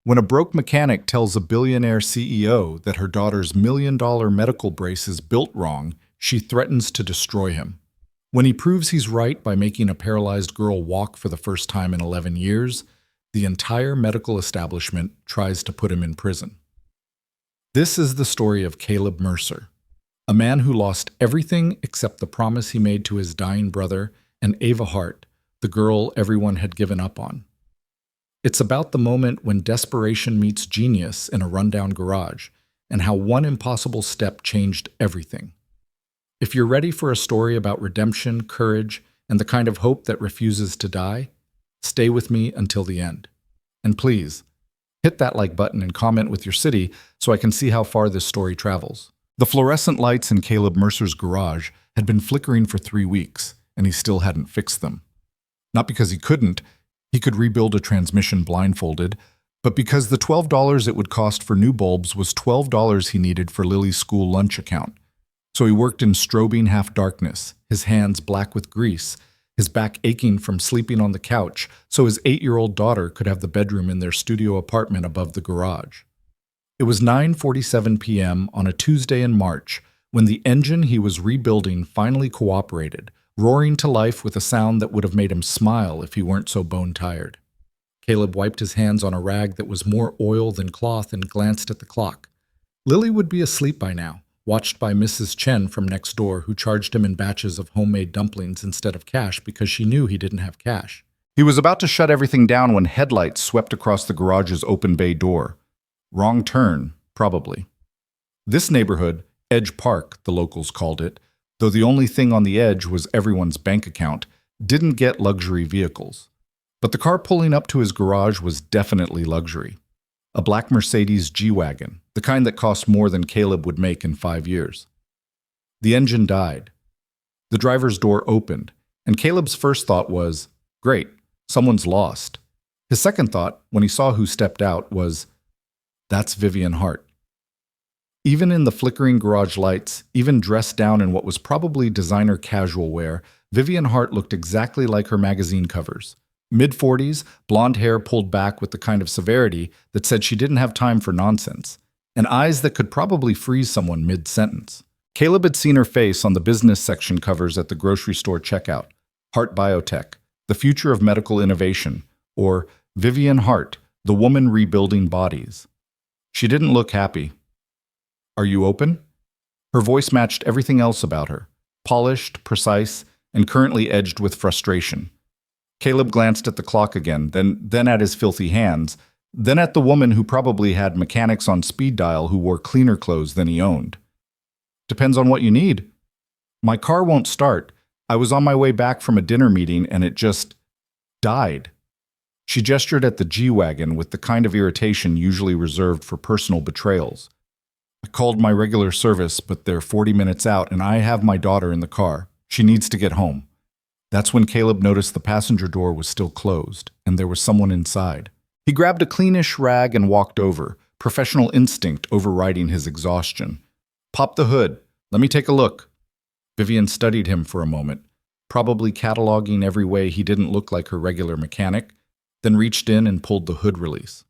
When a broke mechanic tells a billionaire CEO that her daughter's $1 million medical brace is built wrong, she threatens to destroy him. When he proves he's right by making a paralyzed girl walk for the first time in 11 years, the entire medical establishment tries to put him in prison. This is the story of Caleb Mercer, a man who lost everything except the promise he made to his dying brother, and Ava Hart, the girl everyone had given up on. It's about the moment when desperation meets genius in a rundown garage, and how one impossible step changed everything. If you're ready for a story about redemption, courage, and the kind of hope that refuses to die, stay with me until the end. And please, hit that like button and comment with your city so I can see how far this story travels. The fluorescent lights in Caleb Mercer's garage had been flickering for 3 weeks, and he still hadn't fixed them. Not because he couldn't, he could rebuild a transmission blindfolded, but because the $12 it would cost for new bulbs was $12 he needed for Lily's school lunch account. So he worked in strobing half-darkness, his hands black with grease, his back aching from sleeping on the couch so his 8-year-old daughter could have the bedroom in their studio apartment above the garage. It was 9:47 p.m. on a Tuesday in March when the engine he was rebuilding finally cooperated, roaring to life with a sound that would have made him smile if he weren't so bone-tired. Caleb wiped his hands on a rag that was more oil than cloth and glanced at the clock. Lily would be asleep by now, watched by Mrs. Chen from next door, who charged him in batches of homemade dumplings instead of cash because she knew he didn't have cash. He was about to shut everything down when headlights swept across the garage's open bay door. Wrong turn, probably. This neighborhood, Edge Park, the locals called it, though the only thing on the edge was everyone's bank account, didn't get luxury vehicles. But the car pulling up to his garage was definitely luxury. A black Mercedes G-Wagon, the kind that cost more than Caleb would make in 5 years. The engine died. The driver's door opened, and Caleb's first thought was, great, someone's lost. His second thought, when he saw who stepped out, was, that's Vivian Hart. Even in the flickering garage lights, even dressed down in what was probably designer casual wear, Vivian Hart looked exactly like her magazine covers. Mid-40s, blonde hair pulled back with the kind of severity that said she didn't have time for nonsense, and eyes that could probably freeze someone mid-sentence. Caleb had seen her face on the business section covers at the grocery store checkout. Hart Biotech, the future of medical innovation, or Vivian Hart, the woman rebuilding bodies. She didn't look happy. Are you open? Her voice matched everything else about her, polished, precise, and currently edged with frustration. Caleb glanced at the clock again, then at his filthy hands, then at the woman who probably had mechanics on speed dial who wore cleaner clothes than he owned. Depends on what you need. My car won't start. I was on my way back from a dinner meeting and it just died. She gestured at the G-Wagon with the kind of irritation usually reserved for personal betrayals. I called my regular service, but they're 40 minutes out and I have my daughter in the car. She needs to get home. That's when Caleb noticed the passenger door was still closed, and there was someone inside. He grabbed a cleanish rag and walked over, professional instinct overriding his exhaustion. Pop the hood. Let me take a look. Vivian studied him for a moment, probably cataloging every way he didn't look like her regular mechanic, then reached in and pulled the hood release.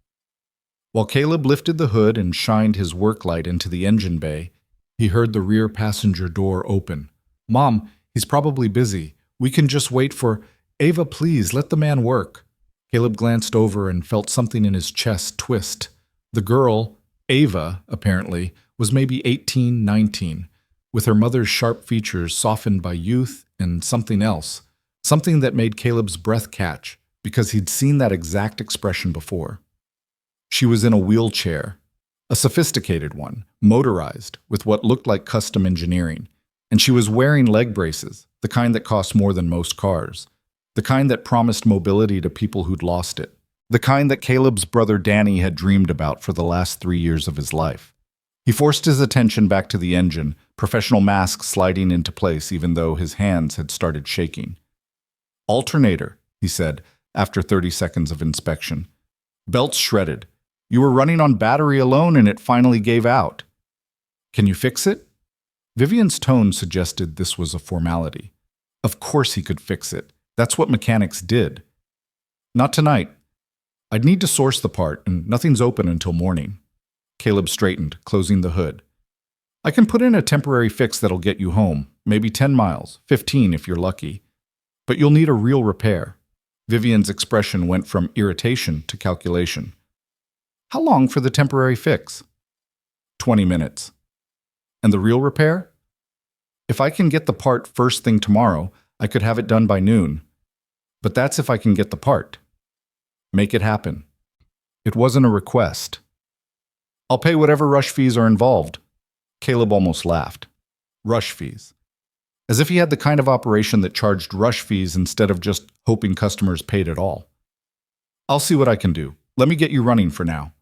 While Caleb lifted the hood and shined his work light into the engine bay, he heard the rear passenger door open. Mom, he's probably busy. We can just wait for... Ava, please, let the man work. Caleb glanced over and felt something in his chest twist. The girl, Ava, apparently, was maybe 18, 19, with her mother's sharp features softened by youth and something else, something that made Caleb's breath catch, because he'd seen that exact expression before. She was in a wheelchair, a sophisticated one, motorized, with what looked like custom engineering, and she was wearing leg braces, the kind that cost more than most cars, the kind that promised mobility to people who'd lost it, the kind that Caleb's brother Danny had dreamed about for the last 3 years of his life. He forced his attention back to the engine, professional mask sliding into place even though his hands had started shaking. Alternator, he said, after 30 seconds of inspection. Belts shredded. You were running on battery alone and it finally gave out. Can you fix it? Vivian's tone suggested this was a formality. Of course he could fix it. That's what mechanics did. Not tonight. I'd need to source the part, and nothing's open until morning. Caleb straightened, closing the hood. I can put in a temporary fix that'll get you home, maybe 10 miles, 15 if you're lucky. But you'll need a real repair. Vivian's expression went from irritation to calculation. How long for the temporary fix? 20 minutes. And the real repair? If I can get the part first thing tomorrow, I could have it done by noon. But that's if I can get the part. Make it happen. It wasn't a request. I'll pay whatever rush fees are involved. Caleb almost laughed. Rush fees. As if he had the kind of operation that charged rush fees instead of just hoping customers paid at all. I'll see what I can do. Let me get you running for now.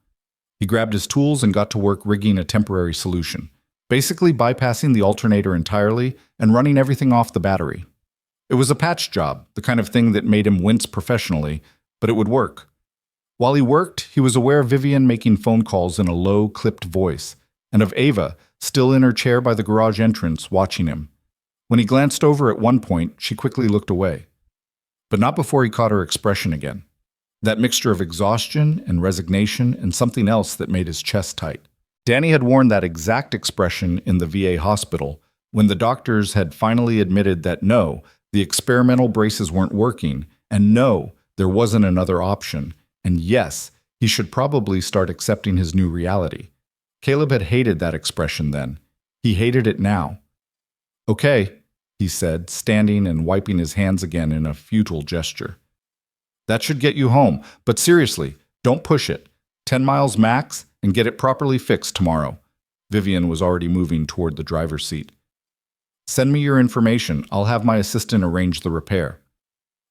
He grabbed his tools and got to work rigging a temporary solution, basically bypassing the alternator entirely and running everything off the battery. It was a patch job, the kind of thing that made him wince professionally, but it would work. While he worked, he was aware of Vivian making phone calls in a low, clipped voice, and of Ava, still in her chair by the garage entrance, watching him. When he glanced over at one point, she quickly looked away. But not before he caught her expression again. That mixture of exhaustion and resignation and something else that made his chest tight. Danny had worn that exact expression in the VA hospital when the doctors had finally admitted that no, the experimental braces weren't working, and no, there wasn't another option, and yes, he should probably start accepting his new reality. Caleb had hated that expression then. He hated it now. Okay, he said, standing and wiping his hands again in a futile gesture. That should get you home, but seriously, don't push it. 10 miles max, and get it properly fixed tomorrow. Vivian was already moving toward the driver's seat. Send me your information. I'll have my assistant arrange the repair.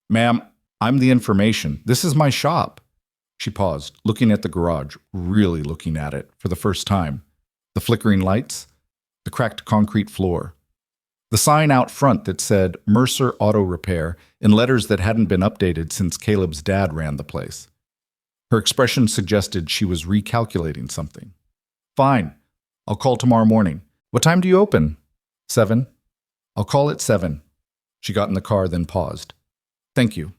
Ma'am, I'm the information. This is my shop. She paused, looking at the garage, really looking at it for the first time. The flickering lights, the cracked concrete floor. The sign out front that said Mercer Auto Repair in letters that hadn't been updated since Caleb's dad ran the place. Her expression suggested she was recalculating something. Fine. I'll call tomorrow morning. What time do you open? 7. I'll call at 7. She got in the car, then paused. Thank you.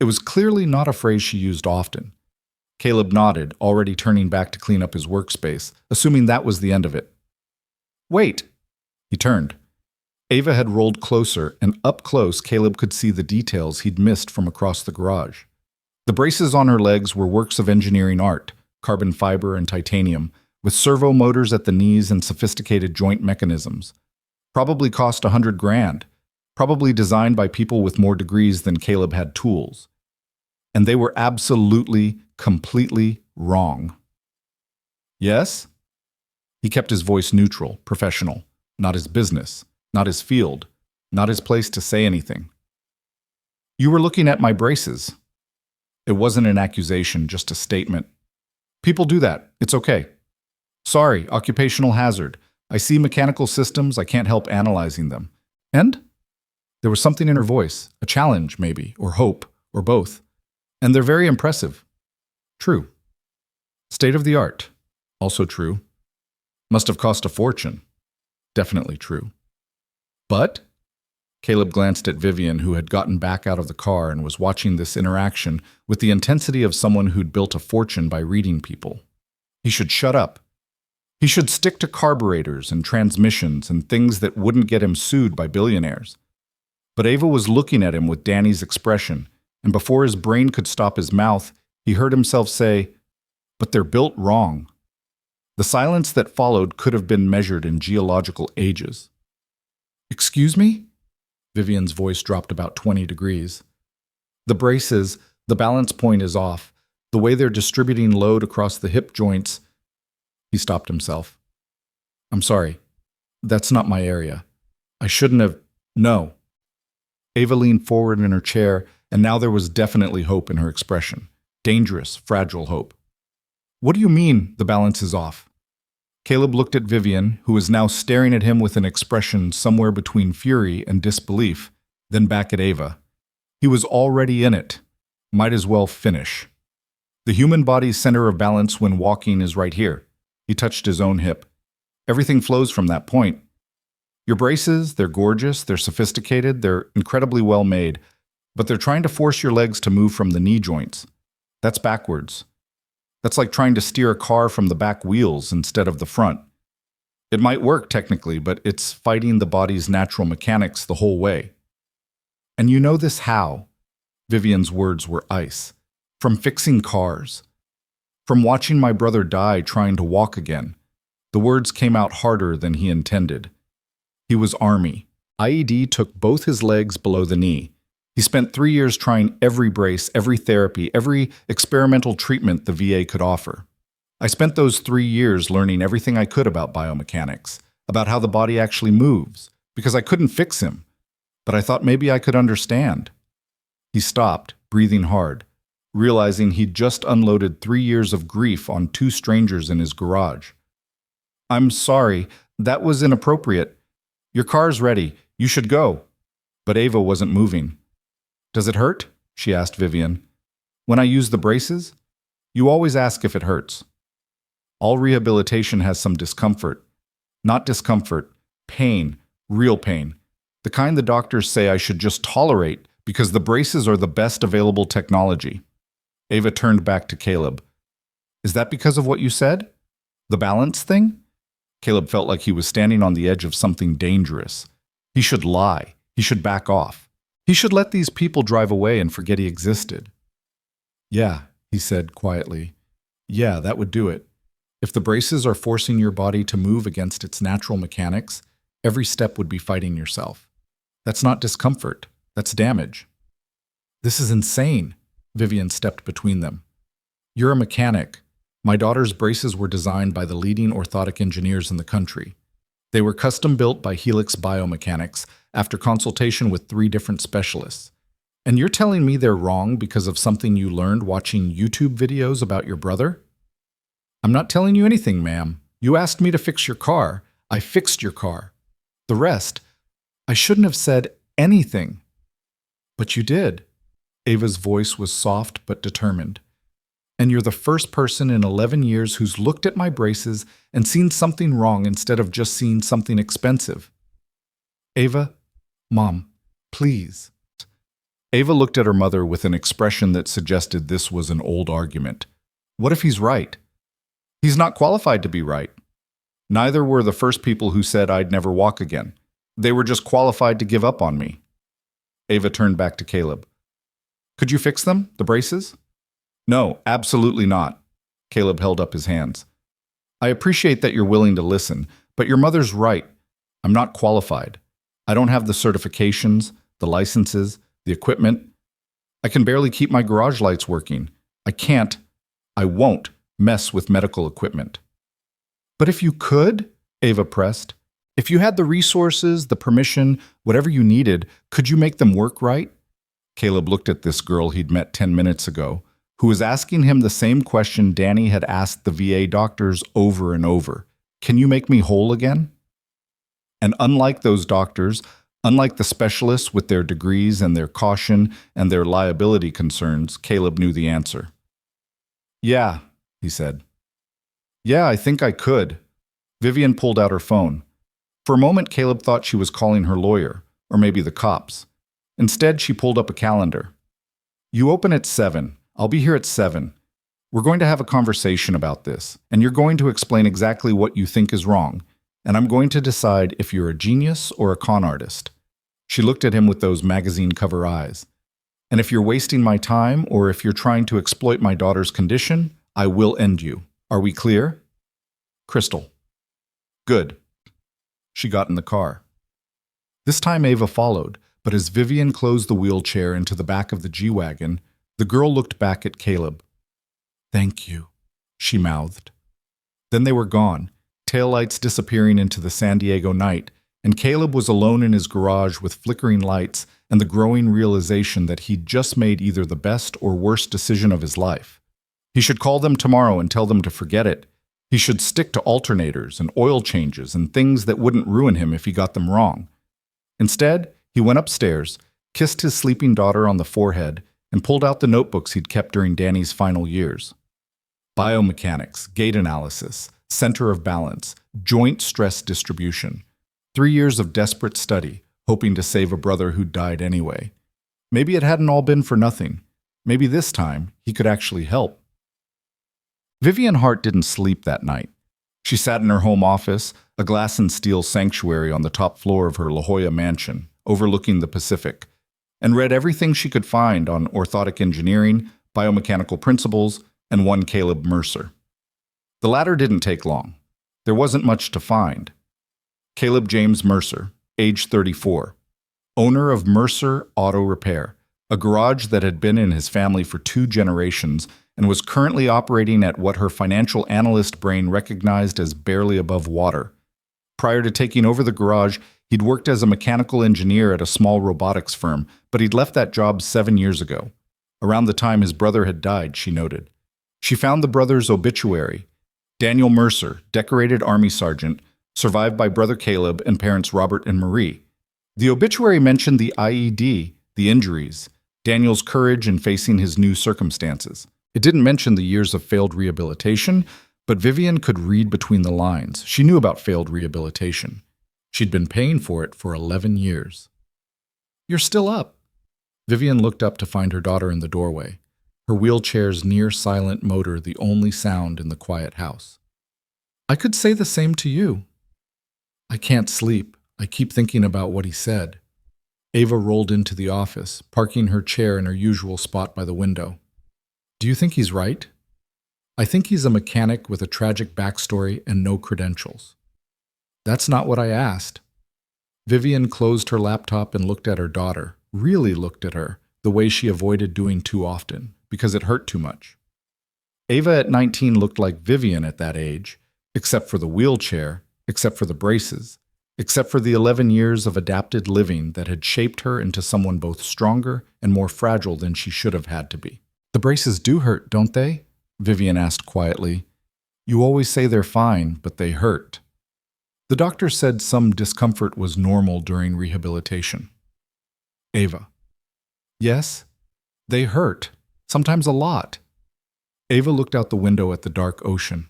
It was clearly not a phrase she used often. Caleb nodded, already turning back to clean up his workspace, assuming that was the end of it. Wait! He turned. Ava had rolled closer, and up close Caleb could see the details he'd missed from across the garage. The braces on her legs were works of engineering art, carbon fiber and titanium, with servo motors at the knees and sophisticated joint mechanisms. Probably cost $100,000, probably designed by people with more degrees than Caleb had tools. And they were absolutely, completely wrong. Yes? He kept his voice neutral, professional, not his business. Not his field, not his place to say anything. You were looking at my braces. It wasn't an accusation, just a statement. People do that. It's okay. Sorry, occupational hazard. I see mechanical systems, I can't help analyzing them. And? There was something in her voice, a challenge maybe, or hope, or both. And they're very impressive. True. State of the art. Also true. Must have cost a fortune. Definitely true. But? Caleb glanced at Vivian, who had gotten back out of the car and was watching this interaction with the intensity of someone who'd built a fortune by reading people. He should shut up. He should stick to carburetors and transmissions and things that wouldn't get him sued by billionaires. But Ava was looking at him with Danny's expression, and before his brain could stop his mouth, he heard himself say, "But they're built wrong." The silence that followed could have been measured in geological ages. Excuse me? Vivian's voice dropped about 20 degrees. The braces, the balance point is off. The way they're distributing load across the hip joints. He stopped himself. I'm sorry. That's not my area. I shouldn't have. No. Ava leaned forward in her chair, and now there was definitely hope in her expression. Dangerous, fragile hope. What do you mean the balance is off? Caleb looked at Vivian, who was now staring at him with an expression somewhere between fury and disbelief, then back at Ava. He was already in it. Might as well finish. The human body's center of balance when walking is right here. He touched his own hip. Everything flows from that point. Your braces, they're gorgeous, they're sophisticated, they're incredibly well made, but they're trying to force your legs to move from the knee joints. That's backwards. That's like trying to steer a car from the back wheels instead of the front. It might work technically, but it's fighting the body's natural mechanics the whole way. And you know this how? Vivian's words were ice. From fixing cars. From watching my brother die trying to walk again. The words came out harder than he intended. He was Army. IED took both his legs below the knee. He spent 3 years trying every brace, every therapy, every experimental treatment the VA could offer. I spent those 3 years learning everything I could about biomechanics, about how the body actually moves, because I couldn't fix him, but I thought maybe I could understand. He stopped, breathing hard, realizing he'd just unloaded 3 years of grief on 2 strangers in his garage. I'm sorry, that was inappropriate. Your car's ready. You should go. But Ava wasn't moving. Does it hurt? She asked Vivian. When I use the braces? You always ask if it hurts. All rehabilitation has some discomfort. Not discomfort, pain, real pain. The kind the doctors say I should just tolerate because the braces are the best available technology. Ava turned back to Caleb. Is that because of what you said? The balance thing? Caleb felt like he was standing on the edge of something dangerous. He should lie. He should back off. He should let these people drive away and forget he existed. Yeah, he said quietly. Yeah, that would do it. If the braces are forcing your body to move against its natural mechanics, every step would be fighting yourself. That's not discomfort. That's damage. This is insane. Vivian stepped between them. You're a mechanic. My daughter's braces were designed by the leading orthotic engineers in the country. They were custom built by Helix Biomechanics after consultation with 3 different specialists. And you're telling me they're wrong because of something you learned watching YouTube videos about your brother? I'm not telling you anything, ma'am. You asked me to fix your car. I fixed your car. The rest, I shouldn't have said anything. But you did. Ava's voice was soft but determined. And you're the first person in 11 years who's looked at my braces and seen something wrong instead of just seeing something expensive. Ava, Mom, please. Ava looked at her mother with an expression that suggested this was an old argument. What if he's right? He's not qualified to be right. Neither were the first people who said I'd never walk again. They were just qualified to give up on me. Ava turned back to Caleb. Could you fix them, the braces? No, absolutely not. Caleb held up his hands. I appreciate that you're willing to listen, but your mother's right. I'm not qualified. I don't have the certifications, the licenses, the equipment. I can barely keep my garage lights working. I won't mess with medical equipment. But if you could, Ava pressed, if you had the resources, the permission, whatever you needed, could you make them work right? Caleb looked at this girl he'd met 10 minutes ago, who was asking him the same question Danny had asked the VA doctors over and over. Can you make me whole again? And unlike those doctors, unlike the specialists with their degrees and their caution and their liability concerns, Caleb knew the answer. Yeah, he said. Yeah, I think I could. Vivian pulled out her phone. For a moment, Caleb thought she was calling her lawyer, or maybe the cops. Instead, she pulled up a calendar. You open at 7. I'll be here at 7. We're going to have a conversation about this, and you're going to explain exactly what you think is wrong, and I'm going to decide if you're a genius or a con artist. She looked at him with those magazine cover eyes. And if you're wasting my time, or if you're trying to exploit my daughter's condition, I will end you. Are we clear? Crystal. Good. She got in the car. This time Ava followed, but as Vivian closed the wheelchair into the back of the G-Wagon, the girl looked back at Caleb. Thank you, she mouthed. Then they were gone, taillights disappearing into the San Diego night, and Caleb was alone in his garage with flickering lights and the growing realization that he'd just made either the best or worst decision of his life. He should call them tomorrow and tell them to forget it. He should stick to alternators and oil changes and things that wouldn't ruin him if he got them wrong. Instead, he went upstairs, kissed his sleeping daughter on the forehead, and pulled out the notebooks he'd kept during Danny's final years. Biomechanics, gait analysis, center of balance, joint stress distribution. 3 years of desperate study, hoping to save a brother who died anyway. Maybe it hadn't all been for nothing. Maybe this time he could actually help. Vivian Hart didn't sleep that night. She sat in her home office, a glass and steel sanctuary on the top floor of her La Jolla mansion, overlooking the Pacific, and read everything she could find on orthotic engineering, biomechanical principles, and one Caleb Mercer. The latter didn't take long. There wasn't much to find. Caleb James Mercer, age 34, owner of Mercer Auto Repair, a garage that had been in his family for 2 generations and was currently operating at what her financial analyst brain recognized as barely above water. Prior to taking over the garage, he'd worked as a mechanical engineer at a small robotics firm, but he'd left that job 7 years ago, around the time his brother had died, she noted. She found the brother's obituary. Daniel Mercer, decorated Army sergeant, survived by brother Caleb and parents Robert and Marie. The obituary mentioned the IED, the injuries, Daniel's courage in facing his new circumstances. It didn't mention the years of failed rehabilitation, but Vivian could read between the lines. She knew about failed rehabilitation. She'd been paying for it for 11 years. "You're still up." Vivian looked up to find her daughter in the doorway, her wheelchair's near-silent motor the only sound in the quiet house. "I could say the same to you." "I can't sleep. I keep thinking about what he said." Ava rolled into the office, parking her chair in her usual spot by the window. "Do you think he's right?" "I think he's a mechanic with a tragic backstory and no credentials." "That's not what I asked." Vivian closed her laptop and looked at her daughter, really looked at her, the way she avoided doing too often, because it hurt too much. Ava at 19 looked like Vivian at that age, except for the wheelchair, except for the braces, except for the 11 years of adapted living that had shaped her into someone both stronger and more fragile than she should have had to be. "The braces do hurt, don't they?" Vivian asked quietly. "You always say they're fine, but they hurt." The doctor said some discomfort was normal during rehabilitation. Ava: "Yes, they hurt, sometimes a lot." Ava looked out the window at the dark ocean.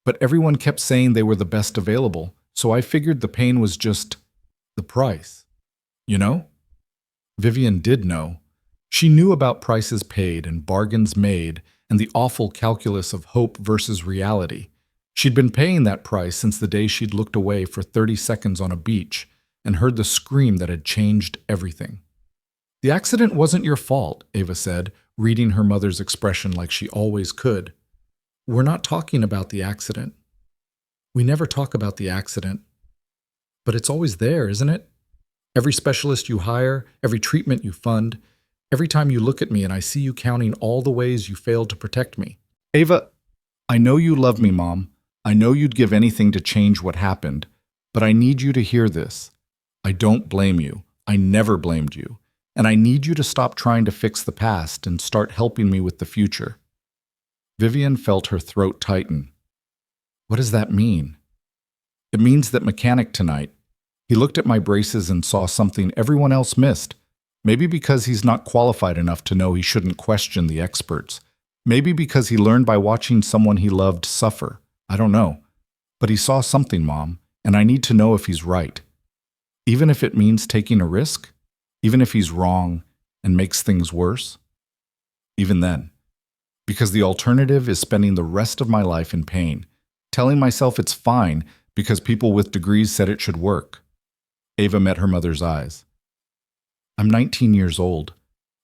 "But everyone kept saying they were the best available, so I figured the pain was just the price. You know?" Vivian did know. She knew about prices paid and bargains made and the awful calculus of hope versus reality. She'd been paying that price since the day she'd looked away for 30 seconds on a beach and heard the scream that had changed everything. "The accident wasn't your fault," Ava said, reading her mother's expression like she always could. "We're not talking about the accident." "We never talk about the accident." "But it's always there, isn't it? Every specialist you hire, every treatment you fund, every time you look at me and I see you counting all the ways you failed to protect me." "Ava, I know you love me, Mom. I know you'd give anything to change what happened, but I need you to hear this. I don't blame you. I never blamed you. And I need you to stop trying to fix the past and start helping me with the future." Vivian felt her throat tighten. "What does that mean?" "It means that mechanic tonight, he looked at my braces and saw something everyone else missed. Maybe because he's not qualified enough to know he shouldn't question the experts. Maybe because he learned by watching someone he loved suffer. I don't know. But he saw something, Mom, and I need to know if he's right. Even if it means taking a risk, even if he's wrong and makes things worse. Even then. Because the alternative is spending the rest of my life in pain, telling myself it's fine because people with degrees said it should work." Ava met her mother's eyes. "I'm 19 years old.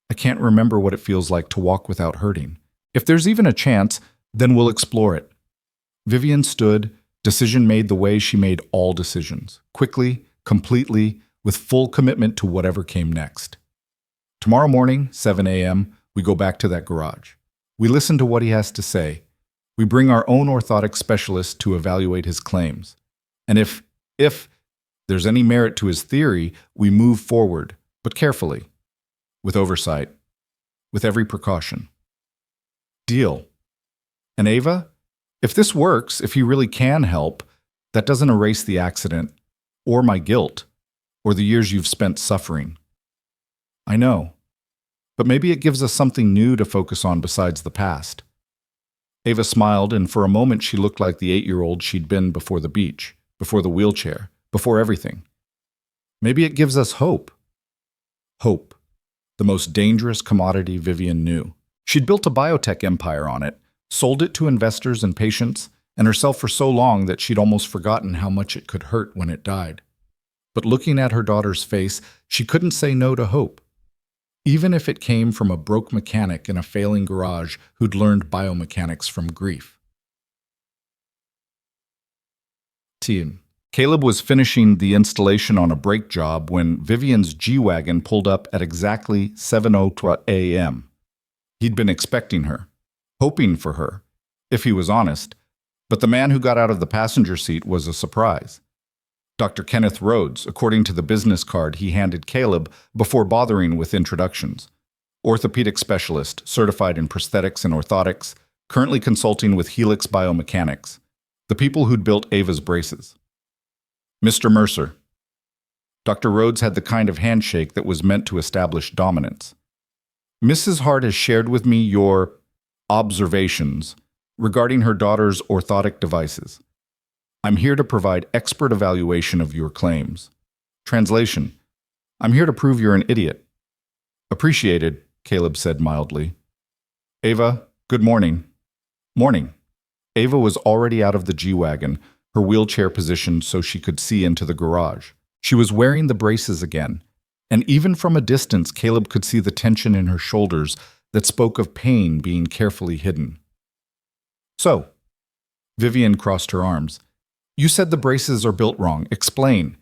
I can't remember what it feels like to walk without hurting. If there's even a chance, then we'll explore it." Vivian stood, decision made the way she made all decisions, quickly, completely, with full commitment to whatever came next. "Tomorrow morning, 7 a.m., we go back to that garage. We listen to what he has to say. We bring our own orthotic specialist to evaluate his claims. And if there's any merit to his theory, we move forward, but carefully, with oversight, with every precaution. Deal. And Ava, if this works, if he really can help, that doesn't erase the accident, or my guilt, or the years you've spent suffering. I know. But maybe it gives us something new to focus on besides the past." Ava smiled, and for a moment she looked like the 8-year-old she'd been before the beach, before the wheelchair, before everything. "Maybe it gives us hope." Hope, the most dangerous commodity Vivian knew. She'd built a biotech empire on it, sold it to investors and patients, and herself for so long that she'd almost forgotten how much it could hurt when it died. But looking at her daughter's face, she couldn't say no to hope. Even if it came from a broke mechanic in a failing garage who'd learned biomechanics from grief. Caleb was finishing the installation on a brake job when Vivian's G-Wagon pulled up at exactly 7:02 a.m. He'd been expecting her, hoping for her, if he was honest, but the man who got out of the passenger seat was a surprise. Dr. Kenneth Rhodes, according to the business card he handed Caleb before bothering with introductions. Orthopedic specialist, certified in prosthetics and orthotics, currently consulting with Helix Biomechanics, the people who'd built Ava's braces. Mr. Mercer. Dr. Rhodes had the kind of handshake that was meant to establish dominance. Mrs. Hart has shared with me your observations regarding her daughter's orthotic devices. I'm here to provide expert evaluation of your claims. Translation: I'm here to prove you're an idiot. Appreciated, Caleb said mildly. Ava, good morning. Morning. Ava was already out of the G-Wagon, her wheelchair positioned so she could see into the garage. She was wearing the braces again, and even from a distance, Caleb could see the tension in her shoulders that spoke of pain being carefully hidden. So, Vivian crossed her arms. You said the braces are built wrong. Explain.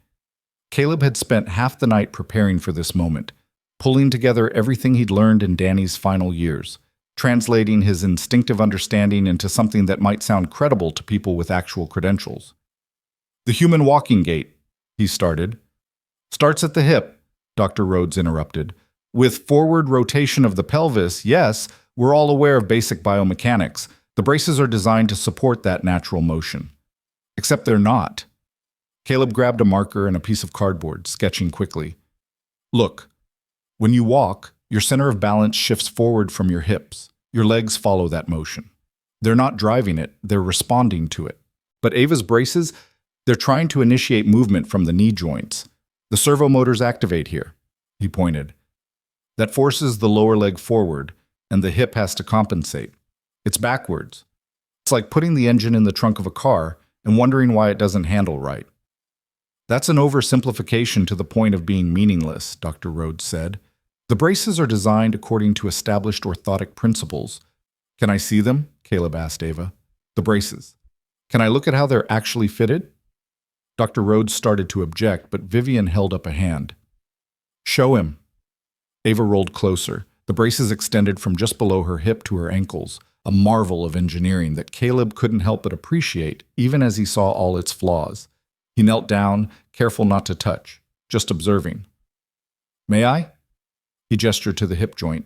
Caleb had spent half the night preparing for this moment, pulling together everything he'd learned in Danny's final years, translating his instinctive understanding into something that might sound credible to people with actual credentials. The human walking gait, he started. Starts at the hip, Dr. Rhodes interrupted. With forward rotation of the pelvis, yes, we're all aware of basic biomechanics. The braces are designed to support that natural motion. Except they're not. Caleb grabbed a marker and a piece of cardboard, sketching quickly. Look, when you walk, your center of balance shifts forward from your hips. Your legs follow that motion. They're not driving it, they're responding to it. But Ava's braces, they're trying to initiate movement from the knee joints. The servo motors activate here, he pointed. That forces the lower leg forward, and the hip has to compensate. It's backwards. It's like putting the engine in the trunk of a car and wondering why it doesn't handle right. That's an oversimplification to the point of being meaningless, Dr. Rhodes said. The braces are designed according to established orthotic principles. Can I see them? Caleb asked Ava. The braces. Can I look at how they're actually fitted? Dr. Rhodes started to object, but Vivian held up a hand. Show him. Ava rolled closer, the braces extended from just below her hip to her ankles, a marvel of engineering that Caleb couldn't help but appreciate, even as he saw all its flaws. He knelt down, careful not to touch, just observing. May I? He gestured to the hip joint.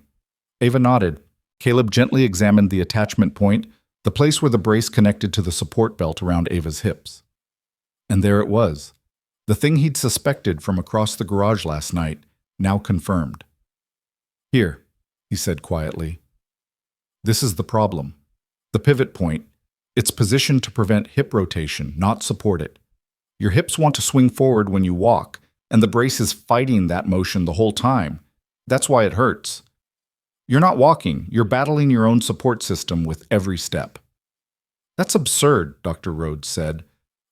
Ava nodded. Caleb gently examined the attachment point, the place where the brace connected to the support belt around Ava's hips. And there it was, the thing he'd suspected from across the garage last night, now confirmed. Here, he said quietly. This is the problem. The pivot point, it's positioned to prevent hip rotation, not support it. Your hips want to swing forward when you walk, and the brace is fighting that motion the whole time. That's why it hurts. You're not walking, you're battling your own support system with every step. That's absurd, Dr. Rhodes said.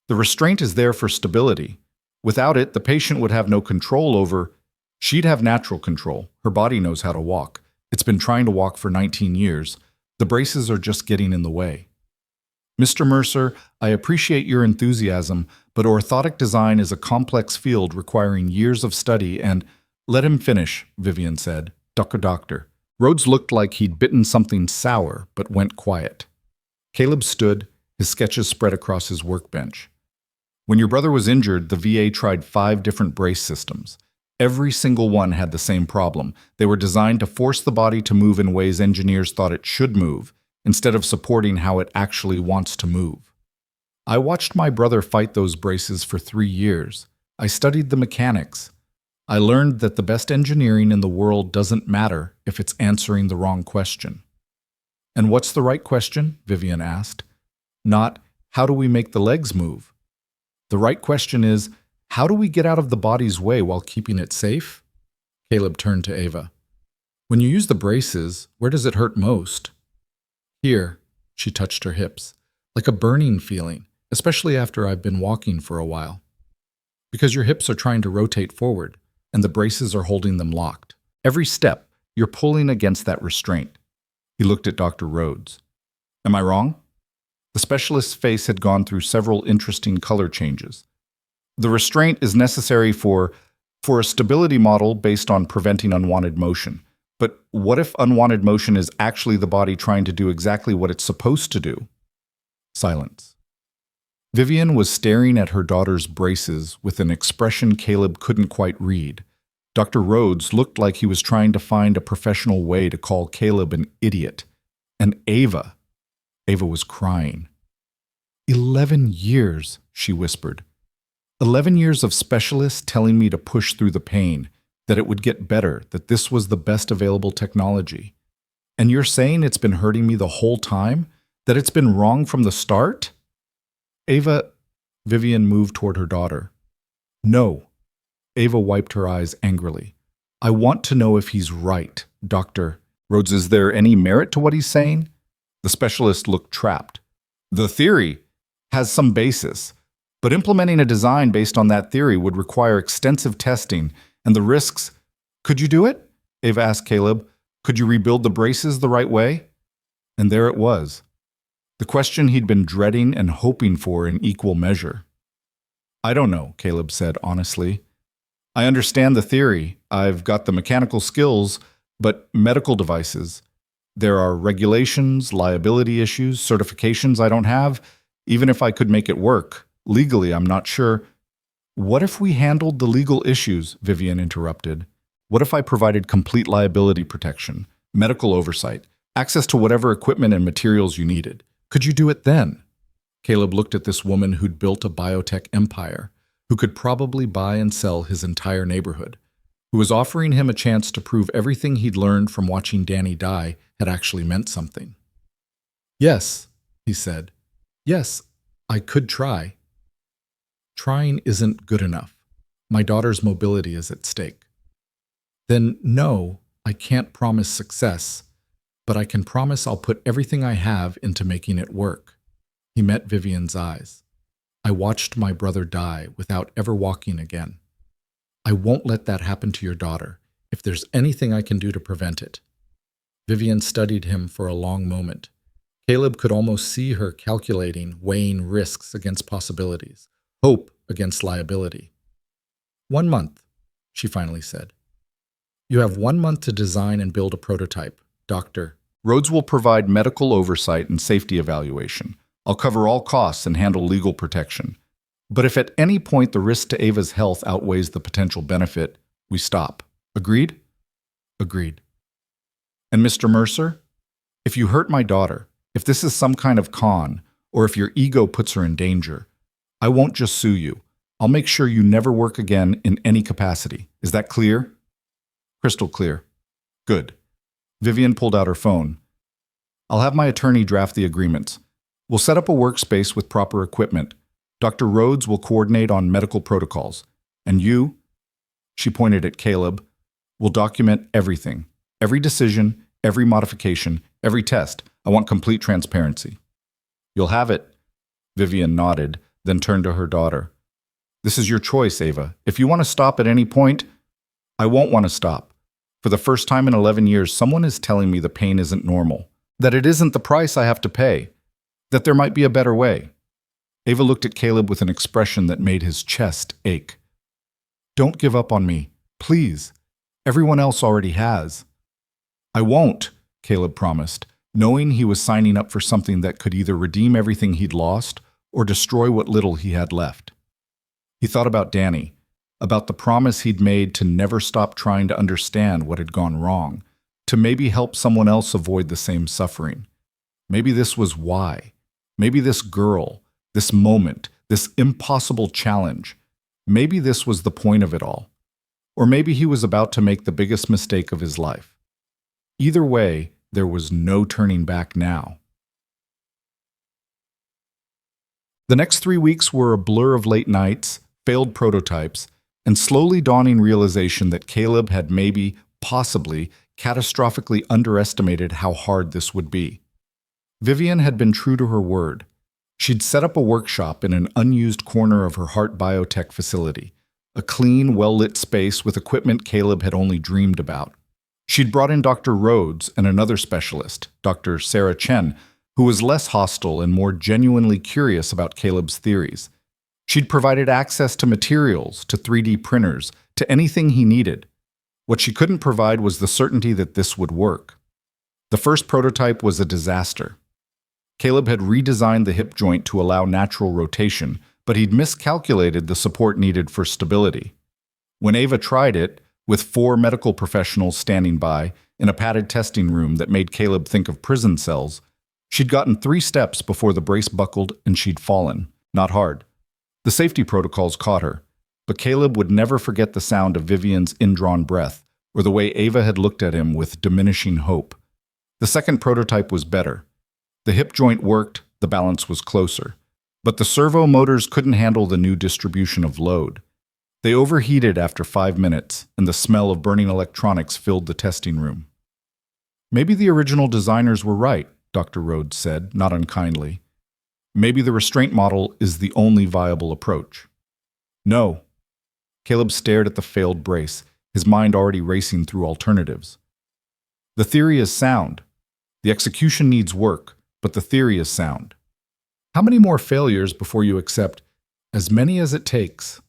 The restraint is there for stability. Without it, the patient would have no control over. She'd have natural control. Her body knows how to walk. It's been trying to walk for 19 years. The braces are just getting in the way. Mr. Mercer, I appreciate your enthusiasm, but orthotic design is a complex field requiring years of study and— Let him finish, Vivian said. Doctor. Rhodes looked like he'd bitten something sour, but went quiet. Caleb stood, his sketches spread across his workbench. When your brother was injured, the VA tried 5 different brace systems. Every single one had the same problem. They were designed to force the body to move in ways engineers thought it should move, instead of supporting how it actually wants to move. I watched my brother fight those braces for 3 years. I studied the mechanics. I learned that the best engineering in the world doesn't matter if it's answering the wrong question. And what's the right question? Vivian asked. Not, how do we make the legs move? The right question is, how do we get out of the body's way while keeping it safe? Caleb turned to Ava. When you use the braces, where does it hurt most? Here, she touched her hips, like a burning feeling, especially after I've been walking for a while. Because your hips are trying to rotate forward, and the braces are holding them locked. Every step, you're pulling against that restraint. He looked at Dr. Rhodes. Am I wrong? The specialist's face had gone through several interesting color changes. The restraint is necessary for a stability model based on preventing unwanted motion. But what if unwanted motion is actually the body trying to do exactly what it's supposed to do? Silence. Vivian was staring at her daughter's braces with an expression Caleb couldn't quite read. Dr. Rhodes looked like he was trying to find a professional way to call Caleb an idiot. And Ava was crying. 11 years, she whispered. 11 years of specialists telling me to push through the pain, that it would get better, that this was the best available technology. And you're saying it's been hurting me the whole time? That it's been wrong from the start? Vivian moved toward her daughter. No. Ava wiped her eyes angrily. I want to know if he's right, Dr. Rhodes. Is there any merit to what he's saying? The specialist looked trapped. The theory has some basis, but implementing a design based on that theory would require extensive testing and the risks. Could you do it? Ava asked Caleb. Could you rebuild the braces the right way? And there it was. The question he'd been dreading and hoping for in equal measure. I don't know, Caleb said honestly. I understand the theory. I've got the mechanical skills, but medical devices. There are regulations, liability issues, certifications I don't have. Even if I could make it work, legally I'm not sure. What if we handled the legal issues? Vivian interrupted. What if I provided complete liability protection, medical oversight, access to whatever equipment and materials you needed? Could you do it then? Caleb looked at this woman who'd built a biotech empire, who could probably buy and sell his entire neighborhood, who was offering him a chance to prove everything he'd learned from watching Danny die had actually meant something. Yes, he said. Yes, I could try. Trying isn't good enough. My daughter's mobility is at stake. Then no, I can't promise success, but I can promise I'll put everything I have into making it work. He met Vivian's eyes. I watched my brother die without ever walking again. I won't let that happen to your daughter, if there's anything I can do to prevent it. Vivian studied him for a long moment. Caleb could almost see her calculating, weighing risks against possibilities, hope against liability. 1 month, she finally said. You have 1 month to design and build a prototype, Dr. Rhodes will provide medical oversight and safety evaluation. I'll cover all costs and handle legal protection. But if at any point the risk to Ava's health outweighs the potential benefit, we stop. Agreed? Agreed. And Mr. Mercer, if you hurt my daughter, if this is some kind of con, or if your ego puts her in danger, I won't just sue you. I'll make sure you never work again in any capacity. Is that clear? Crystal clear. Good. Vivian pulled out her phone. I'll have my attorney draft the agreements. We'll set up a workspace with proper equipment. Dr. Rhodes will coordinate on medical protocols. And you, she pointed at Caleb, will document everything. Every decision, every modification, every test. I want complete transparency. You'll have it. Vivian nodded, then turned to her daughter. This is your choice, Ava. If you want to stop at any point, I won't want to stop. For the first time in 11 years, someone is telling me the pain isn't normal, that it isn't the price I have to pay, that there might be a better way. Ava looked at Caleb with an expression that made his chest ache. Don't give up on me, please. Everyone else already has. I won't, Caleb promised, knowing he was signing up for something that could either redeem everything he'd lost or destroy what little he had left. He thought about Danny, about the promise he'd made to never stop trying to understand what had gone wrong, to maybe help someone else avoid the same suffering. Maybe this was why. Maybe this girl, this moment, this impossible challenge, maybe this was the point of it all. Or maybe he was about to make the biggest mistake of his life. Either way, there was no turning back now. The next 3 weeks were a blur of late nights, failed prototypes, and slowly dawning realization that Caleb had maybe, possibly, catastrophically underestimated how hard this would be. Vivian had been true to her word. She'd set up a workshop in an unused corner of her heart biotech facility, a clean, well-lit space with equipment Caleb had only dreamed about. She'd brought in Dr. Rhodes and another specialist, Dr. Sarah Chen, who was less hostile and more genuinely curious about Caleb's theories. She'd provided access to materials, to 3D printers, to anything he needed. What she couldn't provide was the certainty that this would work. The first prototype was a disaster. Caleb had redesigned the hip joint to allow natural rotation, but he'd miscalculated the support needed for stability. When Ava tried it, with 4 medical professionals standing by, in a padded testing room that made Caleb think of prison cells, she'd gotten 3 steps before the brace buckled and she'd fallen. Not hard. The safety protocols caught her, but Caleb would never forget the sound of Vivian's indrawn breath, or the way Ava had looked at him with diminishing hope. The second prototype was better. The hip joint worked, the balance was closer. But the servo motors couldn't handle the new distribution of load. They overheated after 5 minutes, and the smell of burning electronics filled the testing room. Maybe the original designers were right, Dr. Rhodes said, not unkindly. Maybe the restraint model is the only viable approach. No. Caleb stared at the failed brace, his mind already racing through alternatives. The theory is sound. The execution needs work, but the theory is sound. How many more failures before you accept as many as it takes?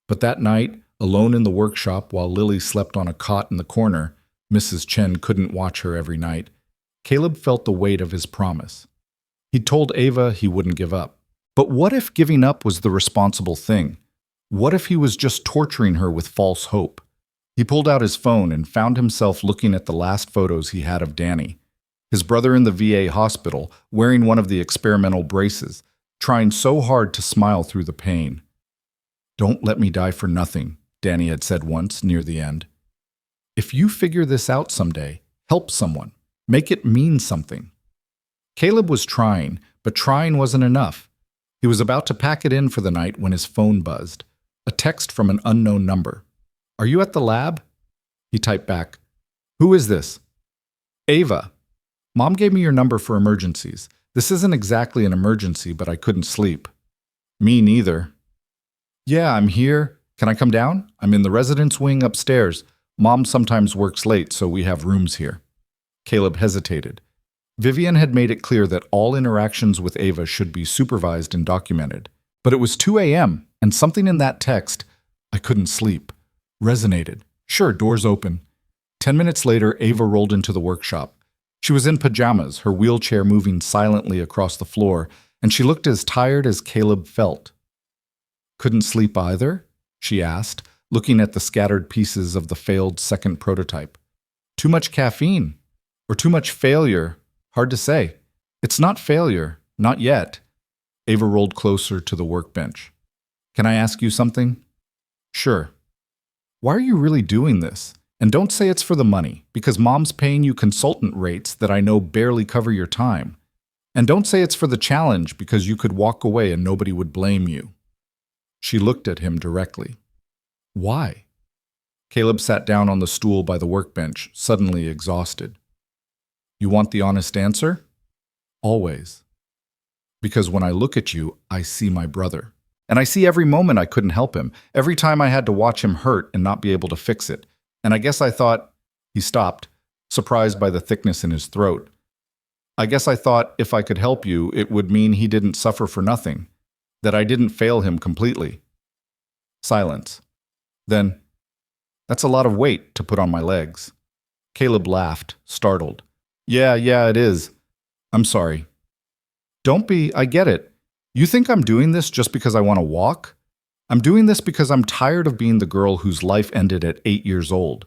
But that night, alone in the workshop while Lily slept on a cot in the corner, Mrs. Chen couldn't watch her every night, Caleb felt the weight of his promise. He'd told Ava he wouldn't give up. But what if giving up was the responsible thing? What if he was just torturing her with false hope? He pulled out his phone and found himself looking at the last photos he had of Danny, his brother in the VA hospital, wearing one of the experimental braces, trying so hard to smile through the pain. "Don't let me die for nothing," Danny had said once near the end. "If you figure this out someday, help someone. Make it mean something." Caleb was trying, but trying wasn't enough. He was about to pack it in for the night when his phone buzzed. A text from an unknown number. "Are you at the lab?" He typed back, "Who is this?" "Ava. Mom gave me your number for emergencies. This isn't exactly an emergency, but I couldn't sleep." "Me neither." "Yeah, I'm here. Can I come down? I'm in the residence wing upstairs. Mom sometimes works late, so we have rooms here." Caleb hesitated. Vivian had made it clear that all interactions with Ava should be supervised and documented. But it was 2 a.m., and something in that text, "I couldn't sleep," resonated. Sure, doors open. 10 minutes later, Ava rolled into the workshop. She was in pajamas, her wheelchair moving silently across the floor, and she looked as tired as Caleb felt. "Couldn't sleep either?" she asked, looking at the scattered pieces of the failed second prototype. "Too much caffeine? Or too much failure? Hard to say. It's not failure. Not yet." Ava rolled closer to the workbench. "Can I ask you something?" "Sure." "Why are you really doing this? And don't say it's for the money, because Mom's paying you consultant rates that I know barely cover your time. And don't say it's for the challenge, because you could walk away and nobody would blame you." She looked at him directly. "Why?" Caleb sat down on the stool by the workbench, suddenly exhausted. "You want the honest answer?" "Always. Because when I look at you, I see my brother. And I see every moment I couldn't help him, every time I had to watch him hurt and not be able to fix it. And I guess I thought—" He stopped, surprised by the thickness in his throat. "I guess I thought if I could help you, it would mean he didn't suffer for nothing, that I didn't fail him completely." Silence. Then, "That's a lot of weight to put on my legs." Caleb laughed, startled. Yeah, it is. I'm sorry." "Don't be, I get it. You think I'm doing this just because I want to walk? I'm doing this because I'm tired of being the girl whose life ended at 8 years old.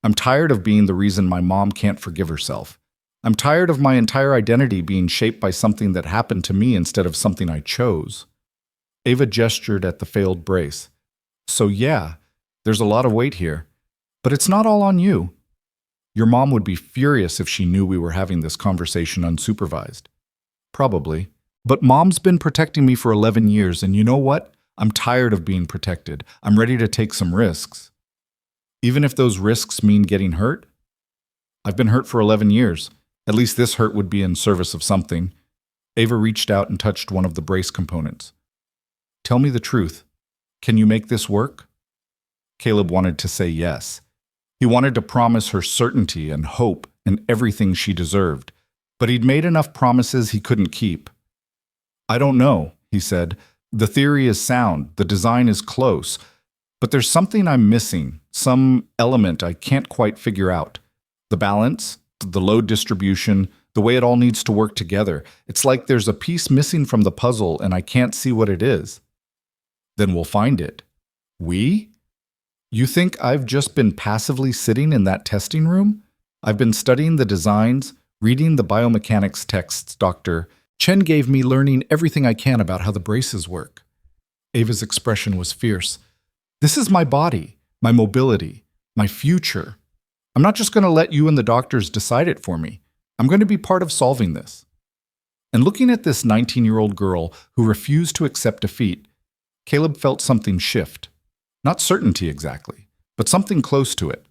I'm tired of being the reason my mom can't forgive herself. I'm tired of my entire identity being shaped by something that happened to me instead of something I chose." Ava gestured at the failed brace. "So yeah, there's a lot of weight here. But it's not all on you. Your mom would be furious if she knew we were having this conversation unsupervised." "Probably. But Mom's been protecting me for 11 years, and you know what? I'm tired of being protected. I'm ready to take some risks." "Even if those risks mean getting hurt?" I've been hurt for 11 years. At least this hurt would be in service of something. Ava reached out and touched one of the brace components. Tell me the truth. Can you make this work? Caleb wanted to say yes. He wanted to promise her certainty and hope and everything she deserved, but he'd made enough promises he couldn't keep. I don't know, he said. The theory is sound, the design is close, but there's something I'm missing, some element I can't quite figure out. The balance, the load distribution, the way it all needs to work together. It's like there's a piece missing from the puzzle and I can't see what it is. Then we'll find it. We? You think I've just been passively sitting in that testing room? I've been studying the designs, reading the biomechanics texts, Dr. Chen gave me learning everything I can about how the braces work. Ava's expression was fierce. This is my body, my mobility, my future. I'm not just going to let you and the doctors decide it for me. I'm going to be part of solving this. And looking at this 19-year-old girl who refused to accept defeat, Caleb felt something shift. Not certainty exactly, but something close to it.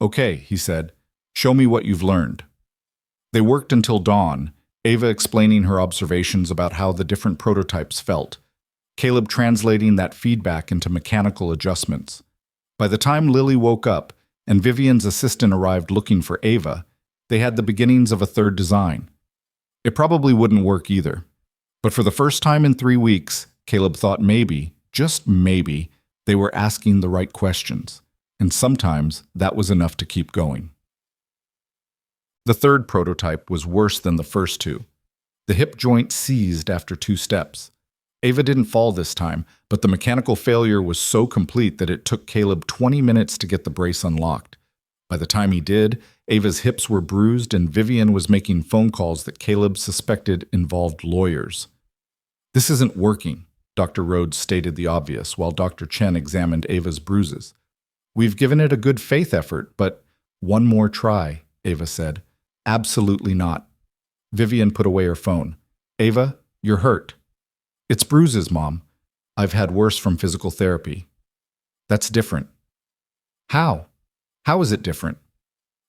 Okay, he said, show me what you've learned. They worked until dawn, Ava explaining her observations about how the different prototypes felt, Caleb translating that feedback into mechanical adjustments. By the time Lily woke up and Vivian's assistant arrived looking for Ava, they had the beginnings of a third design. It probably wouldn't work either. But for the first time in 3 weeks, Caleb thought maybe, just maybe, they were asking the right questions. And sometimes that was enough to keep going. The third prototype was worse than the first two. The hip joint seized after 2 steps. Ava didn't fall this time, but the mechanical failure was so complete that it took Caleb 20 minutes to get the brace unlocked. By the time he did, Ava's hips were bruised and Vivian was making phone calls that Caleb suspected involved lawyers. This isn't working, Dr. Rhodes stated the obvious while Dr. Chen examined Ava's bruises. We've given it a good faith effort, but one more try, Ava said. Absolutely not. Vivian put away her phone. Ava, you're hurt. It's bruises, Mom. I've had worse from physical therapy. That's different. How? How is it different?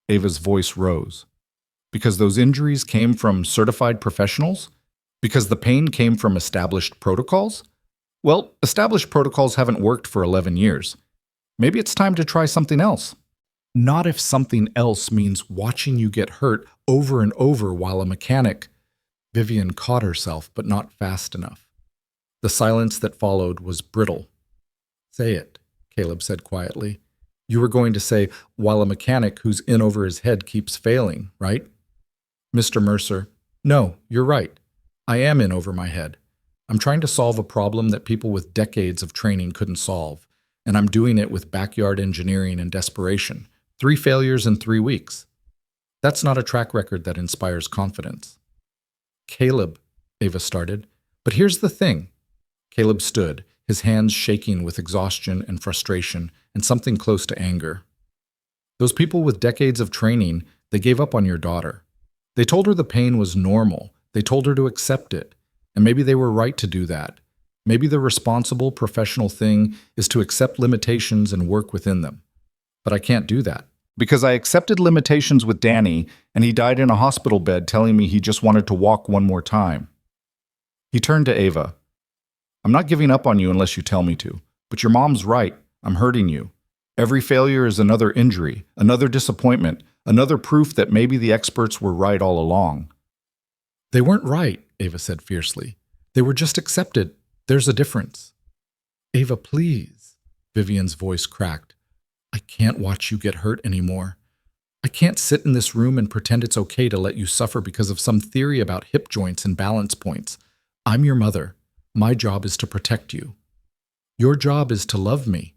Ava's voice rose. Because those injuries came from certified professionals? Because the pain came from established protocols? Well, established protocols haven't worked for 11 years. Maybe it's time to try something else. Not if something else means watching you get hurt over and over while a mechanic. Vivian caught herself, but not fast enough. The silence that followed was brittle. Say it, Caleb said quietly. You were going to say, while a mechanic who's in over his head keeps failing, right? Mr. Mercer, no, you're right. I am in over my head. I'm trying to solve a problem that people with decades of training couldn't solve, and I'm doing it with backyard engineering and desperation. 3 failures in 3 weeks. That's not a track record that inspires confidence. Caleb, Ava started, but here's the thing. Caleb stood, his hands shaking with exhaustion and frustration and something close to anger. Those people with decades of training, they gave up on your daughter. They told her the pain was normal. They told her to accept it. And maybe they were right to do that. Maybe the responsible professional thing is to accept limitations and work within them. But I can't do that. Because I accepted limitations with Danny, and he died in a hospital bed telling me he just wanted to walk one more time. He turned to Ava. I'm not giving up on you unless you tell me to. But your mom's right. I'm hurting you. Every failure is another injury, another disappointment, another proof that maybe the experts were right all along. They weren't right, Ava said fiercely. They were just accepted. There's a difference. Ava, please. Vivian's voice cracked. I can't watch you get hurt anymore. I can't sit in this room and pretend it's okay to let you suffer because of some theory about hip joints and balance points. I'm your mother. My job is to protect you. Your job is to love me.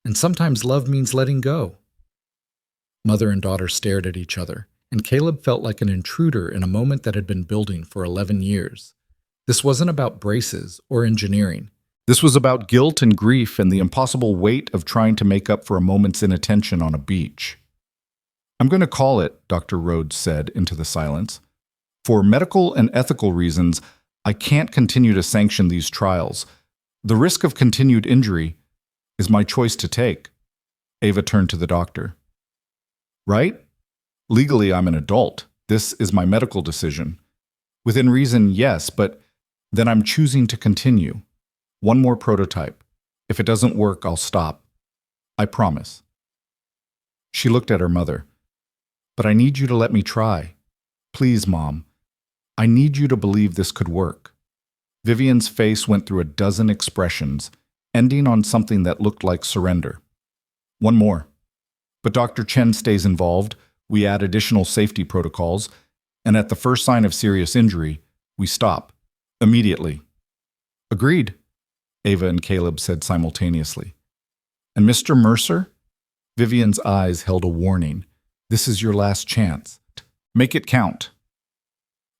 And sometimes love means letting go. Mother and daughter stared at each other, and Caleb felt like an intruder in a moment that had been building for 11 years. This wasn't about braces or engineering. This was about guilt and grief and the impossible weight of trying to make up for a moment's inattention on a beach. I'm going to call it, Dr. Rhodes said into the silence. For medical and ethical reasons, I can't continue to sanction these trials. The risk of continued injury is my choice to take. Ava turned to the doctor. Right? Legally, I'm an adult. This is my medical decision. Within reason, yes, but then I'm choosing to continue. One more prototype. If it doesn't work, I'll stop. I promise. She looked at her mother. But I need you to let me try. Please, Mom. I need you to believe this could work. Vivian's face went through a dozen expressions, ending on something that looked like surrender. One more. But Dr. Chen stays involved. We add additional safety protocols, and at the first sign of serious injury, we stop. Immediately. Agreed, Ava and Caleb said simultaneously. And Mr. Mercer? Vivian's eyes held a warning. This is your last chance. Make it count.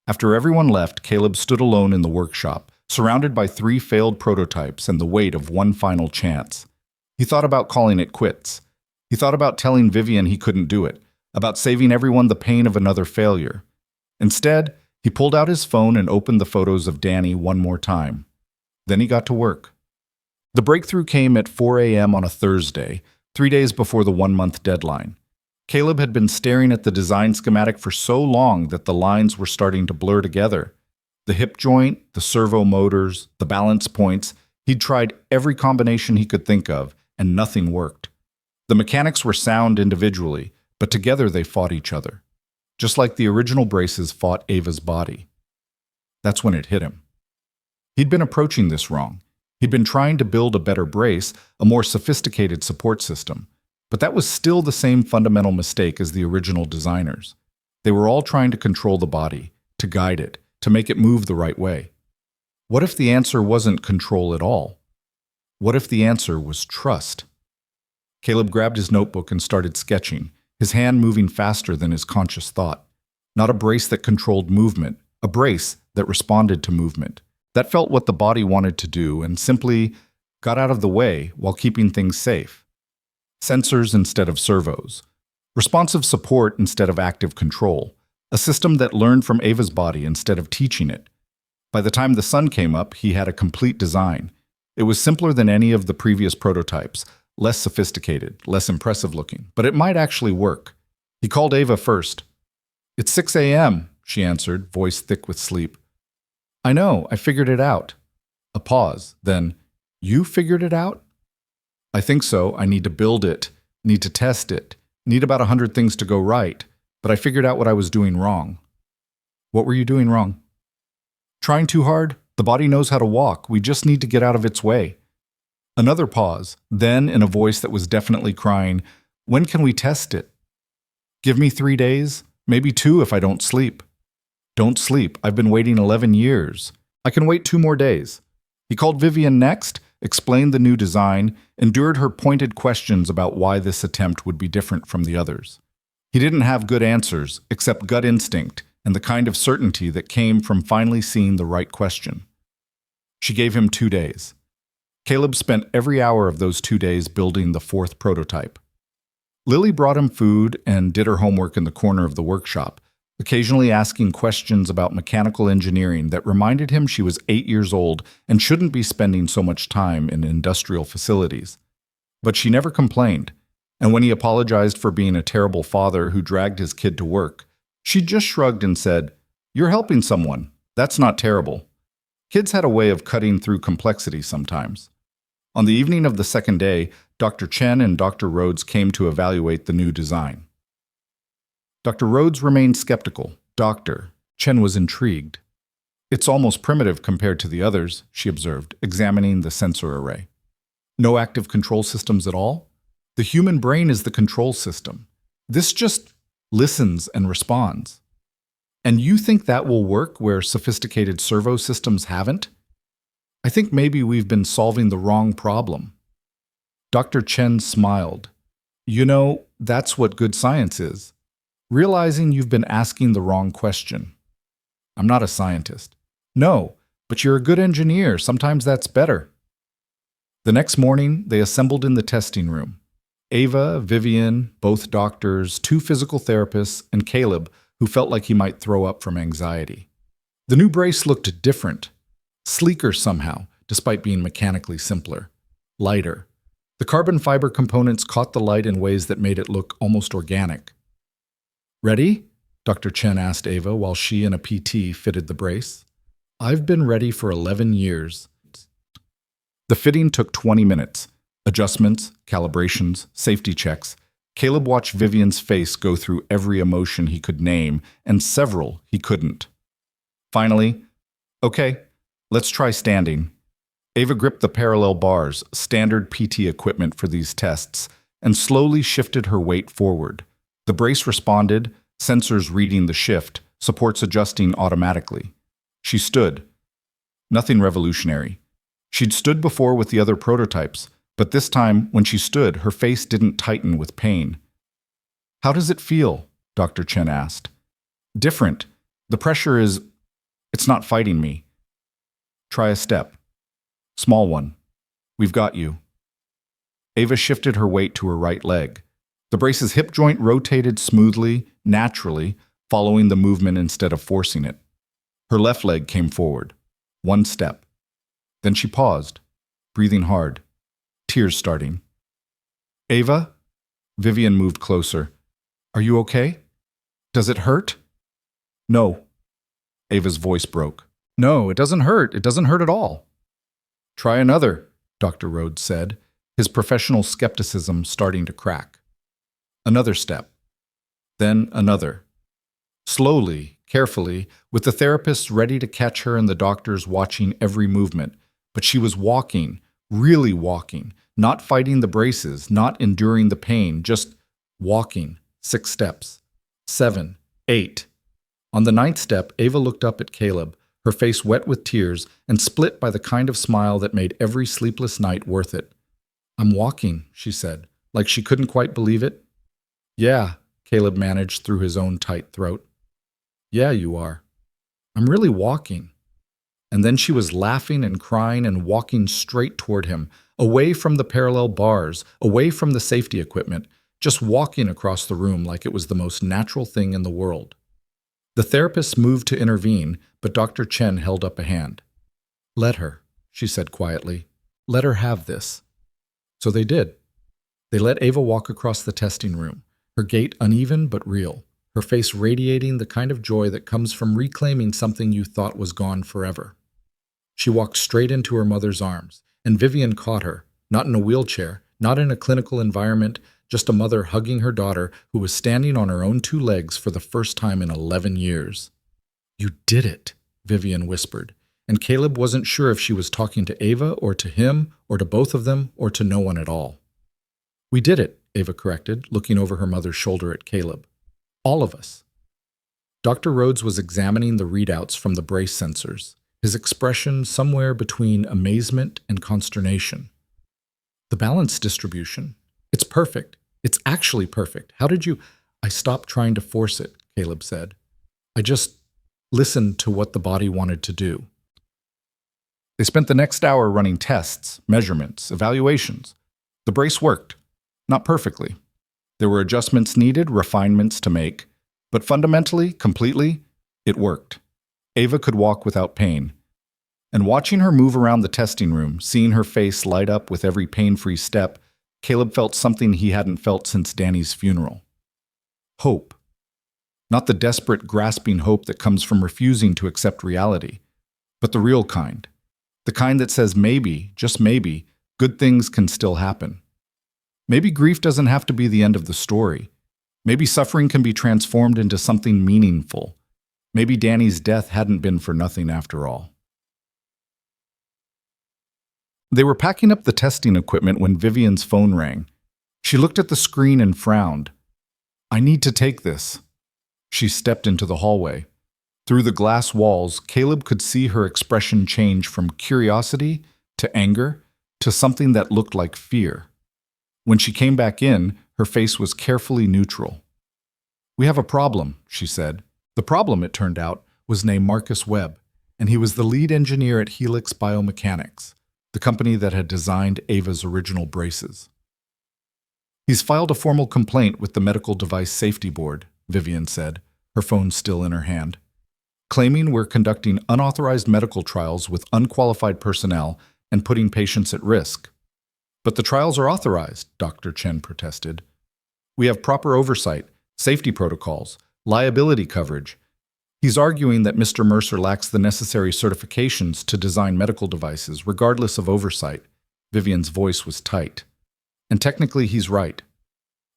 After everyone left, Caleb stood alone in the workshop, surrounded by 3 failed prototypes and the weight of one final chance. He thought about calling it quits. He thought about telling Vivian he couldn't do it, about saving everyone the pain of another failure. Instead, he pulled out his phone and opened the photos of Danny one more time. Then he got to work. The breakthrough came at 4 a.m. on a Thursday, 3 days before the 1-month deadline. Caleb had been staring at the design schematic for so long that the lines were starting to blur together. The hip joint, the servo motors, the balance points, he'd tried every combination he could think of, and nothing worked. The mechanics were sound individually, but together they fought each other, just like the original braces fought Ava's body. That's when it hit him. He'd been approaching this wrong. He'd been trying to build a better brace, a more sophisticated support system. But that was still the same fundamental mistake as the original designers. They were all trying to control the body, to guide it, to make it move the right way. What if the answer wasn't control at all? What if the answer was trust? Caleb grabbed his notebook and started sketching, his hand moving faster than his conscious thought. Not a brace that controlled movement, a brace that responded to movement, that felt what the body wanted to do and simply got out of the way while keeping things safe. Sensors instead of servos, responsive support instead of active control, a system that learned from Ava's body instead of teaching it. By the time the sun came up, he had a complete design. It was simpler than any of the previous prototypes, less sophisticated, less impressive looking, but it might actually work. He called Ava first. "It's 6 a.m., she answered, voice thick with sleep. "I know, I figured it out." A pause, then, "You figured it out?" "I think so. I need to build it, need to test it, need about 100 things to go right, but I figured out what I was doing wrong." "What were you doing wrong?" "Trying too hard. The body knows how to walk. We just need to get out of its way." Another pause, then in a voice that was definitely crying, "When can we test it?" "Give me 3 days, maybe 2 if I don't sleep." "Don't sleep. I've been waiting 11 years. I can wait 2 more days." He called Vivian next, explained the new design, endured her pointed questions about why this attempt would be different from the others. He didn't have good answers, except gut instinct and the kind of certainty that came from finally seeing the right question. She gave him 2 days. Caleb spent every hour of those 2 days building the 4th prototype. Lily brought him food and did her homework in the corner of the workshop, occasionally asking questions about mechanical engineering that reminded him she was 8 years old and shouldn't be spending so much time in industrial facilities. But she never complained, and when he apologized for being a terrible father who dragged his kid to work, she just shrugged and said, "You're helping someone. That's not terrible." Kids had a way of cutting through complexity sometimes. On the evening of the second day, Dr. Chen and Dr. Rhodes came to evaluate the new design. Dr. Rhodes remained skeptical. Dr. Chen was intrigued. "It's almost primitive compared to the others," she observed, examining the sensor array. "No active control systems at all? The human brain is the control system. This just listens and responds. And you think that will work where sophisticated servo systems haven't? I think maybe we've been solving the wrong problem." Dr. Chen smiled. "You know, that's what good science is. Realizing you've been asking the wrong question." "I'm not a scientist." "No, but you're a good engineer. Sometimes that's better." The next morning, they assembled in the testing room. Ava, Vivian, both doctors, 2 physical therapists, and Caleb, who felt like he might throw up from anxiety. The new brace looked different, sleeker somehow, despite being mechanically simpler, lighter. The carbon fiber components caught the light in ways that made it look almost organic. Ready? Dr. Chen asked Ava while she and a PT fitted the brace. I've been ready for 11 years. The fitting took 20 minutes. Adjustments, calibrations, safety checks. Caleb watched Vivian's face go through every emotion he could name and several he couldn't. Finally, okay, let's try standing. Ava gripped the parallel bars, standard PT equipment for these tests, and slowly shifted her weight forward. The brace responded, sensors reading the shift, supports adjusting automatically. She stood. Nothing revolutionary. She'd stood before with the other prototypes, but this time, when she stood, her face didn't tighten with pain. How does it feel? Dr. Chen asked. Different. The pressure is... It's not fighting me. Try a step. Small one. We've got you. Ava shifted her weight to her right leg. The brace's hip joint rotated smoothly, naturally, following the movement instead of forcing it. Her left leg came forward. One step. Then she paused, breathing hard, tears starting. Ava? Vivian moved closer. Are you okay? Does it hurt? No. Ava's voice broke. No, it doesn't hurt. It doesn't hurt at all. Try another, Dr. Rhodes said, his professional skepticism starting to crack. Another step. Then another. Slowly, carefully, with the therapists ready to catch her and the doctors watching every movement. But she was walking, really walking, not fighting the braces, not enduring the pain, just walking. 6 steps. 7. 8. On the 9th step, Ava looked up at Caleb, her face wet with tears and split by the kind of smile that made every sleepless night worth it. I'm walking, she said, like she couldn't quite believe it. Yeah, Caleb managed through his own tight throat. Yeah, you are. I'm really walking. And then she was laughing and crying and walking straight toward him, away from the parallel bars, away from the safety equipment, just walking across the room like it was the most natural thing in the world. The therapist moved to intervene, but Dr. Chen held up a hand. Let her, she said quietly. Let her have this. So they did. They let Ava walk across the testing room, her gait uneven but real, her face radiating the kind of joy that comes from reclaiming something you thought was gone forever. She walked straight into her mother's arms, and Vivian caught her, not in a wheelchair, not in a clinical environment, just a mother hugging her daughter who was standing on her own 2 legs for the first time in 11 years. You did it, Vivian whispered, and Caleb wasn't sure if she was talking to Ava or to him or to both of them or to no one at all. We did it, Ava corrected, looking over her mother's shoulder at Caleb. All of us. Dr. Rhodes was examining the readouts from the brace sensors, his expression somewhere between amazement and consternation. The balance distribution. It's perfect. It's actually perfect. How did you... I stopped trying to force it, Caleb said. I just listened to what the body wanted to do. They spent the next hour running tests, measurements, evaluations. The brace worked. Not perfectly. There were adjustments needed, refinements to make, but fundamentally, completely, it worked. Ava could walk without pain. And watching her move around the testing room, seeing her face light up with every pain-free step, Caleb felt something he hadn't felt since Danny's funeral. Hope. Not the desperate, grasping hope that comes from refusing to accept reality, but the real kind. The kind that says maybe, just maybe, good things can still happen. Maybe grief doesn't have to be the end of the story. Maybe suffering can be transformed into something meaningful. Maybe Danny's death hadn't been for nothing after all. They were packing up the testing equipment when Vivian's phone rang. She looked at the screen and frowned. I need to take this. She stepped into the hallway. Through the glass walls, Caleb could see her expression change from curiosity to anger to something that looked like fear. When she came back in, her face was carefully neutral. We have a problem, she said. The problem, it turned out, was named Marcus Webb, and he was the lead engineer at Helix Biomechanics, the company that had designed Ava's original braces. He's filed a formal complaint with the Medical Device Safety Board, Vivian said, her phone still in her hand, claiming we're conducting unauthorized medical trials with unqualified personnel and putting patients at risk. But the trials are authorized, Dr. Chen protested. We have proper oversight, safety protocols. Liability coverage. He's arguing that Mr. Mercer lacks the necessary certifications to design medical devices, regardless of oversight. Vivian's voice was tight. And technically, he's right.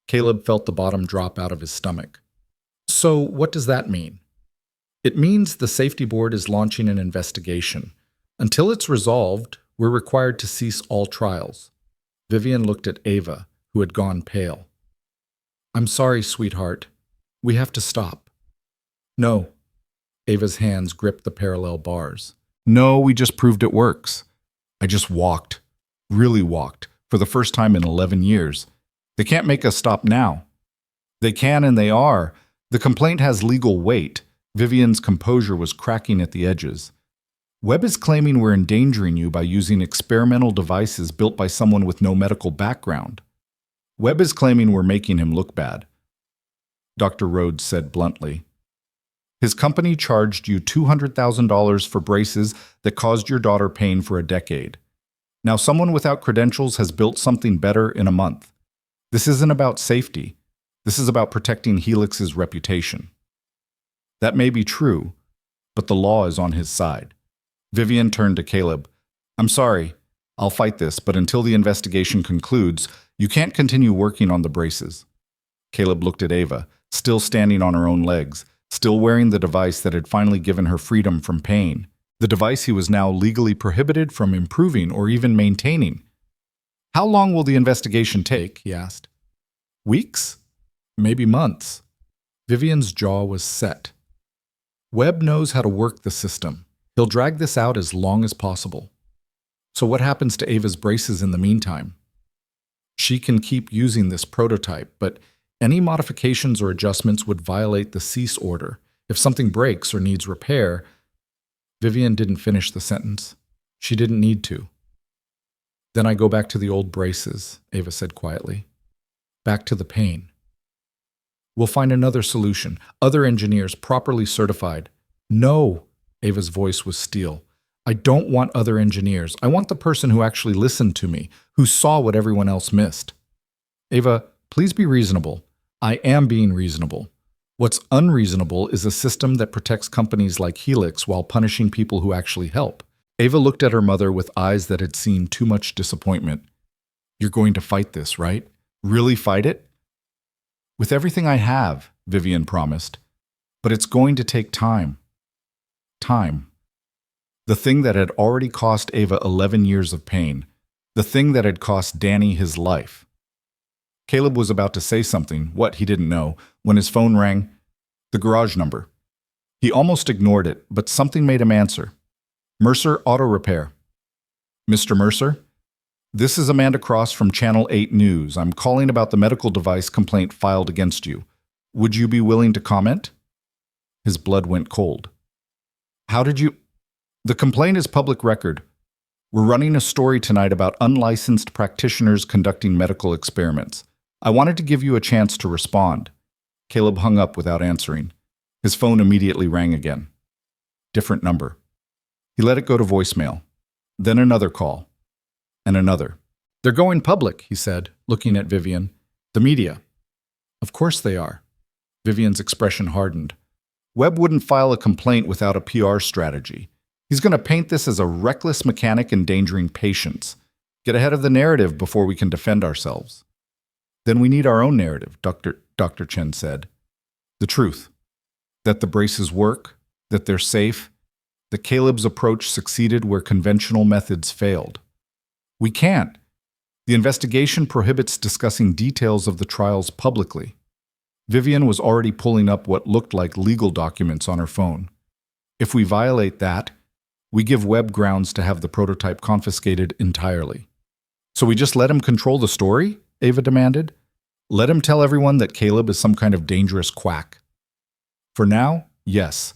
Caleb felt the bottom drop out of his stomach. So, what does that mean? It means the safety board is launching an investigation. Until it's resolved, we're required to cease all trials. Vivian looked at Ava, who had gone pale. I'm sorry, sweetheart. We have to stop. No. Ava's hands gripped the parallel bars. No, we just proved it works. I just walked. Really walked. For the first time in 11 years. They can't make us stop now. They can and they are. The complaint has legal weight. Vivian's composure was cracking at the edges. Webb is claiming we're endangering you by using experimental devices built by someone with no medical background. Webb is claiming we're making him look bad. Dr. Rhodes said bluntly. His company charged you $200,000 for braces that caused your daughter pain for a decade. Now someone without credentials has built something better in a month. This isn't about safety. This is about protecting Helix's reputation. That may be true, but the law is on his side. Vivian turned to Caleb. I'm sorry. I'll fight this, but until the investigation concludes, you can't continue working on the braces. Caleb looked at Ava, still standing on her own legs, still wearing the device that had finally given her freedom from pain, the device he was now legally prohibited from improving or even maintaining. How long will the investigation take? He asked. Weeks? Maybe months. Vivian's jaw was set. Webb knows how to work the system. He'll drag this out as long as possible. So what happens to Ava's braces in the meantime? She can keep using this prototype, but any modifications or adjustments would violate the cease order. If something breaks or needs repair, Vivian didn't finish the sentence. She didn't need to. Then I go back to the old braces, Ava said quietly. Back to the pain. We'll find another solution, other engineers properly certified. No, Ava's voice was steel. I don't want other engineers. I want the person who actually listened to me, who saw what everyone else missed. Ava, please be reasonable. I am being reasonable. What's unreasonable is a system that protects companies like Helix while punishing people who actually help. Ava looked at her mother with eyes that had seen too much disappointment. You're going to fight this, right? Really fight it? With everything I have, Vivian promised. But it's going to take time. Time. The thing that had already cost Ava 11 years of pain. The thing that had cost Danny his life. Caleb was about to say something, what he didn't know, when his phone rang. The garage number. He almost ignored it, but something made him answer. Mercer Auto Repair. Mr. Mercer? This is Amanda Cross from Channel 8 News. I'm calling about the medical device complaint filed against you. Would you be willing to comment? His blood went cold. How did you... The complaint is public record. We're running a story tonight about unlicensed practitioners conducting medical experiments. I wanted to give you a chance to respond. Caleb hung up without answering. His phone immediately rang again. Different number. He let it go to voicemail. Then another call. And another. They're going public, he said, looking at Vivian. The media. Of course they are. Vivian's expression hardened. Webb wouldn't file a complaint without a PR strategy. He's going to paint this as a reckless mechanic endangering patients. Get ahead of the narrative before we can defend ourselves. Then we need our own narrative, Dr. Chen said. The truth. That the braces work, that they're safe, that Caleb's approach succeeded where conventional methods failed. We can't. The investigation prohibits discussing details of the trials publicly. Vivian was already pulling up what looked like legal documents on her phone. If we violate that, we give Webb grounds to have the prototype confiscated entirely. So we just let him control the story? Ava demanded. Let him tell everyone that Caleb is some kind of dangerous quack. For now, yes.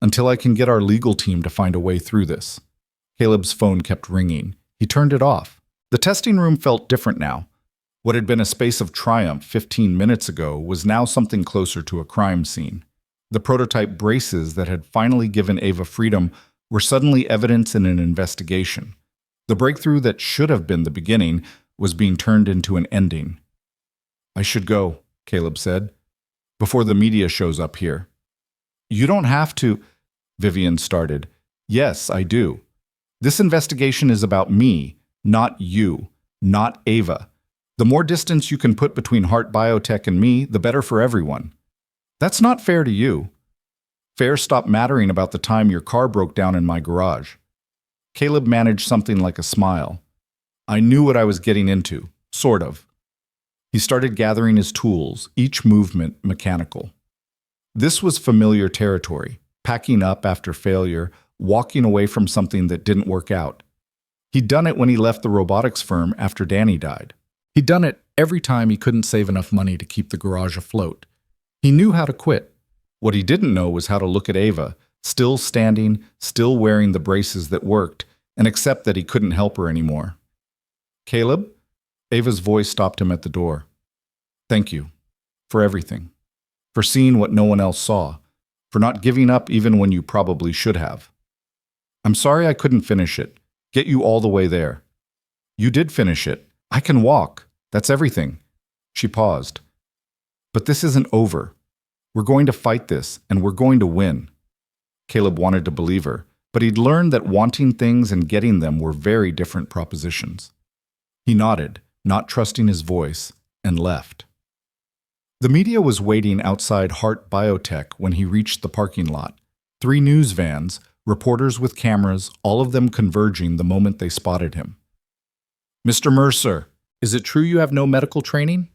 Until I can get our legal team to find a way through this. Caleb's phone kept ringing. He turned it off. The testing room felt different now. What had been a space of triumph 15 minutes ago was now something closer to a crime scene. The prototype braces that had finally given Ava freedom were suddenly evidence in an investigation. The breakthrough that should have been the beginning was being turned into an ending. I should go, Caleb said. before the media shows up here. You don't have to, Vivian started. Yes, I do. This investigation is about me, not you, not Ava. The more distance you can put between Heart Biotech and me, the better for everyone. That's not fair to you. Fair stopped mattering about the time your car broke down in my garage. Caleb managed something like a smile. I knew what I was getting into, sort of. He started gathering his tools, each movement mechanical. This was familiar territory, packing up after failure, walking away from something that didn't work out. He'd done it when he left the robotics firm after Danny died. He'd done it every time he couldn't save enough money to keep the garage afloat. He knew how to quit. What he didn't know was how to look at Ava, still standing, still wearing the braces that worked, and accept that he couldn't help her anymore. Caleb? Ava's voice stopped him at the door. Thank you. For everything. For seeing what no one else saw. For not giving up even when you probably should have. I'm sorry I couldn't finish it. Get you all the way there. You did finish it. I can walk. That's everything. She paused. But this isn't over. We're going to fight this, and we're going to win. Caleb wanted to believe her, but he'd learned that wanting things and getting them were very different propositions. He nodded, not trusting his voice, and left. The media was waiting outside Heart Biotech when he reached the parking lot. 3 news vans, reporters with cameras, all of them converging the moment they spotted him. Mr. Mercer, is it true you have no medical training?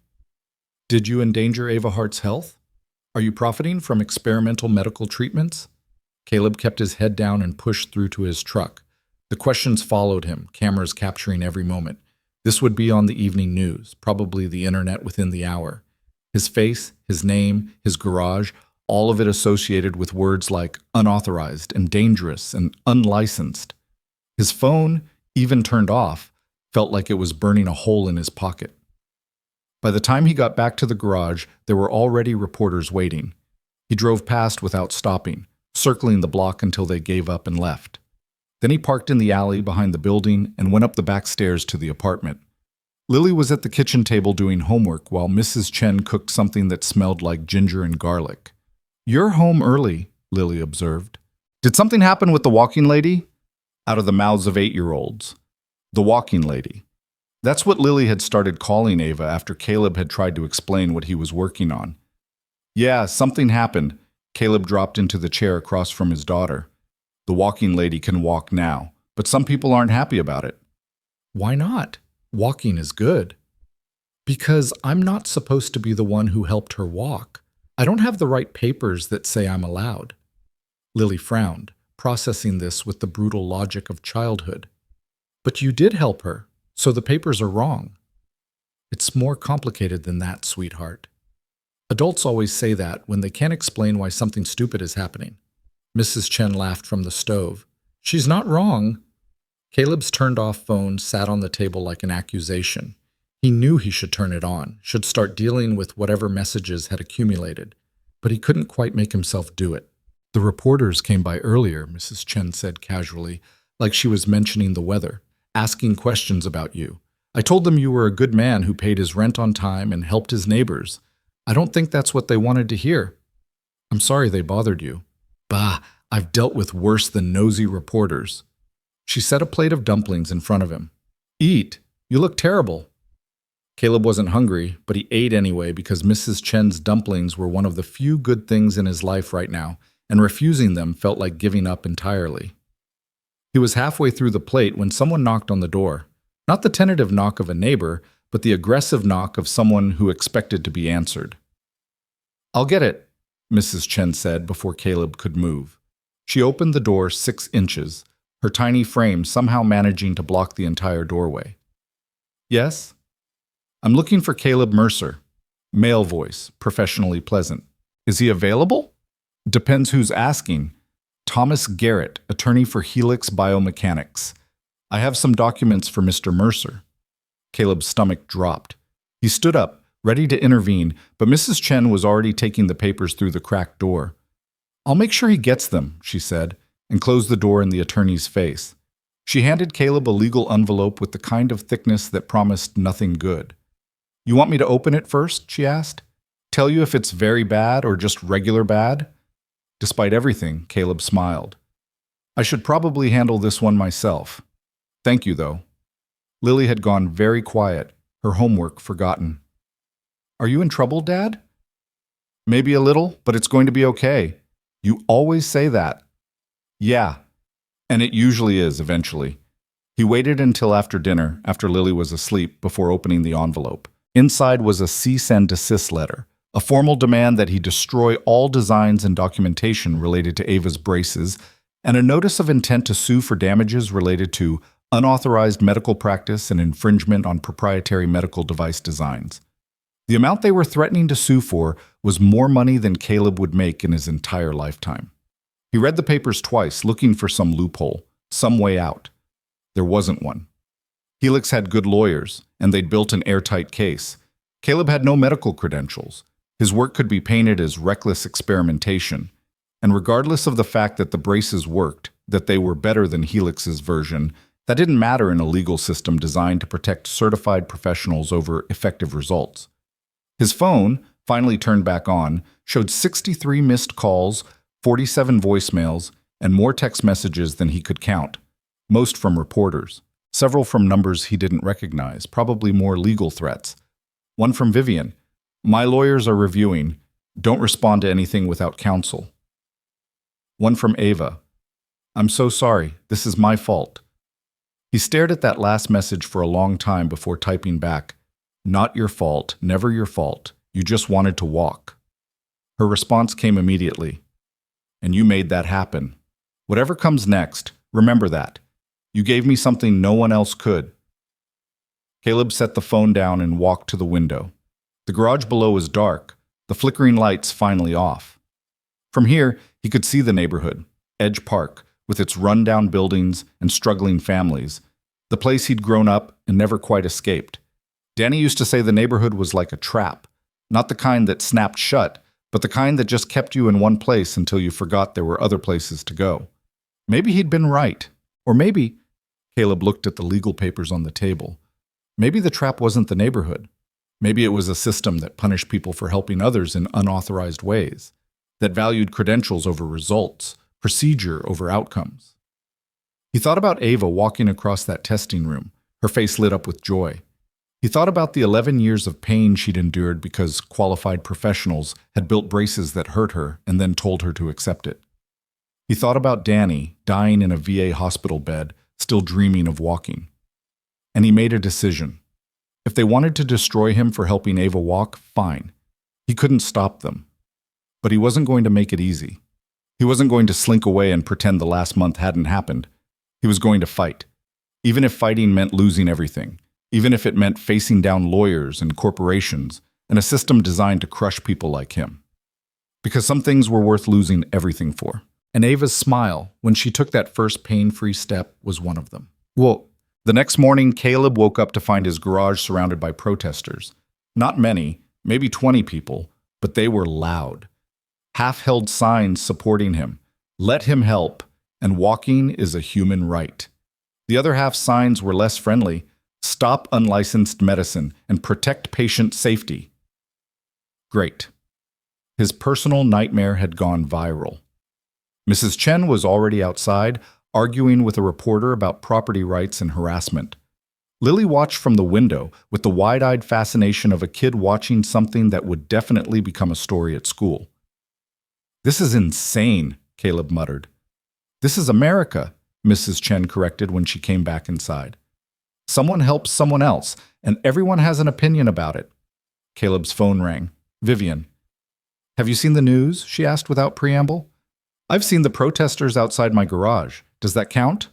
Did you endanger Ava Hart's health? Are you profiting from experimental medical treatments? Caleb kept his head down and pushed through to his truck. The questions followed him, cameras capturing every moment. This would be on the evening news, probably the internet within the hour. His face, his name, his garage, all of it associated with words like unauthorized and dangerous and unlicensed. His phone, even turned off, felt like it was burning a hole in his pocket. By the time he got back to the garage, there were already reporters waiting. He drove past without stopping, circling the block until they gave up and left. Then he parked in the alley behind the building and went up the back stairs to the apartment. Lily was at the kitchen table doing homework while Mrs. Chen cooked something that smelled like ginger and garlic. You're home early, Lily observed. Did something happen with the walking lady? Out of the mouths of 8-year-olds. The walking lady. That's what Lily had started calling Ava after Caleb had tried to explain what he was working on. Yeah, something happened. Caleb dropped into the chair across from his daughter. The walking lady can walk now, but some people aren't happy about it. Why not? Walking is good. Because I'm not supposed to be the one who helped her walk. I don't have the right papers that say I'm allowed. Lily frowned, processing this with the brutal logic of childhood. But you did help her, so the papers are wrong. It's more complicated than that, sweetheart. Adults always say that when they can't explain why something stupid is happening. Mrs. Chen laughed from the stove. She's not wrong. Caleb's turned-off phone sat on the table like an accusation. He knew he should turn it on, should start dealing with whatever messages had accumulated, but he couldn't quite make himself do it. The reporters came by earlier, Mrs. Chen said casually, like she was mentioning the weather, asking questions about you. I told them you were a good man who paid his rent on time and helped his neighbors. I don't think that's what they wanted to hear. I'm sorry they bothered you. Bah, I've dealt with worse than nosy reporters. She set a plate of dumplings in front of him. Eat. You look terrible. Caleb wasn't hungry, but he ate anyway because Mrs. Chen's dumplings were one of the few good things in his life right now, and refusing them felt like giving up entirely. He was halfway through the plate when someone knocked on the door. Not the tentative knock of a neighbor, but the aggressive knock of someone who expected to be answered. I'll get it, Mrs. Chen said before Caleb could move. She opened the door 6 inches, her tiny frame somehow managing to block the entire doorway. Yes? I'm looking for Caleb Mercer. Male voice, professionally pleasant. Is he available? Depends who's asking. Thomas Garrett, attorney for Helix Biomechanics. I have some documents for Mr. Mercer. Caleb's stomach dropped. He stood up, ready to intervene, but Mrs. Chen was already taking the papers through the cracked door. I'll make sure he gets them, she said, and closed the door in the attorney's face. She handed Caleb a legal envelope with the kind of thickness that promised nothing good. You want me to open it first? She asked. Tell you if it's very bad or just regular bad? Despite everything, Caleb smiled. I should probably handle this one myself. Thank you, though. Lily had gone very quiet, her homework forgotten. Are you in trouble, Dad? Maybe a little, but it's going to be okay. You always say that. Yeah, and it usually is eventually. He waited until after dinner, after Lily was asleep, before opening the envelope. Inside was a cease and desist letter, a formal demand that he destroy all designs and documentation related to Ava's braces, and a notice of intent to sue for damages related to unauthorized medical practice and infringement on proprietary medical device designs. The amount they were threatening to sue for was more money than Caleb would make in his entire lifetime. He read the papers twice, looking for some loophole, some way out. There wasn't one. Helix had good lawyers, and they'd built an airtight case. Caleb had no medical credentials. His work could be painted as reckless experimentation. And regardless of the fact that the braces worked, that they were better than Helix's version, that didn't matter in a legal system designed to protect certified professionals over effective results. His phone, finally turned back on, showed 63 missed calls, 47 voicemails, and more text messages than he could count, most from reporters, several from numbers he didn't recognize, probably more legal threats. One from Vivian. My lawyers are reviewing. Don't respond to anything without counsel. One from Ava. I'm so sorry. This is my fault. He stared at that last message for a long time before typing back, Not your fault, never your fault. You just wanted to walk. Her response came immediately. And you made that happen. Whatever comes next, remember that. You gave me something no one else could. Caleb set the phone down and walked to the window. The garage below was dark, the flickering lights finally off. From here, he could see the neighborhood, Edge Park, with its run-down buildings and struggling families, the place he'd grown up and never quite escaped. Danny used to say the neighborhood was like a trap, not the kind that snapped shut, but the kind that just kept you in one place until you forgot there were other places to go. Maybe he'd been right. Or maybe, Caleb looked at the legal papers on the table, maybe the trap wasn't the neighborhood. Maybe it was a system that punished people for helping others in unauthorized ways, that valued credentials over results, procedure over outcomes. He thought about Ava walking across that testing room, her face lit up with joy. He thought about the 11 years of pain she'd endured because qualified professionals had built braces that hurt her and then told her to accept it. He thought about Danny, dying in a VA hospital bed, still dreaming of walking. And he made a decision. If they wanted to destroy him for helping Ava walk, fine. He couldn't stop them. But he wasn't going to make it easy. He wasn't going to slink away and pretend the last month hadn't happened. He was going to fight. Even if fighting meant losing everything. Even if it meant facing down lawyers and corporations and a system designed to crush people like him. Because some things were worth losing everything for. And Ava's smile, when she took that first pain-free step, was one of them. Well, the next morning, Caleb woke up to find his garage surrounded by protesters. Not many, maybe 20 people, but they were loud. Half-held signs supporting him. Let him help, and walking is a human right. The other half signs were less friendly. Stop unlicensed medicine and protect patient safety. Great. His personal nightmare had gone viral. Mrs. Chen was already outside, arguing with a reporter about property rights and harassment. Lily watched from the window with the wide-eyed fascination of a kid watching something that would definitely become a story at school. This is insane, Caleb muttered. This is America, Mrs. Chen corrected when she came back inside. Someone helps someone else, and everyone has an opinion about it. Caleb's phone rang. Vivian. Have you seen the news? She asked without preamble. I've seen the protesters outside my garage. Does that count?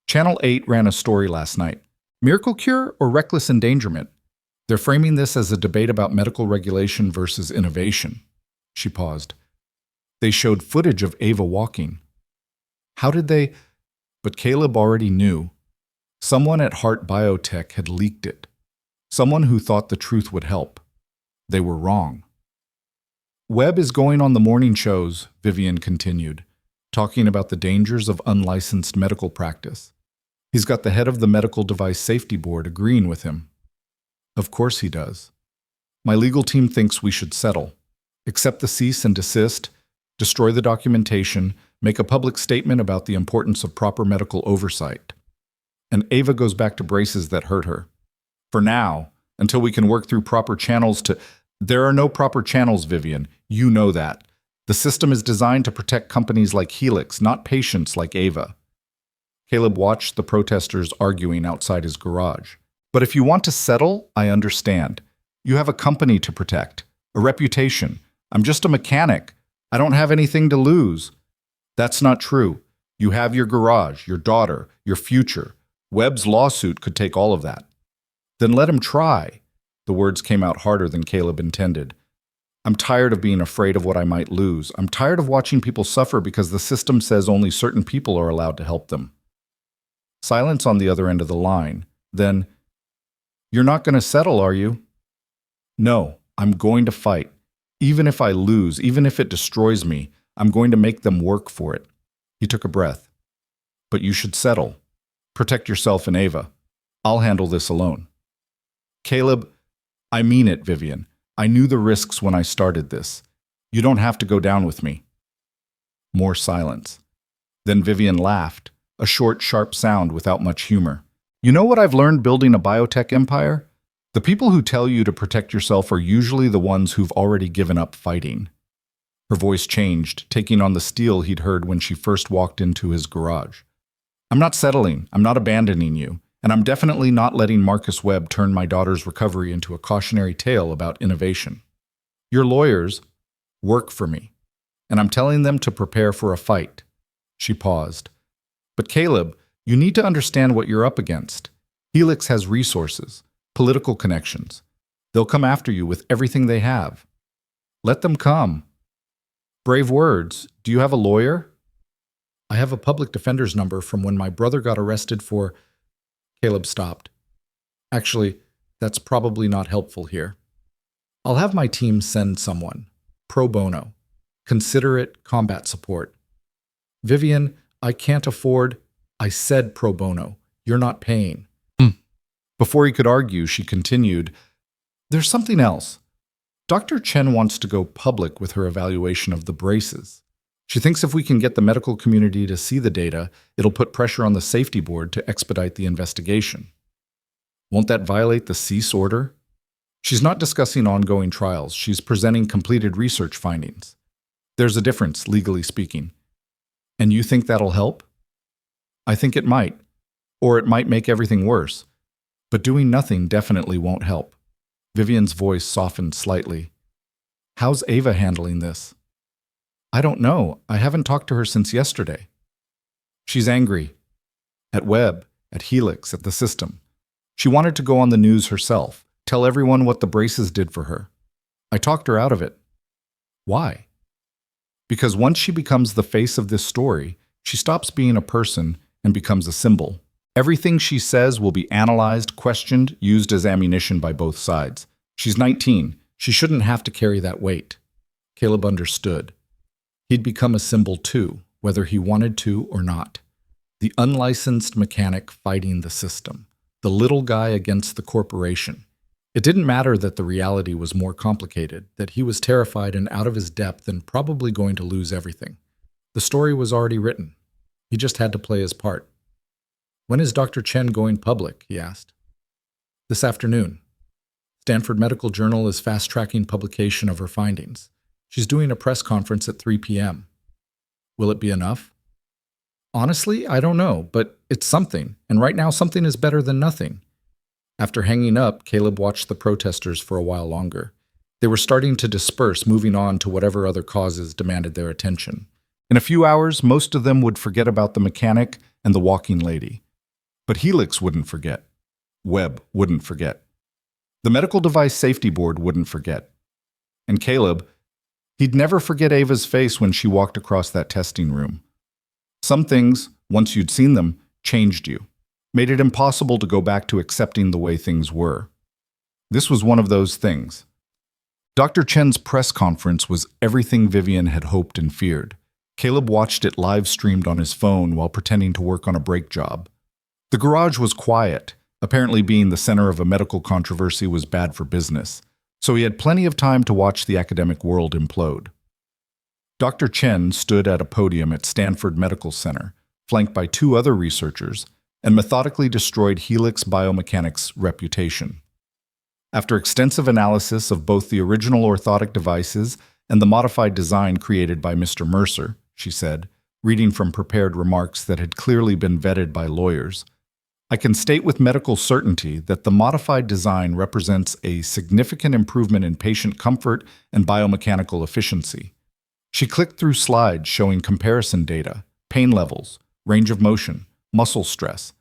Channel 8 ran a story last night. Miracle cure or reckless endangerment? They're framing this as a debate about medical regulation versus innovation. She paused. They showed footage of Ava walking. How did they? But Caleb already knew. Someone at Heart Biotech had leaked it. Someone who thought the truth would help. They were wrong. Webb is going on the morning shows, Vivian continued, talking about the dangers of unlicensed medical practice. He's got the head of the Medical Device Safety Board agreeing with him. Of course he does. My legal team thinks we should settle. Accept the cease and desist, destroy the documentation, make a public statement about the importance of proper medical oversight. And Ava goes back to braces that hurt her. For now, until we can work through proper channels to... There are no proper channels, Vivian. You know that. The system is designed to protect companies like Helix, not patients like Ava. Caleb watched the protesters arguing outside his garage. But if you want to settle, I understand. You have a company to protect, a reputation. I'm just a mechanic. I don't have anything to lose. That's not true. You have your garage, your daughter, your future. Webb's lawsuit could take all of that. Then let him try. The words came out harder than Caleb intended. I'm tired of being afraid of what I might lose. I'm tired of watching people suffer because the system says only certain people are allowed to help them. Silence on the other end of the line. Then, you're not going to settle, are you? No, I'm going to fight. Even if I lose, even if it destroys me, I'm going to make them work for it. He took a breath. But you should settle. Protect yourself and Ava. I'll handle this alone. Caleb, I mean it, Vivian. I knew the risks when I started this. You don't have to go down with me. More silence. Then Vivian laughed, a short, sharp sound without much humor. You know what I've learned building a biotech empire? The people who tell you to protect yourself are usually the ones who've already given up fighting. Her voice changed, taking on the steel he'd heard when she first walked into his garage. I'm not settling. I'm not abandoning you. And I'm definitely not letting Marcus Webb turn my daughter's recovery into a cautionary tale about innovation. Your lawyers work for me, and I'm telling them to prepare for a fight. She paused. But Caleb, you need to understand what you're up against. Helix has resources, political connections. They'll come after you with everything they have. Let them come. Brave words. Do you have a lawyer? I have a public defender's number from when my brother got arrested for... Caleb stopped. Actually, that's probably not helpful here. I'll have my team send someone. Pro bono. Considerate combat support. Vivian, I can't afford... I said pro bono. You're not paying. Before he could argue, she continued, There's something else. Dr. Chen wants to go public with her evaluation of the braces. She thinks if we can get the medical community to see the data, it'll put pressure on the safety board to expedite the investigation. Won't that violate the cease order? She's not discussing ongoing trials. She's presenting completed research findings. There's a difference, legally speaking. And you think that'll help? I think it might. Or it might make everything worse. But doing nothing definitely won't help. Vivian's voice softened slightly. How's Ava handling this? I don't know. I haven't talked to her since yesterday. She's angry. At Webb, at Helix, at the system. She wanted to go on the news herself, tell everyone what the braces did for her. I talked her out of it. Why? Because once she becomes the face of this story, she stops being a person and becomes a symbol. Everything she says will be analyzed, questioned, used as ammunition by both sides. She's 19. She shouldn't have to carry that weight. Caleb understood. He'd become a symbol too, whether he wanted to or not. The unlicensed mechanic fighting the system. The little guy against the corporation. It didn't matter that the reality was more complicated, that he was terrified and out of his depth and probably going to lose everything. The story was already written. He just had to play his part. When is Dr. Chen going public? He asked. This afternoon. Stanford Medical Journal is fast-tracking publication of her findings. She's doing a press conference at 3 p.m. Will it be enough? Honestly, I don't know, but it's something, and right now something is better than nothing. After hanging up, Caleb watched the protesters for a while longer. They were starting to disperse, moving on to whatever other causes demanded their attention. In a few hours, most of them would forget about the mechanic and the walking lady. But Helix wouldn't forget. Webb wouldn't forget. The Medical Device Safety Board wouldn't forget. And Caleb, he'd never forget Ava's face when she walked across that testing room. Some things, once you'd seen them, changed you, made it impossible to go back to accepting the way things were. This was one of those things. Dr. Chen's press conference was everything Vivian had hoped and feared. Caleb watched it live-streamed on his phone while pretending to work on a brake job. The garage was quiet. Apparently being the center of a medical controversy was bad for business. so he had plenty of time to watch the academic world implode. Dr. Chen stood at a podium at Stanford Medical Center, flanked by two other researchers, and methodically destroyed Helix Biomechanics' reputation. After extensive analysis of both the original orthotic devices and the modified design created by Mr. Mercer, she said, reading from prepared remarks that had clearly been vetted by lawyers, I can state with medical certainty that the modified design represents a significant improvement in patient comfort and biomechanical efficiency. She clicked through slides showing comparison data, pain levels, range of motion, muscle stress.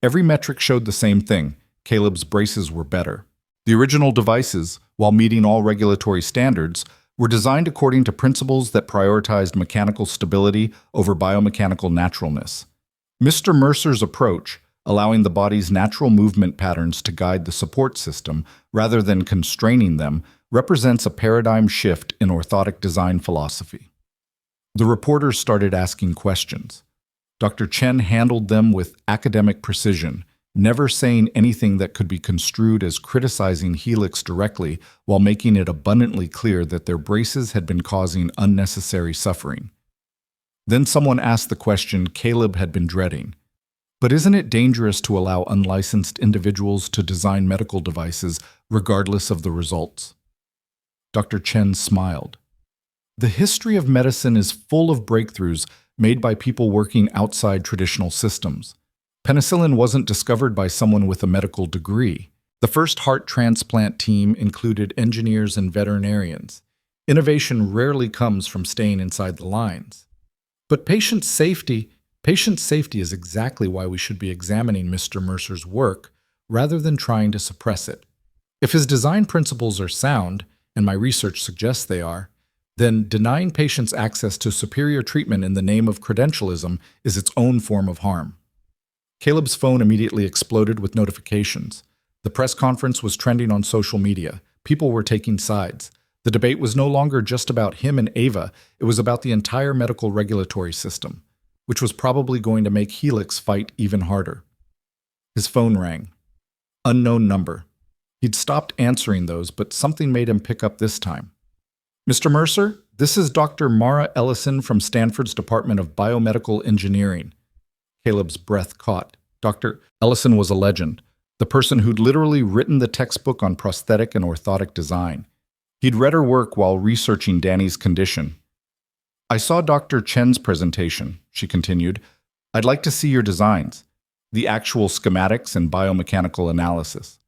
Every metric showed the same thing: Caleb's braces were better. The original devices, while meeting all regulatory standards, were designed according to principles that prioritized mechanical stability over biomechanical naturalness. Mr. Mercer's approach, allowing the body's natural movement patterns to guide the support system rather than constraining them, represents a paradigm shift in orthotic design philosophy. The reporters started asking questions. Dr. Chen handled them with academic precision, never saying anything that could be construed as criticizing Helix directly, while making it abundantly clear that their braces had been causing unnecessary suffering. Then someone asked the question Caleb had been dreading. But isn't it dangerous to allow unlicensed individuals to design medical devices regardless of the results? Dr. Chen smiled. The history of medicine is full of breakthroughs made by people working outside traditional systems. Penicillin wasn't discovered by someone with a medical degree. The first heart transplant team included engineers and veterinarians. Innovation rarely comes from staying inside the lines. But patient safety is exactly why we should be examining Mr. Mercer's work rather than trying to suppress it. If his design principles are sound, and my research suggests they are, then denying patients access to superior treatment in the name of credentialism is its own form of harm. Caleb's phone immediately exploded with notifications. The press conference was trending on social media. People were taking sides. The debate was no longer just about him and Ava, it was about the entire medical regulatory system, which was probably going to make Helix fight even harder. His phone rang. Unknown number. He'd stopped answering those, but something made him pick up this time. Mr. Mercer, this is Dr. Mara Ellison from Stanford's Department of Biomedical Engineering. Caleb's breath caught. Dr. Ellison was a legend, the person who'd literally written the textbook on prosthetic and orthotic design. He'd read her work while researching Danny's condition. I saw Dr. Chen's presentation, she continued. I'd like to see your designs, the actual schematics and biomechanical analysis.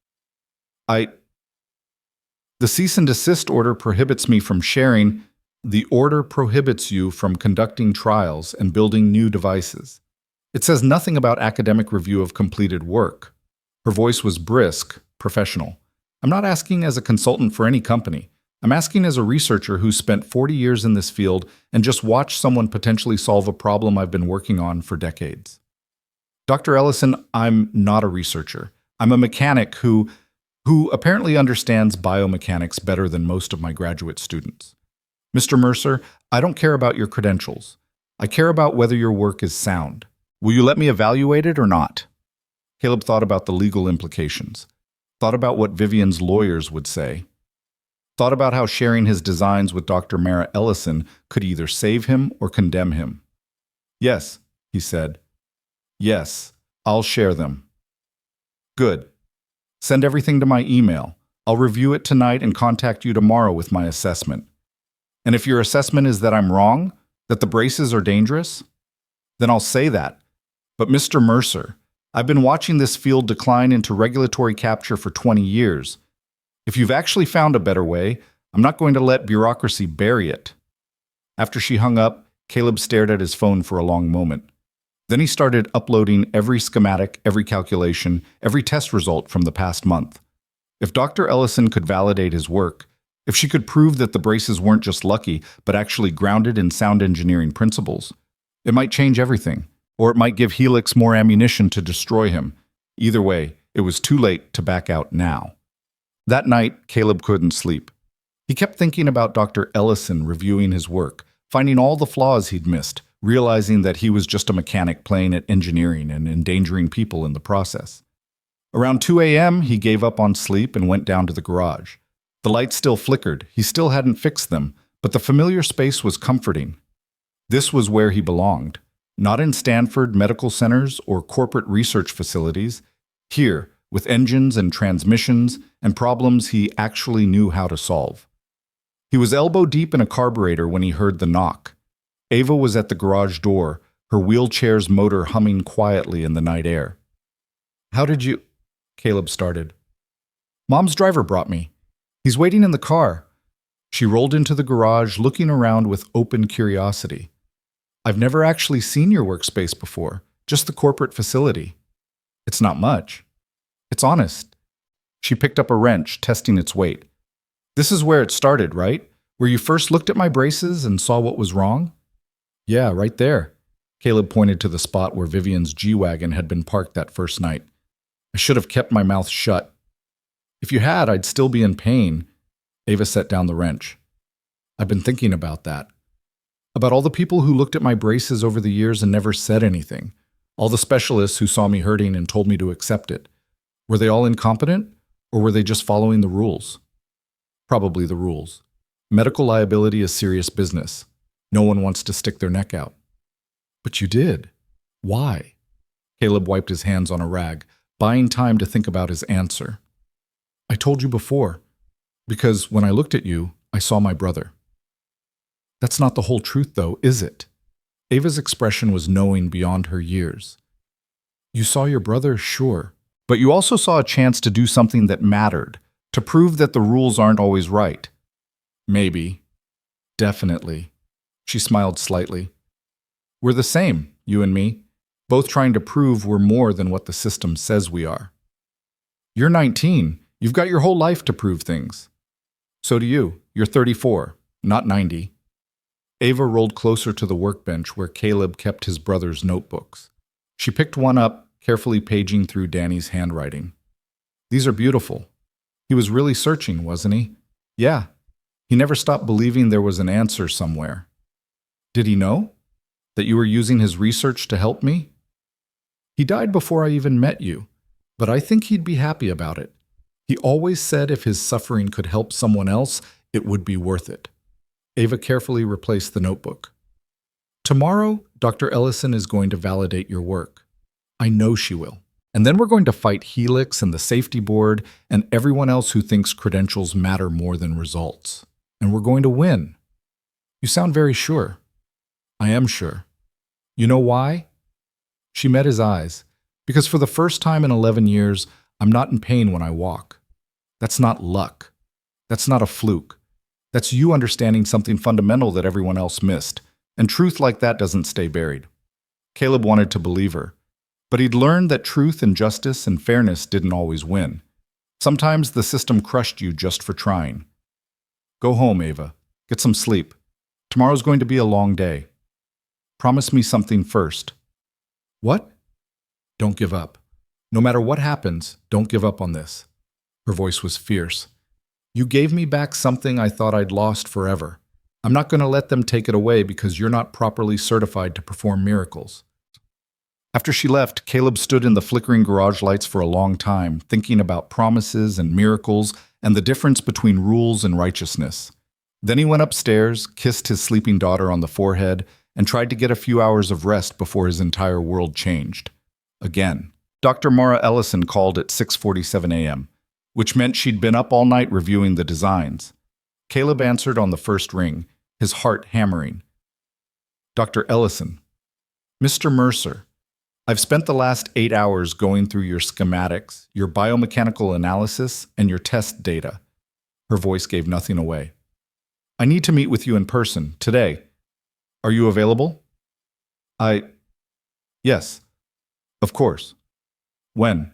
The cease and desist order prohibits me from sharing. The order prohibits you from conducting trials and building new devices. It says nothing about academic review of completed work. Her voice was brisk, professional. I'm not asking as a consultant for any company. I'm asking as a researcher who spent 40 years in this field and just watched someone potentially solve a problem I've been working on for decades. Dr. Ellison, I'm not a researcher. I'm a mechanic who apparently understands biomechanics better than most of my graduate students. Mr. Mercer, I don't care about your credentials. I care about whether your work is sound. Will you let me evaluate it or not? Caleb thought about the legal implications, thought about what Vivian's lawyers would say, thought about how sharing his designs with Dr. Mara Ellison could either save him or condemn him. Yes, he said. Yes, I'll share them. Good. Send everything to my email. I'll review it tonight and contact you tomorrow with my assessment. And if your assessment is that I'm wrong, that the braces are dangerous, then I'll say that. But Mr. Mercer, I've been watching this field decline into regulatory capture for 20 years. If you've actually found a better way, I'm not going to let bureaucracy bury it. After she hung up, Caleb stared at his phone for a long moment. Then he started uploading every schematic, every calculation, every test result from the past month. If Dr. Ellison could validate his work, if she could prove that the braces weren't just lucky, but actually grounded in sound engineering principles, it might change everything, or it might give Helix more ammunition to destroy him. Either way, it was too late to back out now. That night, Caleb couldn't sleep. He kept thinking about Dr. Ellison reviewing his work, finding all the flaws he'd missed, realizing that he was just a mechanic playing at engineering and endangering people in the process. Around 2 a.m., he gave up on sleep and went down to the garage. The lights still flickered. He still hadn't fixed them, but the familiar space was comforting. This was where he belonged. Not in Stanford medical centers or corporate research facilities. Here, with engines and transmissions and problems he actually knew how to solve. He was elbow deep in a carburetor when he heard the knock. Ava was at the garage door, her wheelchair's motor humming quietly in the night air. "How did you—" Caleb started. "Mom's driver brought me. He's waiting in the car." She rolled into the garage, looking around with open curiosity. "I've never actually seen your workspace before, just the corporate facility. It's not much. It's honest." She picked up a wrench, testing its weight. "This is where it started, right? Where you first looked at my braces and saw what was wrong?" "Yeah, right there." Caleb pointed to the spot where Vivian's G-Wagon had been parked that first night. "I should have kept my mouth shut." "If you had, I'd still be in pain." Ava set down the wrench. "I've been thinking about that. About all the people who looked at my braces over the years and never said anything. All the specialists who saw me hurting and told me to accept it. Were they all incompetent, or were they just following the rules?" "Probably the rules. Medical liability is serious business. No one wants to stick their neck out." "But you did. Why?" Caleb wiped his hands on a rag, buying time to think about his answer. "I told you before. Because when I looked at you, I saw my brother." "That's not the whole truth, though, is it?" Ava's expression was knowing beyond her years. "You saw your brother, sure. But you also saw a chance to do something that mattered, to prove that the rules aren't always right." "Maybe. Definitely." She smiled slightly. "We're the same, you and me, both trying to prove we're more than what the system says we are." "You're 19. You've got your whole life to prove things." "So do you. You're 34, not 90. Ava rolled closer to the workbench where Caleb kept his brother's notebooks. She picked one up, carefully paging through Danny's handwriting. "These are beautiful. He was really searching, wasn't he?" "Yeah. He never stopped believing there was an answer somewhere." "Did he know? That you were using his research to help me?" "He died before I even met you, but I think he'd be happy about it. He always said if his suffering could help someone else, it would be worth it." Ava carefully replaced the notebook. "Tomorrow, Dr. Ellison is going to validate your work. I know she will. And then we're going to fight Helix and the safety board and everyone else who thinks credentials matter more than results. And we're going to win." "You sound very sure." "I am sure. You know why?" She met his eyes. "Because for the first time in 11 years, I'm not in pain when I walk. That's not luck. That's not a fluke. That's you understanding something fundamental that everyone else missed. And truth like that doesn't stay buried." Caleb wanted to believe her. But he'd learned that truth and justice and fairness didn't always win. Sometimes the system crushed you just for trying. "Go home, Ava. Get some sleep. Tomorrow's going to be a long day. Promise me something first." "What?" "Don't give up. No matter what happens, don't give up on this." Her voice was fierce. "You gave me back something I thought I'd lost forever. I'm not going to let them take it away because you're not properly certified to perform miracles." After she left, Caleb stood in the flickering garage lights for a long time, thinking about promises and miracles and the difference between rules and righteousness. Then he went upstairs, kissed his sleeping daughter on the forehead, and tried to get a few hours of rest before his entire world changed. Again. Dr. Mara Ellison called at 6:47 a.m., which meant she'd been up all night reviewing the designs. Caleb answered on the first ring, his heart hammering. "Dr. Ellison." "Mr. Mercer, I've spent the last 8 hours going through your schematics, your biomechanical analysis, and your test data." Her voice gave nothing away. "I need to meet with you in person, today. Are you available?" Yes, of course. When?"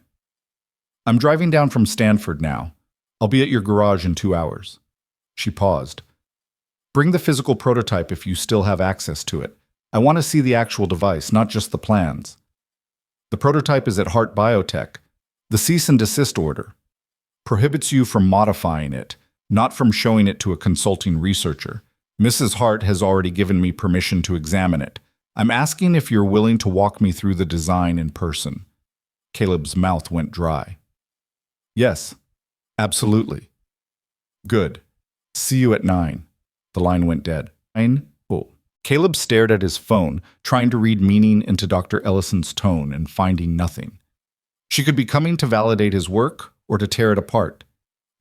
"I'm driving down from Stanford now. I'll be at your garage in 2 hours." She paused. "Bring the physical prototype if you still have access to it. I want to see the actual device, not just the plans." "The prototype is at Hart Biotech. The cease and desist order prohibits you from modifying it, not from showing it to a consulting researcher. Mrs. Hart has already given me permission to examine it. I'm asking if you're willing to walk me through the design in person." Caleb's mouth went dry. "Yes, absolutely." Good. See you at 9. The line went dead. 9? Oh. Caleb stared at his phone, trying to read meaning into Dr. Ellison's tone and finding nothing. She could be coming to validate his work or to tear it apart.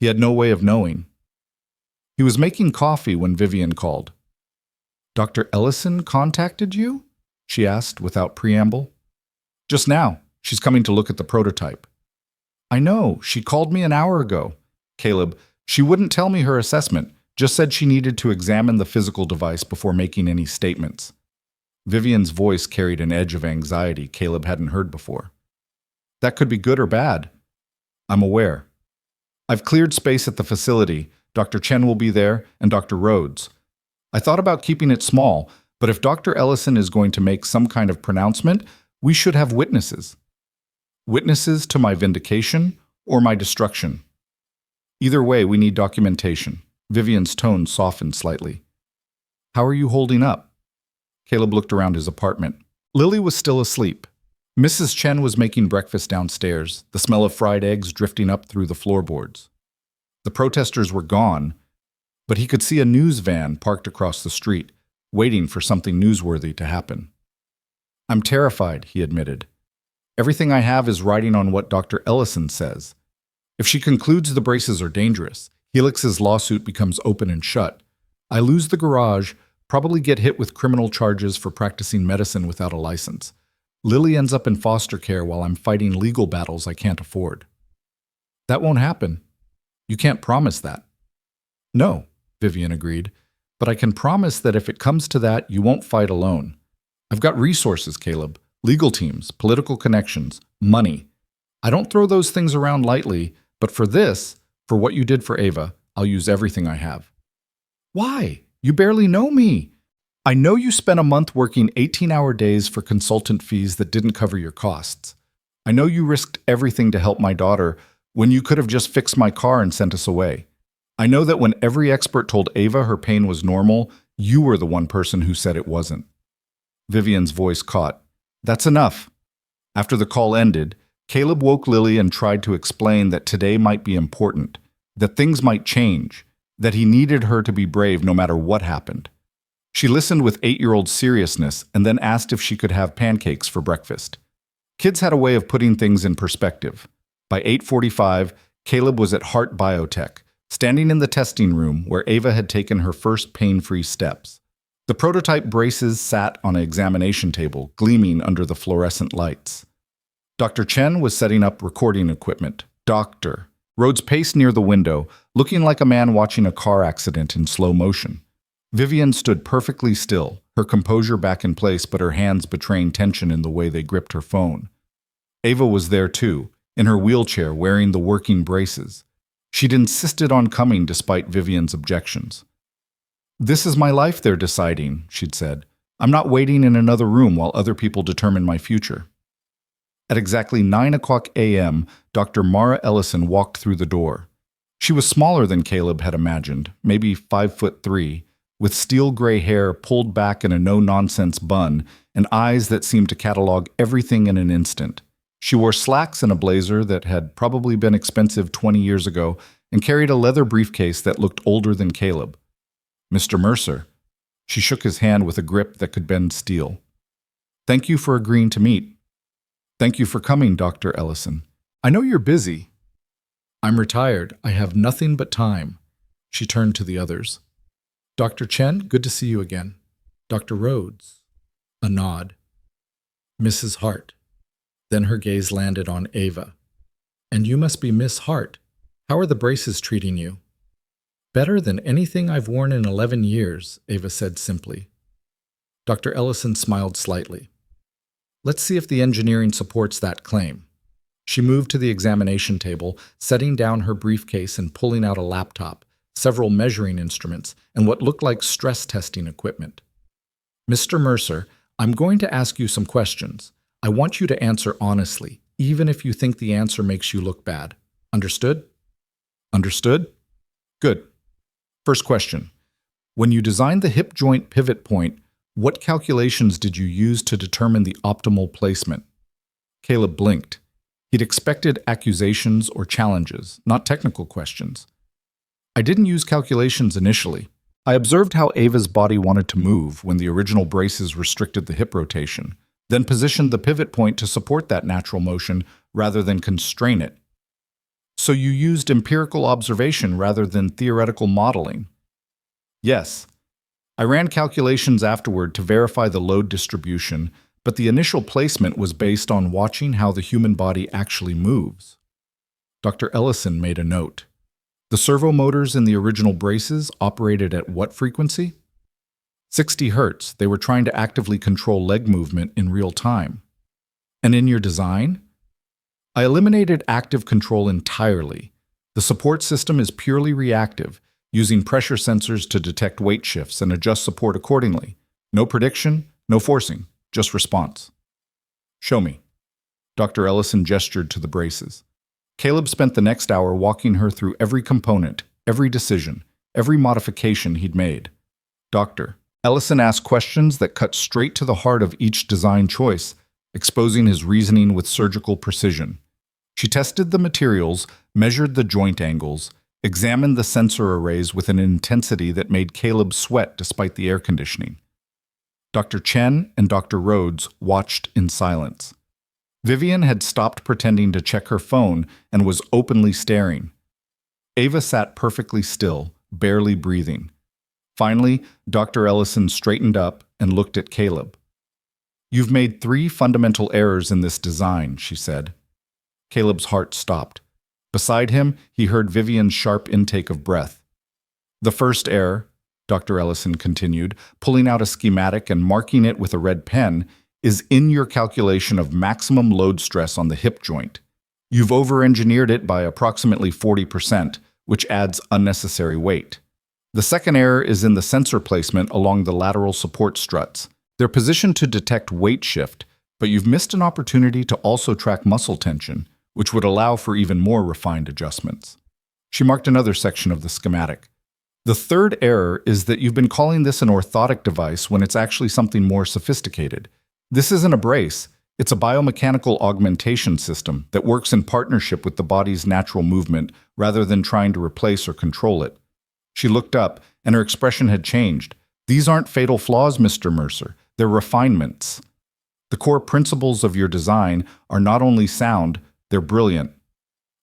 He had no way of knowing. He was making coffee when Vivian called. Dr. Ellison contacted you? She asked without preamble. Just now. She's coming to look at the prototype. I know. She called me an hour ago. Caleb, she wouldn't tell me her assessment, just said she needed to examine the physical device before making any statements. Vivian's voice carried an edge of anxiety Caleb hadn't heard before. That could be good or bad. I'm aware. I've cleared space at the facility. Dr. Chen will be there, and Dr. Rhodes. I thought about keeping it small, but if Dr. Ellison is going to make some kind of pronouncement, we should have witnesses. Witnesses to my vindication or my destruction. Either way, we need documentation. Vivian's tone softened slightly. How are you holding up? Caleb looked around his apartment. Lily was still asleep. Mrs. Chen was making breakfast downstairs, the smell of fried eggs drifting up through the floorboards. The protesters were gone, but he could see a news van parked across the street, waiting for something newsworthy to happen. I'm terrified, he admitted. Everything I have is riding on what Dr. Ellison says. If she concludes the braces are dangerous, Helix's lawsuit becomes open and shut. I lose the garage, probably get hit with criminal charges for practicing medicine without a license. Lily ends up in foster care while I'm fighting legal battles I can't afford. That won't happen. You can't promise that. No, Vivian agreed, but I can promise that if it comes to that, you won't fight alone. I've got resources, Caleb. Legal teams, political connections, money. I don't throw those things around lightly, but for this, for what you did for Ava, I'll use everything I have. Why? You barely know me. I know you spent a month working 18-hour days for consultant fees that didn't cover your costs. I know you risked everything to help my daughter when you could have just fixed my car and sent us away. I know that when every expert told Ava her pain was normal, you were the one person who said it wasn't. Vivian's voice caught. That's enough. After the call ended, Caleb woke Lily and tried to explain that today might be important, that things might change, that he needed her to be brave no matter what happened. She listened with 8-year-old seriousness and then asked if she could have pancakes for breakfast. Kids had a way of putting things in perspective. By 8:45, Caleb was at Heart Biotech, standing in the testing room where Ava had taken her first pain-free steps. The prototype braces sat on an examination table, gleaming under the fluorescent lights. Dr. Chen was setting up recording equipment. Dr. Rhodes paced near the window, looking like a man watching a car accident in slow motion. Vivian stood perfectly still, her composure back in place but her hands betraying tension in the way they gripped her phone. Ava was there too, in her wheelchair wearing the working braces. She'd insisted on coming despite Vivian's objections. This is my life they're deciding, she'd said. I'm not waiting in another room while other people determine my future. At exactly 9:00 a.m., Dr. Mara Ellison walked through the door. She was smaller than Caleb had imagined, maybe 5'3", with steel gray hair pulled back in a no-nonsense bun and eyes that seemed to catalog everything in an instant. She wore slacks and a blazer that had probably been expensive 20 years ago and carried a leather briefcase that looked older than Caleb. Mr. Mercer. She shook his hand with a grip that could bend steel. Thank you for agreeing to meet. Thank you for coming, Dr. Ellison. I know you're busy. I'm retired. I have nothing but time. She turned to the others. Dr. Chen, good to see you again. Dr. Rhodes. A nod. Mrs. Hart. Then her gaze landed on Ava. And you must be Miss Hart. How are the braces treating you? Better than anything I've worn in 11 years, Ava said simply. Dr. Ellison smiled slightly. Let's see if the engineering supports that claim. She moved to the examination table, setting down her briefcase and pulling out a laptop, several measuring instruments, and what looked like stress testing equipment. Mr. Mercer, I'm going to ask you some questions. I want you to answer honestly, even if you think the answer makes you look bad. Understood? Understood? Good. First question. When you designed the hip joint pivot point, what calculations did you use to determine the optimal placement? Caleb blinked. He'd expected accusations or challenges, not technical questions. I didn't use calculations initially. I observed how Ava's body wanted to move when the original braces restricted the hip rotation, then positioned the pivot point to support that natural motion rather than constrain it. So you used empirical observation rather than theoretical modeling? Yes. I ran calculations afterward to verify the load distribution, but the initial placement was based on watching how the human body actually moves. Dr. Ellison made a note. The servo motors in the original braces operated at what frequency? 60 Hz. They were trying to actively control leg movement in real time. And in your design? I eliminated active control entirely. The support system is purely reactive, using pressure sensors to detect weight shifts and adjust support accordingly. No prediction, no forcing, just response. Show me. Dr. Ellison gestured to the braces. Caleb spent the next hour walking her through every component, every decision, every modification he'd made. Dr. Ellison asked questions that cut straight to the heart of each design choice, exposing his reasoning with surgical precision. She tested the materials, measured the joint angles, examined the sensor arrays with an intensity that made Caleb sweat despite the air conditioning. Dr. Chen and Dr. Rhodes watched in silence. Vivian had stopped pretending to check her phone and was openly staring. Ava sat perfectly still, barely breathing. Finally, Dr. Ellison straightened up and looked at Caleb. "You've made 3 fundamental errors in this design," she said. Caleb's heart stopped. Beside him, he heard Vivian's sharp intake of breath. "The first error," Dr. Ellison continued, pulling out a schematic and marking it with a red pen, "is in your calculation of maximum load stress on the hip joint. You've over-engineered it by approximately 40%, which adds unnecessary weight. The second error is in the sensor placement along the lateral support struts. They're positioned to detect weight shift, but you've missed an opportunity to also track muscle tension, which would allow for even more refined adjustments." She marked another section of the schematic. "The third error is that you've been calling this an orthotic device when it's actually something more sophisticated. This isn't a brace, it's a biomechanical augmentation system that works in partnership with the body's natural movement rather than trying to replace or control it." She looked up, and her expression had changed. "These aren't fatal flaws, Mr. Mercer. They're refinements. The core principles of your design are not only sound, they're brilliant."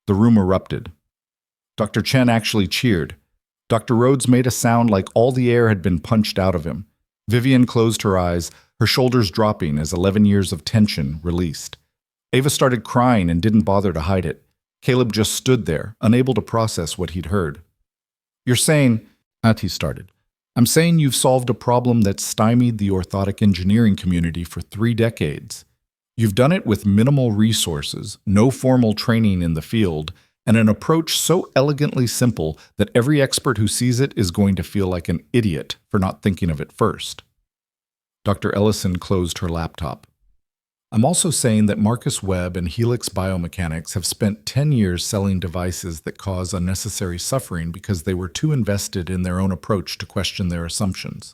The room erupted. Dr. Chen actually cheered. Dr. Rhodes made a sound like all the air had been punched out of him. Vivian closed her eyes, her shoulders dropping as 11 years of tension released. Ava started crying and didn't bother to hide it. Caleb just stood there, unable to process what he'd heard. "You're saying," he started, "I'm saying you've solved a problem that stymied the orthotic engineering community for 3 decades. You've done it with minimal resources, no formal training in the field, and an approach so elegantly simple that every expert who sees it is going to feel like an idiot for not thinking of it first." Dr. Ellison closed her laptop. "I'm also saying that Marcus Webb and Helix Biomechanics have spent 10 years selling devices that cause unnecessary suffering because they were too invested in their own approach to question their assumptions."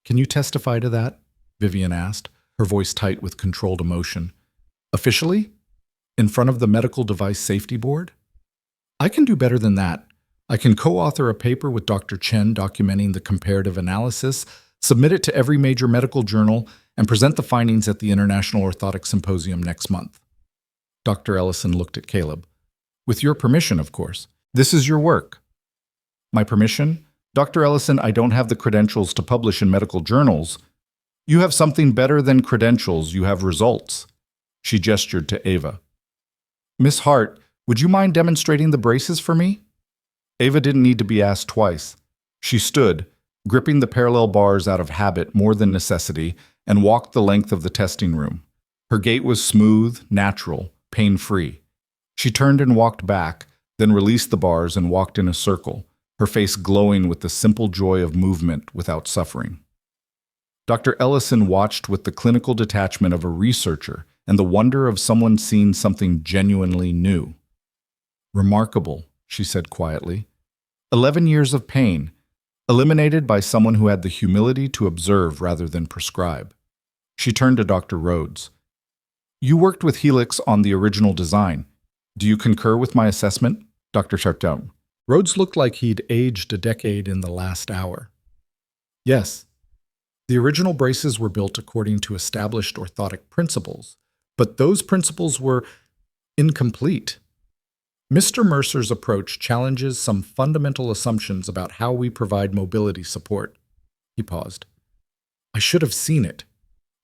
"Can you testify to that?" Vivian asked, her voice tight with controlled emotion. "Officially? In front of the Medical Device Safety Board?" "I can do better than that. I can co-author a paper with Dr. Chen documenting the comparative analysis, submit it to every major medical journal, and present the findings at the International Orthotic Symposium next month." Dr. Ellison looked at Caleb. "With your permission, of course. This is your work." "My permission? Dr. Ellison, I don't have the credentials to publish in medical journals." "You have something better than credentials. You have results." She gestured to Ava. "Miss Hart, would you mind demonstrating the braces for me?" Ava didn't need to be asked twice. She stood, gripping the parallel bars out of habit more than necessity, and walked the length of the testing room. Her gait was smooth, natural, pain-free. She turned and walked back, then released the bars and walked in a circle, her face glowing with the simple joy of movement without suffering. Dr. Ellison watched with the clinical detachment of a researcher and the wonder of someone seeing something genuinely new. "Remarkable," she said quietly. 11 years of pain, eliminated by someone who had the humility to observe rather than prescribe. She turned to Dr. Rhodes. "You worked with Helix on the original design. Do you concur with my assessment?" Dr. Sharpdown. Rhodes looked like he'd aged a decade in the last hour. Yes, the original braces were built according to established orthotic principles, but those principles were incomplete. Mr. Mercer's approach challenges some fundamental assumptions about how we provide mobility support. He paused. I should have seen it.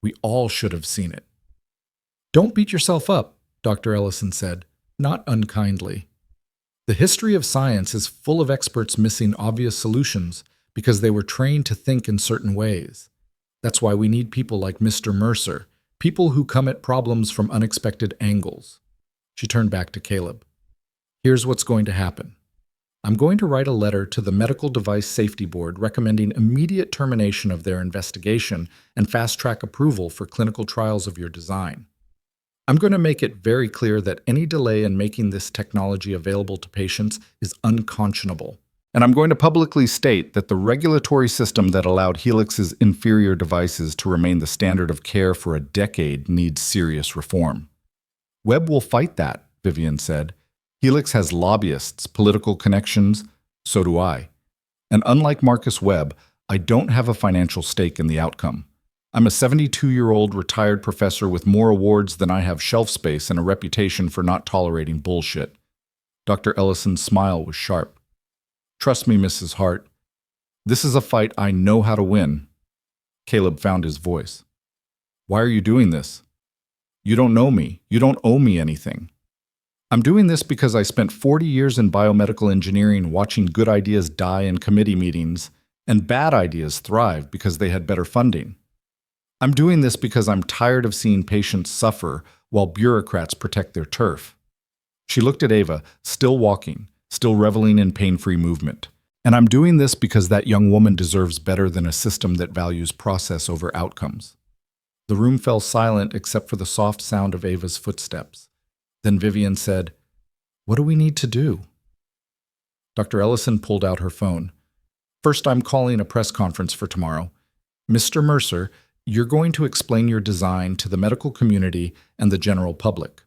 We all should have seen it. Don't beat yourself up, Dr. Ellison said, not unkindly. The history of science is full of experts missing obvious solutions because they were trained to think in certain ways. That's why we need people like Mr. Mercer, people who come at problems from unexpected angles. She turned back to Caleb. Here's what's going to happen. I'm going to write a letter to the Medical Device Safety Board recommending immediate termination of their investigation and fast-track approval for clinical trials of your design. I'm going to make it very clear that any delay in making this technology available to patients is unconscionable. And I'm going to publicly state that the regulatory system that allowed Helix's inferior devices to remain the standard of care for a decade needs serious reform. Webb will fight that, Vivian said. Helix has lobbyists, political connections, so do I. And unlike Marcus Webb, I don't have a financial stake in the outcome. I'm a 72-year-old retired professor with more awards than I have shelf space and a reputation for not tolerating bullshit. Dr. Ellison's smile was sharp. Trust me, Mrs. Hart. This is a fight I know how to win. Caleb found his voice. Why are you doing this? You don't know me. You don't owe me anything. I'm doing this because I spent 40 years in biomedical engineering watching good ideas die in committee meetings and bad ideas thrive because they had better funding. I'm doing this because I'm tired of seeing patients suffer while bureaucrats protect their turf. She looked at Ava, still walking, still reveling in pain-free movement. And I'm doing this because that young woman deserves better than a system that values process over outcomes. The room fell silent except for the soft sound of Ava's footsteps. Then Vivian said, What do we need to do? Dr. Ellison pulled out her phone. First, I'm calling a press conference for tomorrow. Mr. Mercer, you're going to explain your design to the medical community and the general public.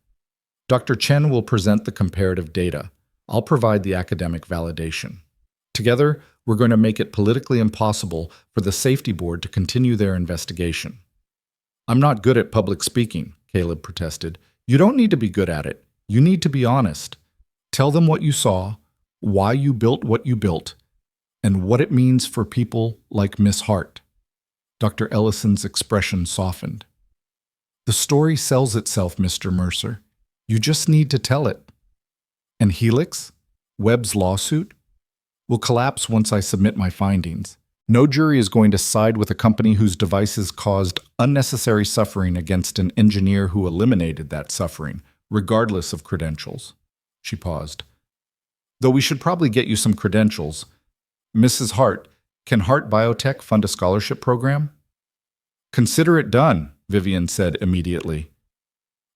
Dr. Chen will present the comparative data. I'll provide the academic validation. Together, we're going to make it politically impossible for the safety board to continue their investigation. I'm not good at public speaking, Caleb protested. You don't need to be good at it. You need to be honest. Tell them what you saw, why you built what you built, and what it means for people like Miss Hart. Dr. Ellison's expression softened. The story sells itself, Mr. Mercer. You just need to tell it. And Helix, Webb's lawsuit, will collapse once I submit my findings. No jury is going to side with a company whose devices caused unnecessary suffering against an engineer who eliminated that suffering, regardless of credentials. She paused. Though we should probably get you some credentials. Mrs. Hart, can Hart Biotech fund a scholarship program? Consider it done, Vivian said immediately.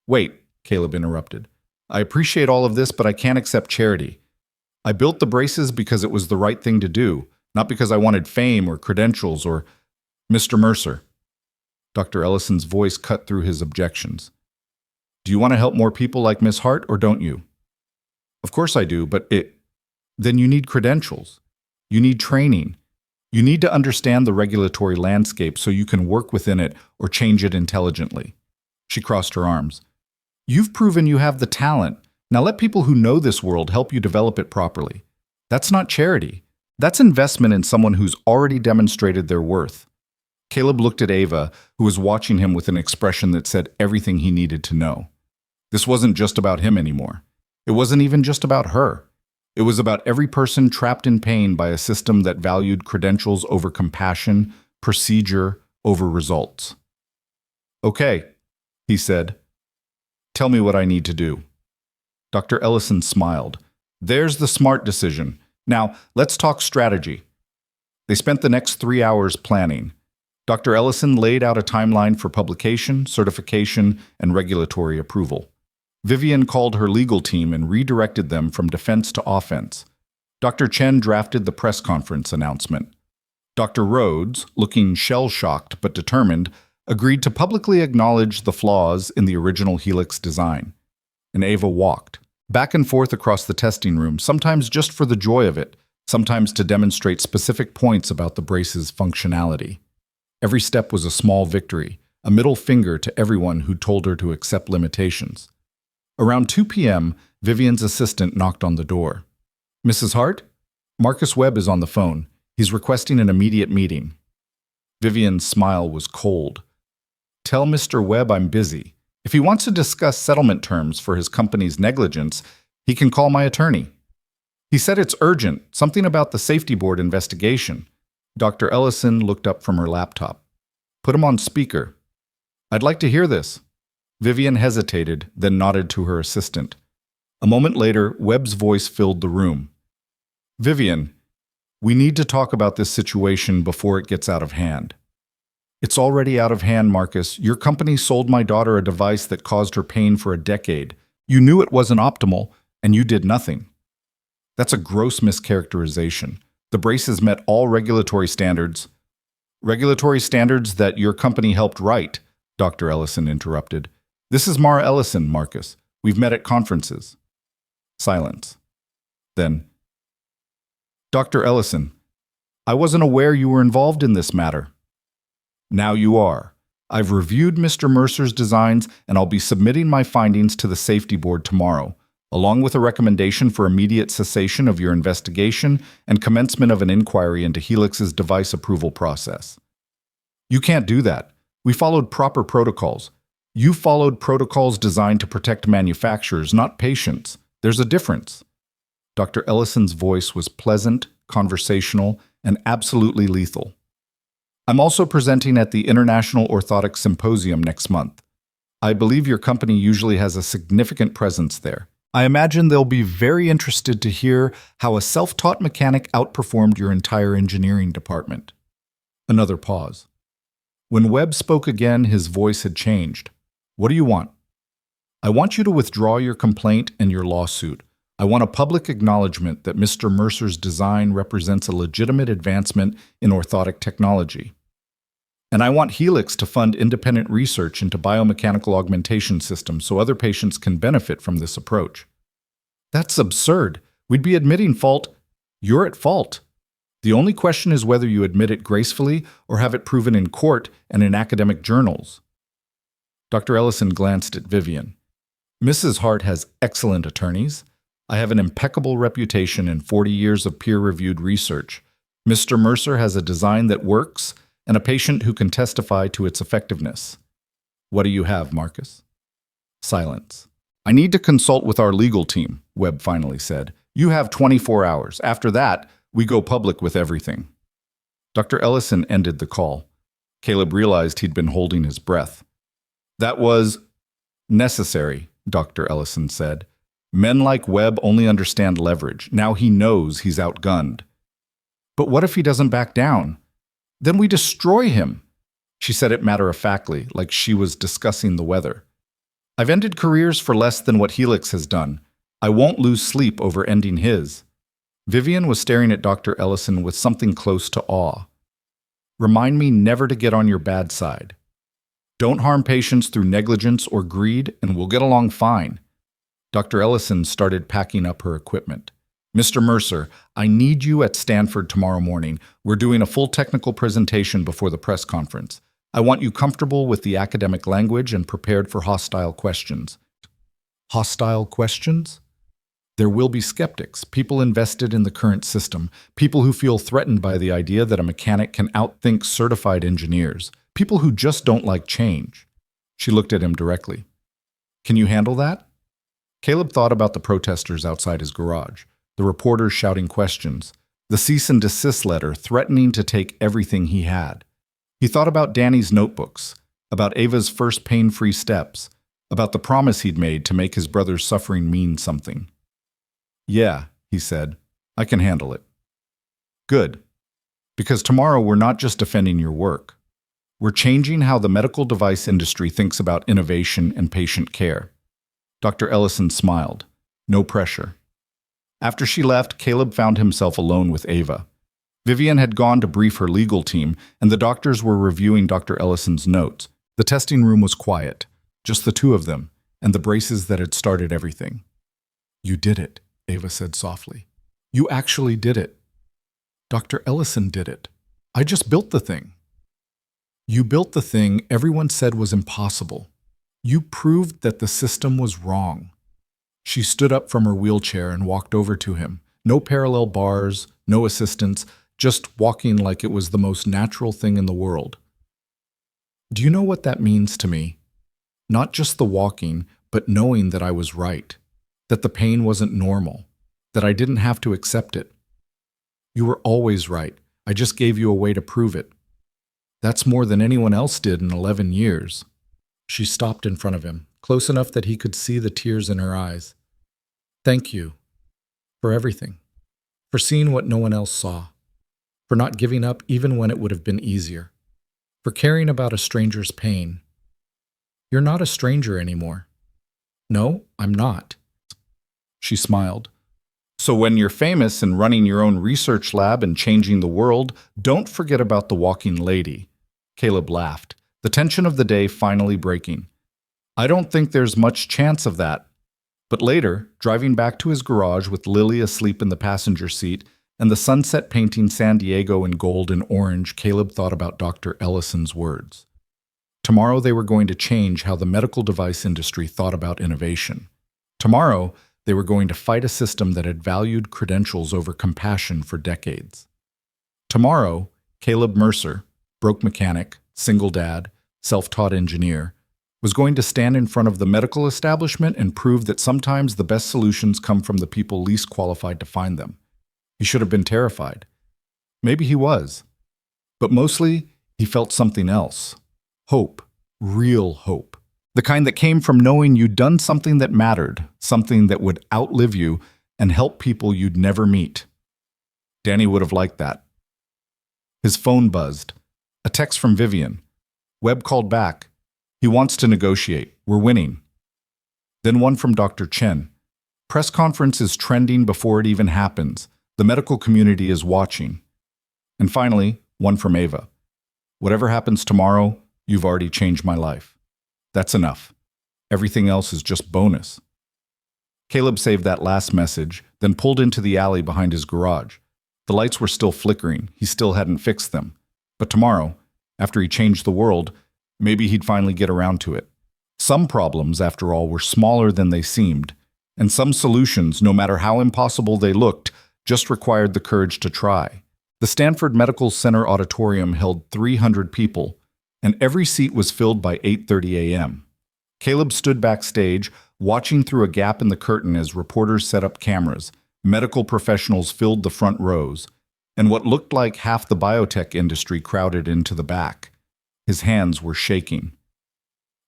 Wait, Caleb interrupted. I appreciate all of this, but I can't accept charity. I built the braces because it was the right thing to do, not because I wanted fame or credentials or Mr. Mercer. Dr. Ellison's voice cut through his objections. Do you want to help more people like Miss Hart or don't you? Of course I do, but then you need credentials. You need training. You need to understand the regulatory landscape so you can work within it or change it intelligently. She crossed her arms. You've proven you have the talent. Now let people who know this world help you develop it properly. That's not charity. That's investment in someone who's already demonstrated their worth. Caleb looked at Ava, who was watching him with an expression that said everything he needed to know. This wasn't just about him anymore. It wasn't even just about her. It was about every person trapped in pain by a system that valued credentials over compassion, procedure over results. Okay, he said. Tell me what I need to do. Dr. Ellison smiled. There's the smart decision. Now, let's talk strategy. They spent the next 3 hours planning. Dr. Ellison laid out a timeline for publication, certification, and regulatory approval. Vivian called her legal team and redirected them from defense to offense. Dr. Chen drafted the press conference announcement. Dr. Rhodes, looking shell-shocked but determined, agreed to publicly acknowledge the flaws in the original Helix design. And Ava walked, Back and forth across the testing room, sometimes just for the joy of it, sometimes to demonstrate specific points about the brace's functionality. Every step was a small victory, a middle finger to everyone who told her to accept limitations. Around 2 p.m., Vivian's assistant knocked on the door. "Mrs. Hart? Marcus Webb is on the phone. He's requesting an immediate meeting." Vivian's smile was cold. "Tell Mr. Webb I'm busy. If he wants to discuss settlement terms for his company's negligence, he can call my attorney." "He said it's urgent, something about the safety board investigation." Dr. Ellison looked up from her laptop. "Put him on speaker." "I'd like to hear this." Vivian hesitated, then nodded to her assistant. A moment later, Webb's voice filled the room. "Vivian, we need to talk about this situation before it gets out of hand." "It's already out of hand, Marcus. Your company sold my daughter a device that caused her pain for a decade. You knew it wasn't optimal, and you did nothing." "That's a gross mischaracterization. The braces met all regulatory standards." "Regulatory standards that your company helped write," Dr. Ellison interrupted. "This is Mara Ellison, Marcus. We've met at conferences." Silence. Then, "Dr. Ellison, I wasn't aware you were involved in this matter." "Now you are. I've reviewed Mr. Mercer's designs, and I'll be submitting my findings to the safety board tomorrow, along with a recommendation for immediate cessation of your investigation and commencement of an inquiry into Helix's device approval process." "You can't do that. We followed proper protocols. You followed protocols designed to protect manufacturers, not patients. There's a difference." Dr. Ellison's voice was pleasant, conversational, and absolutely lethal. "I'm also presenting at the International Orthotic Symposium next month. I believe your company usually has a significant presence there. I imagine they'll be very interested to hear how a self-taught mechanic outperformed your entire engineering department." Another pause. When Webb spoke again, his voice had changed. "What do you want?" "I want you to withdraw your complaint and your lawsuit. I want a public acknowledgement that Mr. Mercer's design represents a legitimate advancement in orthotic technology. And I want Helix to fund independent research into biomechanical augmentation systems so other patients can benefit from this approach." "That's absurd. We'd be admitting fault." "You're at fault. The only question is whether you admit it gracefully or have it proven in court and in academic journals." Dr. Ellison glanced at Vivian. "Mrs. Hart has excellent attorneys. I have an impeccable reputation and 40 years of peer-reviewed research. Mr. Mercer has a design that works and a patient who can testify to its effectiveness. What do you have, Marcus?" Silence. "I need to consult with our legal team," Webb finally said. "You have 24 hours. After that, we go public with everything." Dr. Ellison ended the call. Caleb realized he'd been holding his breath. "That was necessary," Dr. Ellison said. "Men like Webb only understand leverage. Now he knows he's outgunned." "But what if he doesn't back down? Then we destroy him." She said it matter-of-factly, like she was discussing the weather. "I've ended careers for less than what Helix has done. I won't lose sleep over ending his." Vivian was staring at Dr. Ellison with something close to awe. "Remind me never to get on your bad side. Don't harm patients through negligence or greed, and we'll get along fine." Dr. Ellison started packing up her equipment. "Mr. Mercer, I need you at Stanford tomorrow morning. We're doing a full technical presentation before the press conference. I want you comfortable with the academic language and prepared for hostile questions." Hostile questions? There will be skeptics, people invested in the current system, people who feel threatened by the idea that a mechanic can outthink certified engineers, people who just don't like change. She looked at him directly. "Can you handle that?" Caleb thought about the protesters outside his garage, the reporters shouting questions, the cease and desist letter threatening to take everything he had. He thought about Danny's notebooks, about Ava's first pain-free steps, about the promise he'd made to make his brother's suffering mean something. "Yeah," he said, "I can handle it." "Good. Because tomorrow we're not just defending your work. We're changing how the medical device industry thinks about innovation and patient care." Dr. Ellison smiled. No pressure. After she left, Caleb found himself alone with Ava. Vivian had gone to brief her legal team, and the doctors were reviewing Dr. Ellison's notes. The testing room was quiet, just the two of them, and the braces that had started everything. You did it, Ava said softly. You actually did it. Dr. Ellison did it. I just built the thing. You built the thing everyone said was impossible. You proved that the system was wrong. She stood up from her wheelchair and walked over to him. No parallel bars, no assistance, just walking like it was the most natural thing in the world. Do you know what that means to me? Not just the walking, but knowing that I was right, that the pain wasn't normal, that I didn't have to accept it. You were always right. I just gave you a way to prove it. That's more than anyone else did in 11 years. She stopped in front of him, close enough that he could see the tears in her eyes. Thank you for everything, for seeing what no one else saw, for not giving up even when it would have been easier, for caring about a stranger's pain. You're not a stranger anymore. No, I'm not. She smiled. So when you're famous and running your own research lab and changing the world, don't forget about the walking lady. Caleb laughed, the tension of the day finally breaking. I don't think there's much chance of that. But later, driving back to his garage with Lily asleep in the passenger seat and the sunset painting San Diego in gold and orange, Caleb thought about Dr. Ellison's words. Tomorrow they were going to change how the medical device industry thought about innovation. Tomorrow, they were going to fight a system that had valued credentials over compassion for decades. Tomorrow, Caleb Mercer, broke mechanic, single dad, self-taught engineer, was going to stand in front of the medical establishment and prove that sometimes the best solutions come from the people least qualified to find them. He should have been terrified. Maybe he was. But mostly, he felt something else. Hope. Real hope. The kind that came from knowing you'd done something that mattered, something that would outlive you and help people you'd never meet. Danny would have liked that. His phone buzzed. A text from Vivian. Webb called back. He wants to negotiate. We're winning. Then one from Dr. Chen. Press conference is trending before it even happens. The medical community is watching. And finally, one from Ava. Whatever happens tomorrow, you've already changed my life. That's enough. Everything else is just bonus. Caleb saved that last message, then pulled into the alley behind his garage. The lights were still flickering. He still hadn't fixed them. But tomorrow, after he changed the world, maybe he'd finally get around to it. Some problems, after all, were smaller than they seemed, and some solutions, no matter how impossible they looked, just required the courage to try. The Stanford Medical Center auditorium held 300 people, and every seat was filled by 8:30 a.m. Caleb stood backstage, watching through a gap in the curtain as reporters set up cameras. Medical professionals filled the front rows, and what looked like half the biotech industry crowded into the back. His hands were shaking.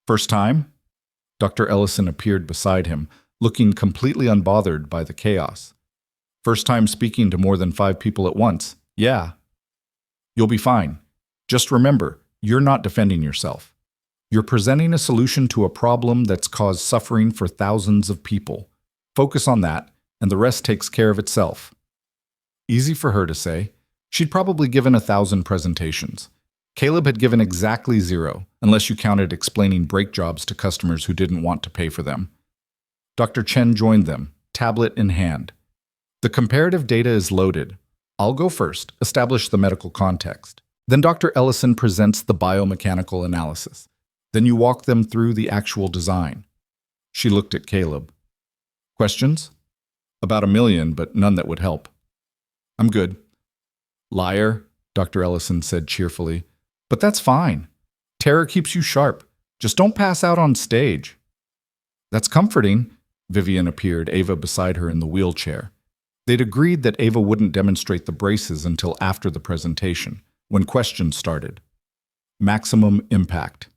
First time? Dr. Ellison appeared beside him, looking completely unbothered by the chaos. First time speaking to more than 5 people at once. Yeah. You'll be fine. Just remember, you're not defending yourself. You're presenting a solution to a problem that's caused suffering for thousands of people. Focus on that, and the rest takes care of itself. Easy for her to say. She'd probably given 1,000 presentations. Caleb had given exactly 0, unless you counted explaining brake jobs to customers who didn't want to pay for them. Dr. Chen joined them, tablet in hand. The comparative data is loaded. I'll go first, establish the medical context. Then Dr. Ellison presents the biomechanical analysis. Then you walk them through the actual design. She looked at Caleb. Questions? About 1 million, but none that would help. I'm good. Liar, Dr. Ellison said cheerfully. But that's fine. Terror keeps you sharp. Just don't pass out on stage. That's comforting. Vivian appeared, Ava beside her in the wheelchair. They'd agreed that Ava wouldn't demonstrate the braces until after the presentation, when questions started. Maximum impact.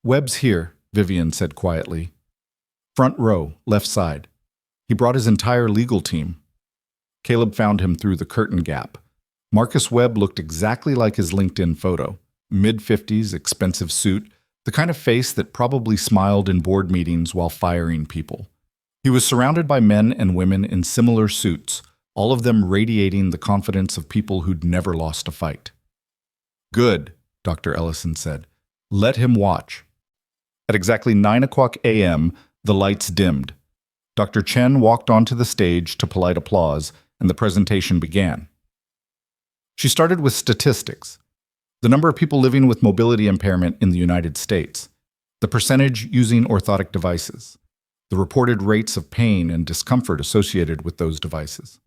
Webb's here, Vivian said quietly. Front row, left side. He brought his entire legal team. Caleb found him through the curtain gap. Marcus Webb looked exactly like his LinkedIn photo. Mid-50s, expensive suit, the kind of face that probably smiled in board meetings while firing people. He was surrounded by men and women in similar suits, all of them radiating the confidence of people who'd never lost a fight. Good, Dr. Ellison said. Let him watch. At exactly 9 o'clock a.m., the lights dimmed. Dr. Chen walked onto the stage to polite applause, and the presentation began. She started with statistics: the number of people living with mobility impairment in the United States, the percentage using orthotic devices, the reported rates of pain and discomfort associated with those devices.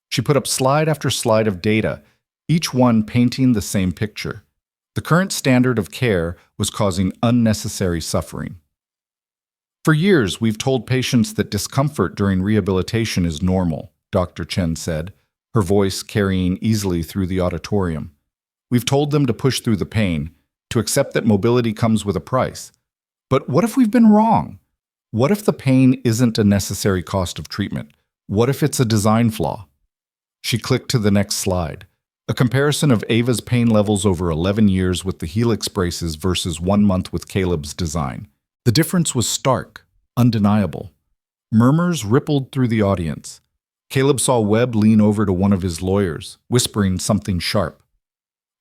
She put up slide after slide of data, each one painting the same picture. The current standard of care was causing unnecessary suffering. For years, we've told patients that discomfort during rehabilitation is normal, Dr. Chen said, her voice carrying easily through the auditorium. We've told them to push through the pain, to accept that mobility comes with a price. But what if we've been wrong? What if the pain isn't a necessary cost of treatment? What if it's a design flaw? She clicked to the next slide. A comparison of Ava's pain levels over 11 years with the Helix braces versus 1 month with Caleb's design. The difference was stark, undeniable. Murmurs rippled through the audience. Caleb saw Webb lean over to one of his lawyers, whispering something sharp.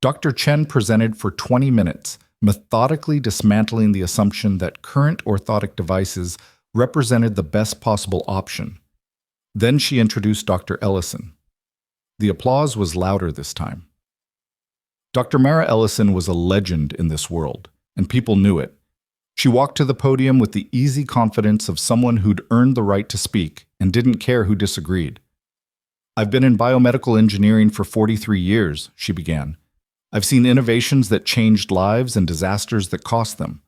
Dr. Chen presented for 20 minutes, methodically dismantling the assumption that current orthotic devices represented the best possible option. Then she introduced Dr. Ellison. The applause was louder this time. Dr. Mara Ellison was a legend in this world, and people knew it. She walked to the podium with the easy confidence of someone who'd earned the right to speak and didn't care who disagreed. "I've been in biomedical engineering for 43 years, she began. I've seen innovations that changed lives and disasters that cost them.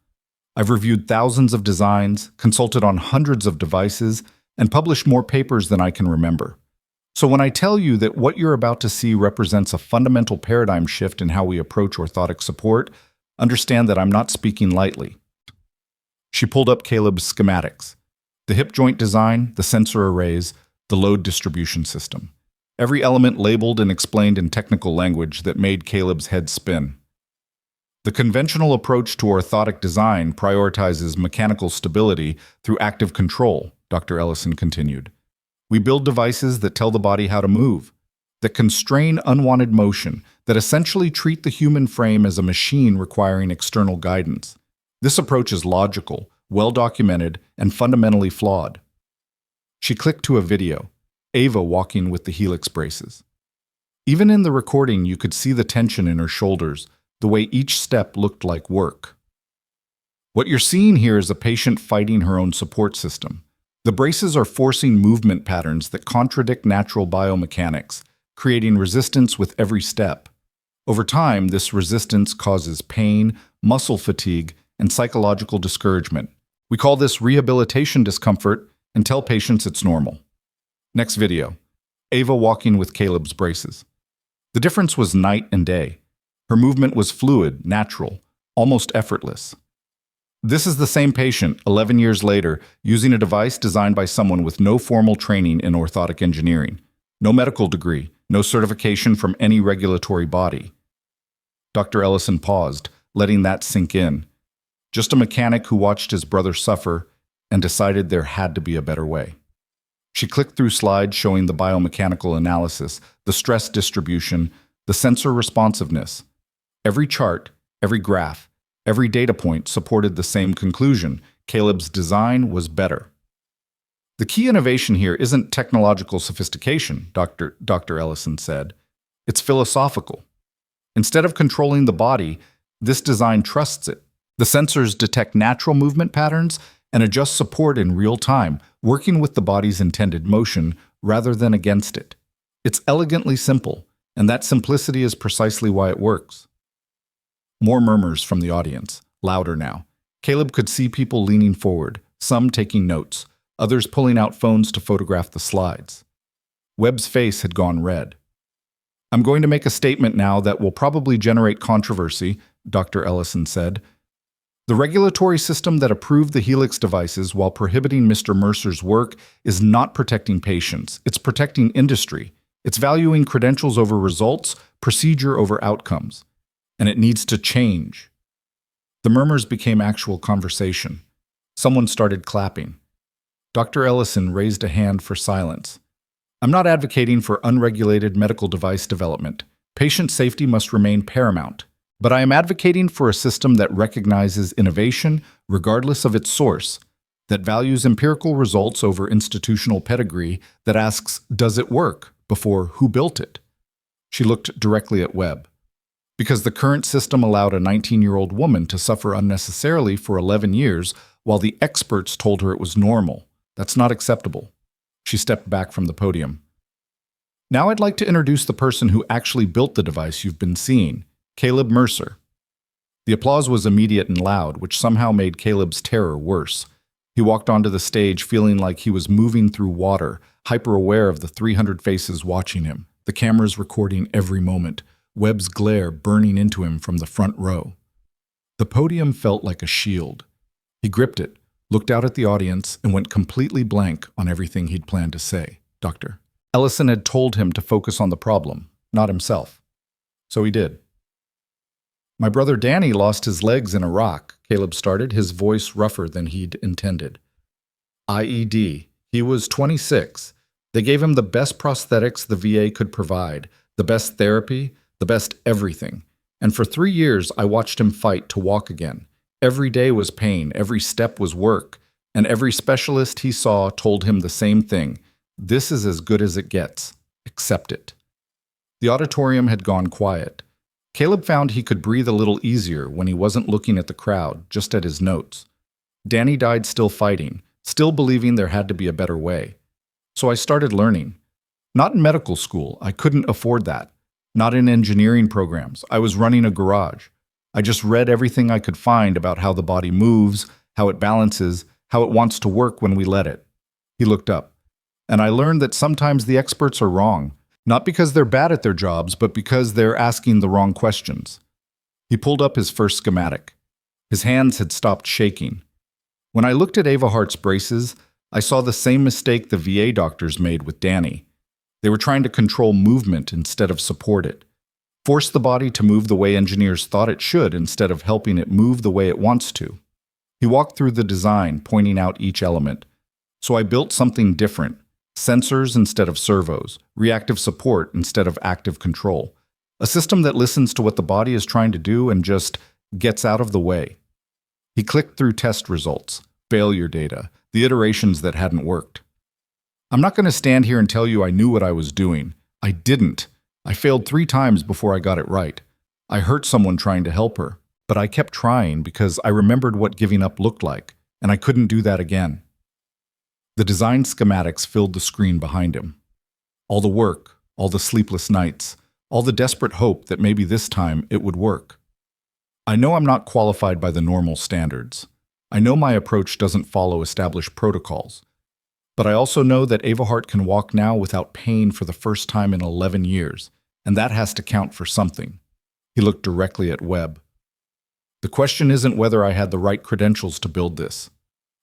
I've reviewed thousands of designs, consulted on hundreds of devices, and published more papers than I can remember. So when I tell you that what you're about to see represents a fundamental paradigm shift in how we approach orthotic support, understand that I'm not speaking lightly." She pulled up Caleb's schematics: the hip joint design, the sensor arrays, the load distribution system. Every element labeled and explained in technical language that made Caleb's head spin. "The conventional approach to orthotic design prioritizes mechanical stability through active control," Dr. Ellison continued. "We build devices that tell the body how to move, that constrain unwanted motion, that essentially treat the human frame as a machine requiring external guidance. This approach is logical, well-documented, and fundamentally flawed." She clicked to a video, Ava walking with the Helix braces. Even in the recording, you could see the tension in her shoulders, the way each step looked like work. What you're seeing here is a patient fighting her own support system. The braces are forcing movement patterns that contradict natural biomechanics, creating resistance with every step. Over time, this resistance causes pain, muscle fatigue, and psychological discouragement. We call this rehabilitation discomfort and tell patients it's normal. Next video, Ava walking with Caleb's braces. The difference was night and day. Her movement was fluid, natural, almost effortless. This is the same patient, 11 years later, using a device designed by someone with no formal training in orthotic engineering, no medical degree, no certification from any regulatory body. Dr. Ellison paused, letting that sink in. Just a mechanic who watched his brother suffer and decided there had to be a better way. She clicked through slides showing the biomechanical analysis, the stress distribution, the sensor responsiveness. Every chart, every graph, every data point supported the same conclusion: Caleb's design was better. "The key innovation here isn't technological sophistication," Dr. Ellison said. "It's philosophical. Instead of controlling the body, this design trusts it. The sensors detect natural movement patterns and adjust support in real time, working with the body's intended motion rather than against it. It's elegantly simple, and that simplicity is precisely why it works." More murmurs from the audience, louder now. Caleb could see people leaning forward, some taking notes, others pulling out phones to photograph the slides. Webb's face had gone red. "I'm going to make a statement now that will probably generate controversy," Dr. Ellison said. "The regulatory system that approved the Helix devices while prohibiting Mr. Mercer's work is not protecting patients. It's protecting industry. It's valuing credentials over results, procedure over outcomes. And it needs to change." The murmurs became actual conversation. Someone started clapping. Dr. Ellison raised a hand for silence. "I'm not advocating for unregulated medical device development. Patient safety must remain paramount. But I am advocating for a system that recognizes innovation regardless of its source. that values empirical results over institutional pedigree, that asks, does it work, before who built it? She looked directly at Webb. Because the current system allowed a 19-year-old woman to suffer unnecessarily for 11 years while the experts told her it was normal. That's not acceptable. She stepped back from the podium. Now I'd like to introduce the person who actually built the device you've been seeing, Caleb Mercer. The applause was immediate and loud, which somehow made Caleb's terror worse. He walked onto the stage feeling like he was moving through water, hyper-aware of the 300 faces watching him, the cameras recording every moment, Webb's glare burning into him from the front row. The podium felt like a shield. He gripped it, looked out at the audience, and went completely blank on everything he'd planned to say. Dr. Ellison had told him to focus on the problem, not himself. So he did. My brother Danny lost his legs in Iraq, Caleb started, his voice rougher than he'd intended. IED. He was 26. They gave him the best prosthetics the VA could provide, the best therapy, the best everything. And for 3 years, I watched him fight to walk again. Every day was pain, every step was work, and every specialist he saw told him the same thing. This is as good as it gets. Accept it. The auditorium had gone quiet. Caleb found he could breathe a little easier when he wasn't looking at the crowd, just at his notes. Danny died still fighting, still believing there had to be a better way. So I started learning. Not in medical school, I couldn't afford that. Not in engineering programs, I was running a garage. I just read everything I could find about how the body moves, how it balances, how it wants to work when we let it. He looked up. And I learned that sometimes the experts are wrong. Not because they're bad at their jobs, but because they're asking the wrong questions. He pulled up his first schematic. His hands had stopped shaking. When I looked at Ava Hart's braces, I saw the same mistake the VA doctors made with Danny. They were trying to control movement instead of support it. Force the body to move the way engineers thought it should instead of helping it move the way it wants to. He walked through the design, pointing out each element. So I built something different. Sensors instead of servos, reactive support instead of active control. A system that listens to what the body is trying to do and just gets out of the way. He clicked through test results, failure data, the iterations that hadn't worked. I'm not going to stand here and tell you I knew what I was doing. I didn't. I failed 3 times before I got it right. I hurt someone trying to help her, but I kept trying because I remembered what giving up looked like, and I couldn't do that again. The design schematics filled the screen behind him. All the work, all the sleepless nights, all the desperate hope that maybe this time it would work. I know I'm not qualified by the normal standards. I know my approach doesn't follow established protocols. But I also know that Ava Hart can walk now without pain for the first time in 11 years, and that has to count for something. He looked directly at Webb. The question isn't whether I had the right credentials to build this.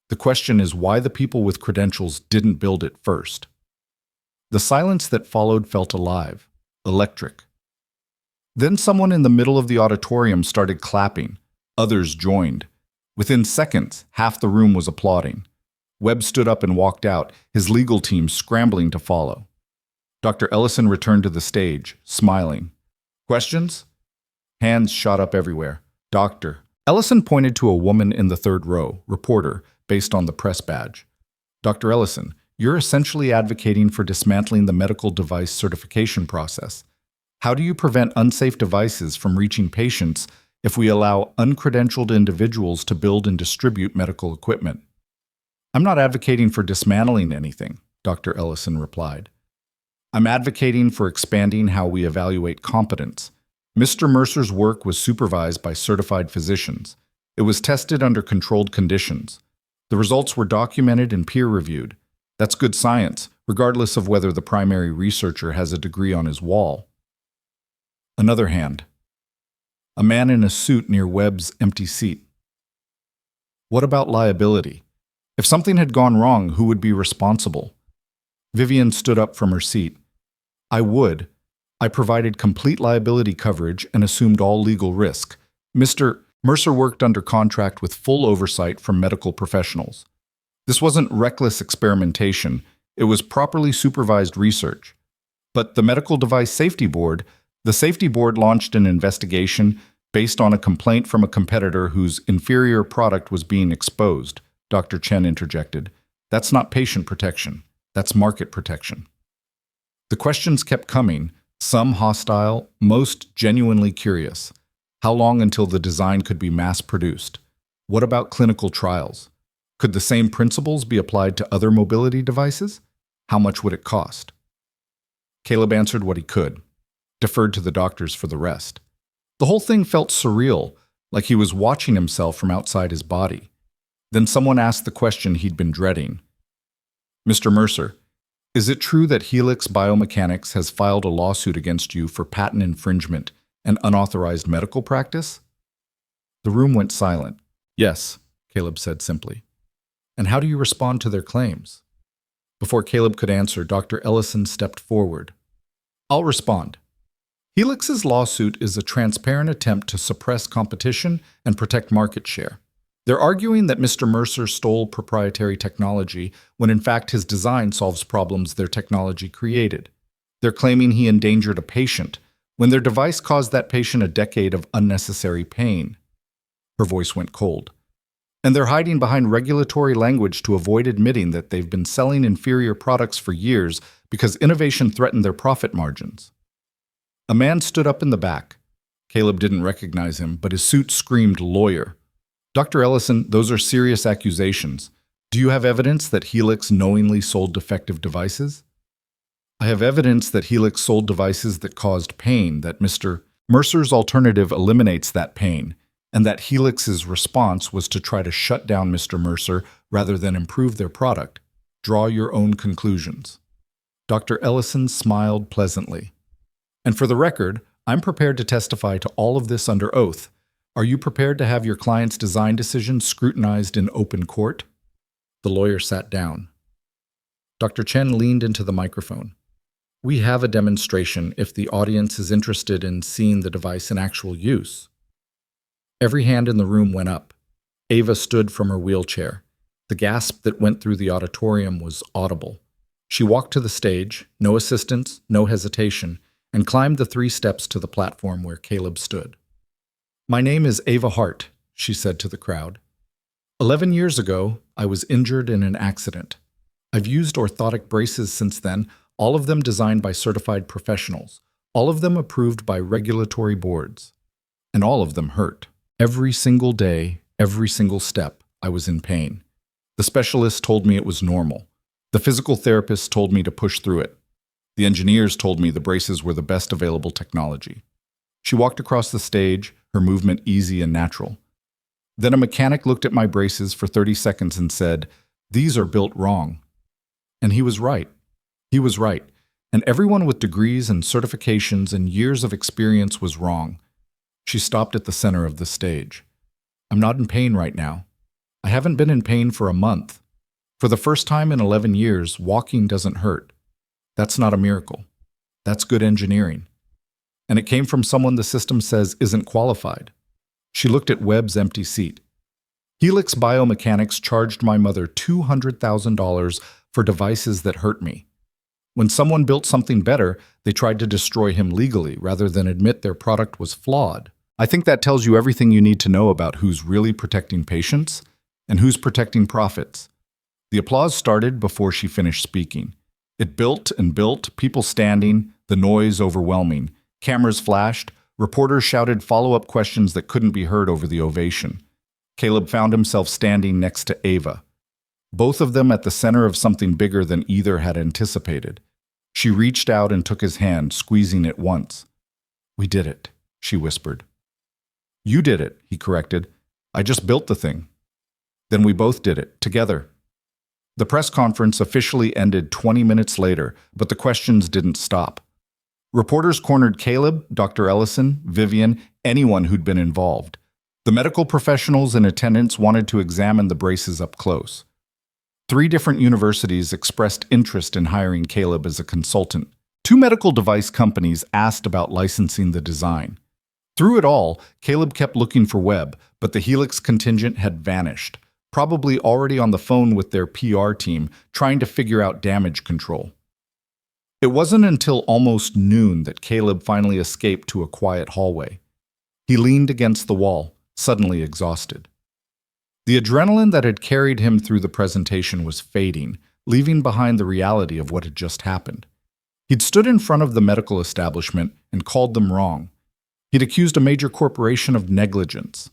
The question is why the people with credentials didn't build it first. The silence that followed felt alive, electric. Then someone in the middle of the auditorium started clapping. Others joined. Within seconds, half the room was applauding. Webb stood up and walked out, his legal team scrambling to follow. Dr. Ellison returned to the stage, smiling. Questions? Hands shot up everywhere. Doctor. Ellison pointed to a woman in the 3rd row, reporter, based on the press badge. Dr. Ellison, you're essentially advocating for dismantling the medical device certification process. How do you prevent unsafe devices from reaching patients if we allow uncredentialed individuals to build and distribute medical equipment? I'm not advocating for dismantling anything, Dr. Ellison replied. I'm advocating for expanding how we evaluate competence. Mr. Mercer's work was supervised by certified physicians. It was tested under controlled conditions. The results were documented and peer-reviewed. That's good science, regardless of whether the primary researcher has a degree on his wall. Another hand. A man in a suit near Webb's empty seat. What about liability? If something had gone wrong, who would be responsible? Vivian stood up from her seat. I would. I provided complete liability coverage and assumed all legal risk. Mr. Mercer worked under contract with full oversight from medical professionals. This wasn't reckless experimentation. It was properly supervised research. But the Medical Device Safety Board, the Safety Board launched an investigation based on a complaint from a competitor whose inferior product was being exposed. Dr. Chen interjected. That's not patient protection. That's market protection. The questions kept coming, some hostile, most genuinely curious. How long until the design could be mass-produced? What about clinical trials? Could the same principles be applied to other mobility devices? How much would it cost? Caleb answered what he could, deferred to the doctors for the rest. The whole thing felt surreal, like he was watching himself from outside his body. Then someone asked the question he'd been dreading. Mr. Mercer, is it true that Helix Biomechanics has filed a lawsuit against you for patent infringement and unauthorized medical practice? The room went silent. Yes, Caleb said simply. And how do you respond to their claims? Before Caleb could answer, Dr. Ellison stepped forward. I'll respond. Helix's lawsuit is a transparent attempt to suppress competition and protect market share. They're arguing that Mr. Mercer stole proprietary technology when in fact his design solves problems their technology created. They're claiming he endangered a patient when their device caused that patient a decade of unnecessary pain. Her voice went cold. And they're hiding behind regulatory language to avoid admitting that they've been selling inferior products for years because innovation threatened their profit margins. A man stood up in the back. Caleb didn't recognize him, but his suit screamed lawyer. Dr. Ellison, those are serious accusations. Do you have evidence that Helix knowingly sold defective devices? I have evidence that Helix sold devices that caused pain, that Mr. Mercer's alternative eliminates that pain, and that Helix's response was to try to shut down Mr. Mercer rather than improve their product. Draw your own conclusions. Dr. Ellison smiled pleasantly. And for the record, I'm prepared to testify to all of this under oath. Are you prepared to have your client's design decisions scrutinized in open court? The lawyer sat down. Dr. Chen leaned into the microphone. We have a demonstration if the audience is interested in seeing the device in actual use. Every hand in the room went up. Ava stood from her wheelchair. The gasp that went through the auditorium was audible. She walked to the stage, no assistance, no hesitation, and climbed the 3 steps to the platform where Caleb stood. My name is Ava Hart, she said to the crowd. 11 years ago, I was injured in an accident. I've used orthotic braces since then, all of them designed by certified professionals, all of them approved by regulatory boards. And all of them hurt. Every single day, every single step, I was in pain. The specialist told me it was normal. The physical therapist told me to push through it. The engineers told me the braces were the best available technology. She walked across the stage, her movement easy and natural. Then a mechanic looked at my braces for 30 seconds and said, "These are built wrong." And he was right. He was right. And everyone with degrees and certifications and years of experience was wrong. She stopped at the center of the stage. I'm not in pain right now. I haven't been in pain for a month. For the first time in 11 years, walking doesn't hurt. That's not a miracle. That's good engineering. And it came from someone the system says isn't qualified. She looked at Webb's empty seat. Helix Biomechanics charged my mother $200,000 for devices that hurt me. When someone built something better, they tried to destroy him legally rather than admit their product was flawed. I think that tells you everything you need to know about who's really protecting patients and who's protecting profits. The applause started before she finished speaking. It built and built, people standing, the noise overwhelming. Cameras flashed, reporters shouted follow-up questions that couldn't be heard over the ovation. Caleb found himself standing next to Ava, both of them at the center of something bigger than either had anticipated. She reached out and took his hand, squeezing it once. "We did it," she whispered. "You did it," he corrected. "I just built the thing." Then we both did it, together. The press conference officially ended 20 minutes later, but the questions didn't stop. Reporters cornered Caleb, Dr. Ellison, Vivian, anyone who'd been involved. The medical professionals in attendance wanted to examine the braces up close. 3 different universities expressed interest in hiring Caleb as a consultant. 2 medical device companies asked about licensing the design. Through it all, Caleb kept looking for Webb, but the Helix contingent had vanished, probably already on the phone with their PR team, trying to figure out damage control. It wasn't until almost noon that Caleb finally escaped to a quiet hallway. He leaned against the wall, suddenly exhausted. The adrenaline that had carried him through the presentation was fading, leaving behind the reality of what had just happened. He'd stood in front of the medical establishment and called them wrong. He'd accused a major corporation of negligence.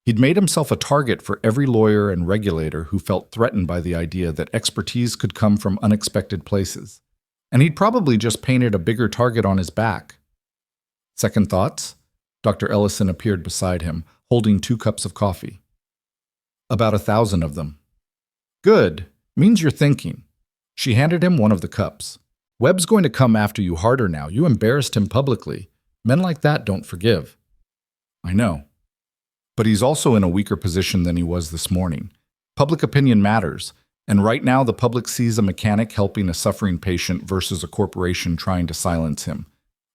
He'd made himself a target for every lawyer and regulator who felt threatened by the idea that expertise could come from unexpected places. And he'd probably just painted a bigger target on his back. Second thoughts? Dr. Ellison appeared beside him, holding 2 cups of coffee. About 1,000 of them. Good. Means you're thinking. She handed him one of the cups. Webb's going to come after you harder now. You embarrassed him publicly. Men like that don't forgive. I know. But he's also in a weaker position than he was this morning. Public opinion matters, and right now the public sees a mechanic helping a suffering patient versus a corporation trying to silence him.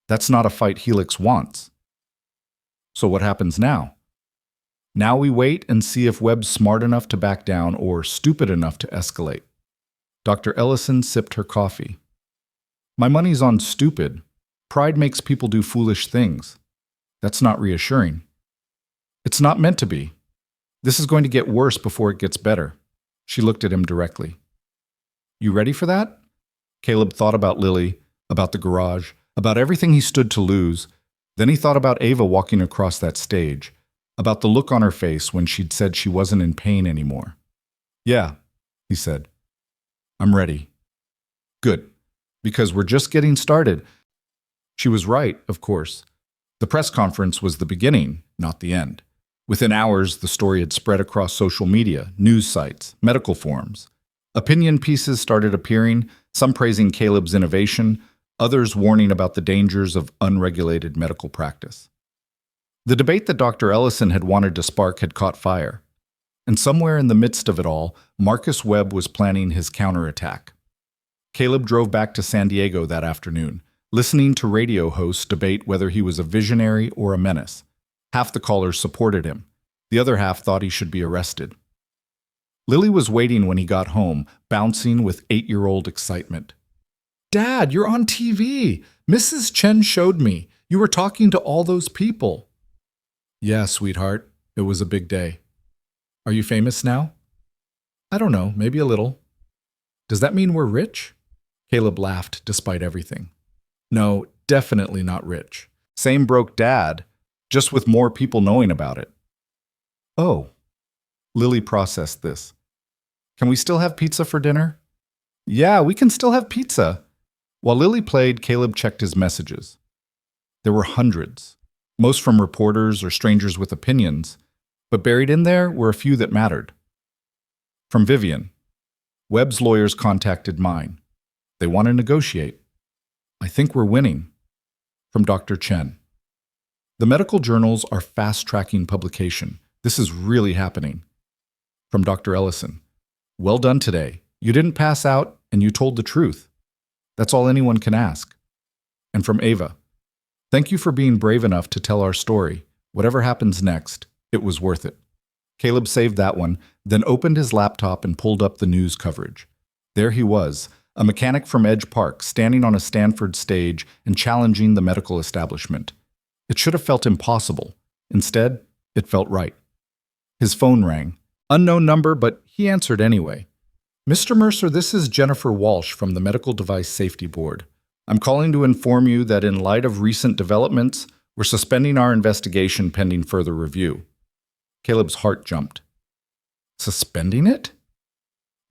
That's not a fight Helix wants. So what happens now? Now we wait and see if Webb's smart enough to back down or stupid enough to escalate. Dr. Ellison sipped her coffee. My money's on stupid. Pride makes people do foolish things. That's not reassuring. It's not meant to be. This is going to get worse before it gets better. She looked at him directly. You ready for that? Caleb thought about Lily, about the garage, about everything he stood to lose. Then he thought about Ava walking across that stage, about the look on her face when she'd said she wasn't in pain anymore. Yeah, he said. I'm ready. Good, because we're just getting started. She was right, of course. The press conference was the beginning, not the end. Within hours, the story had spread across social media, news sites, medical forums. Opinion pieces started appearing, some praising Caleb's innovation, others warning about the dangers of unregulated medical practice. The debate that Dr. Ellison had wanted to spark had caught fire. And somewhere in the midst of it all, Marcus Webb was planning his counterattack. Caleb drove back to San Diego that afternoon, listening to radio hosts debate whether he was a visionary or a menace. Half the callers supported him. The other half thought he should be arrested. Lily was waiting when he got home, bouncing with 8-year-old excitement. Dad, you're on TV. Mrs. Chen showed me. You were talking to all those people. Yeah, sweetheart. It was a big day. Are you famous now? I don't know, maybe a little. Does that mean we're rich? Caleb laughed despite everything. No, definitely not rich. Same broke dad, just with more people knowing about it. Oh. Lily processed this. Can we still have pizza for dinner? Yeah, we can still have pizza. While Lily played, Caleb checked his messages. There were hundreds, most from reporters or strangers with opinions, but buried in there were a few that mattered. From Vivian. Webb's lawyers contacted mine. They want to negotiate. I think we're winning. From Dr. Chen. The medical journals are fast-tracking publication. This is really happening. From Dr. Ellison. Well done today. You didn't pass out, and you told the truth. That's all anyone can ask. And from Ava. Thank you for being brave enough to tell our story. Whatever happens next, it was worth it. Caleb saved that one, then opened his laptop and pulled up the news coverage. There he was, a mechanic from Edge Park, standing on a Stanford stage and challenging the medical establishment. It should have felt impossible. Instead, it felt right. His phone rang. Unknown number, but he answered anyway. Mr. Mercer, this is Jennifer Walsh from the Medical Device Safety Board. I'm calling to inform you that in light of recent developments, we're suspending our investigation pending further review. Caleb's heart jumped. Suspending it?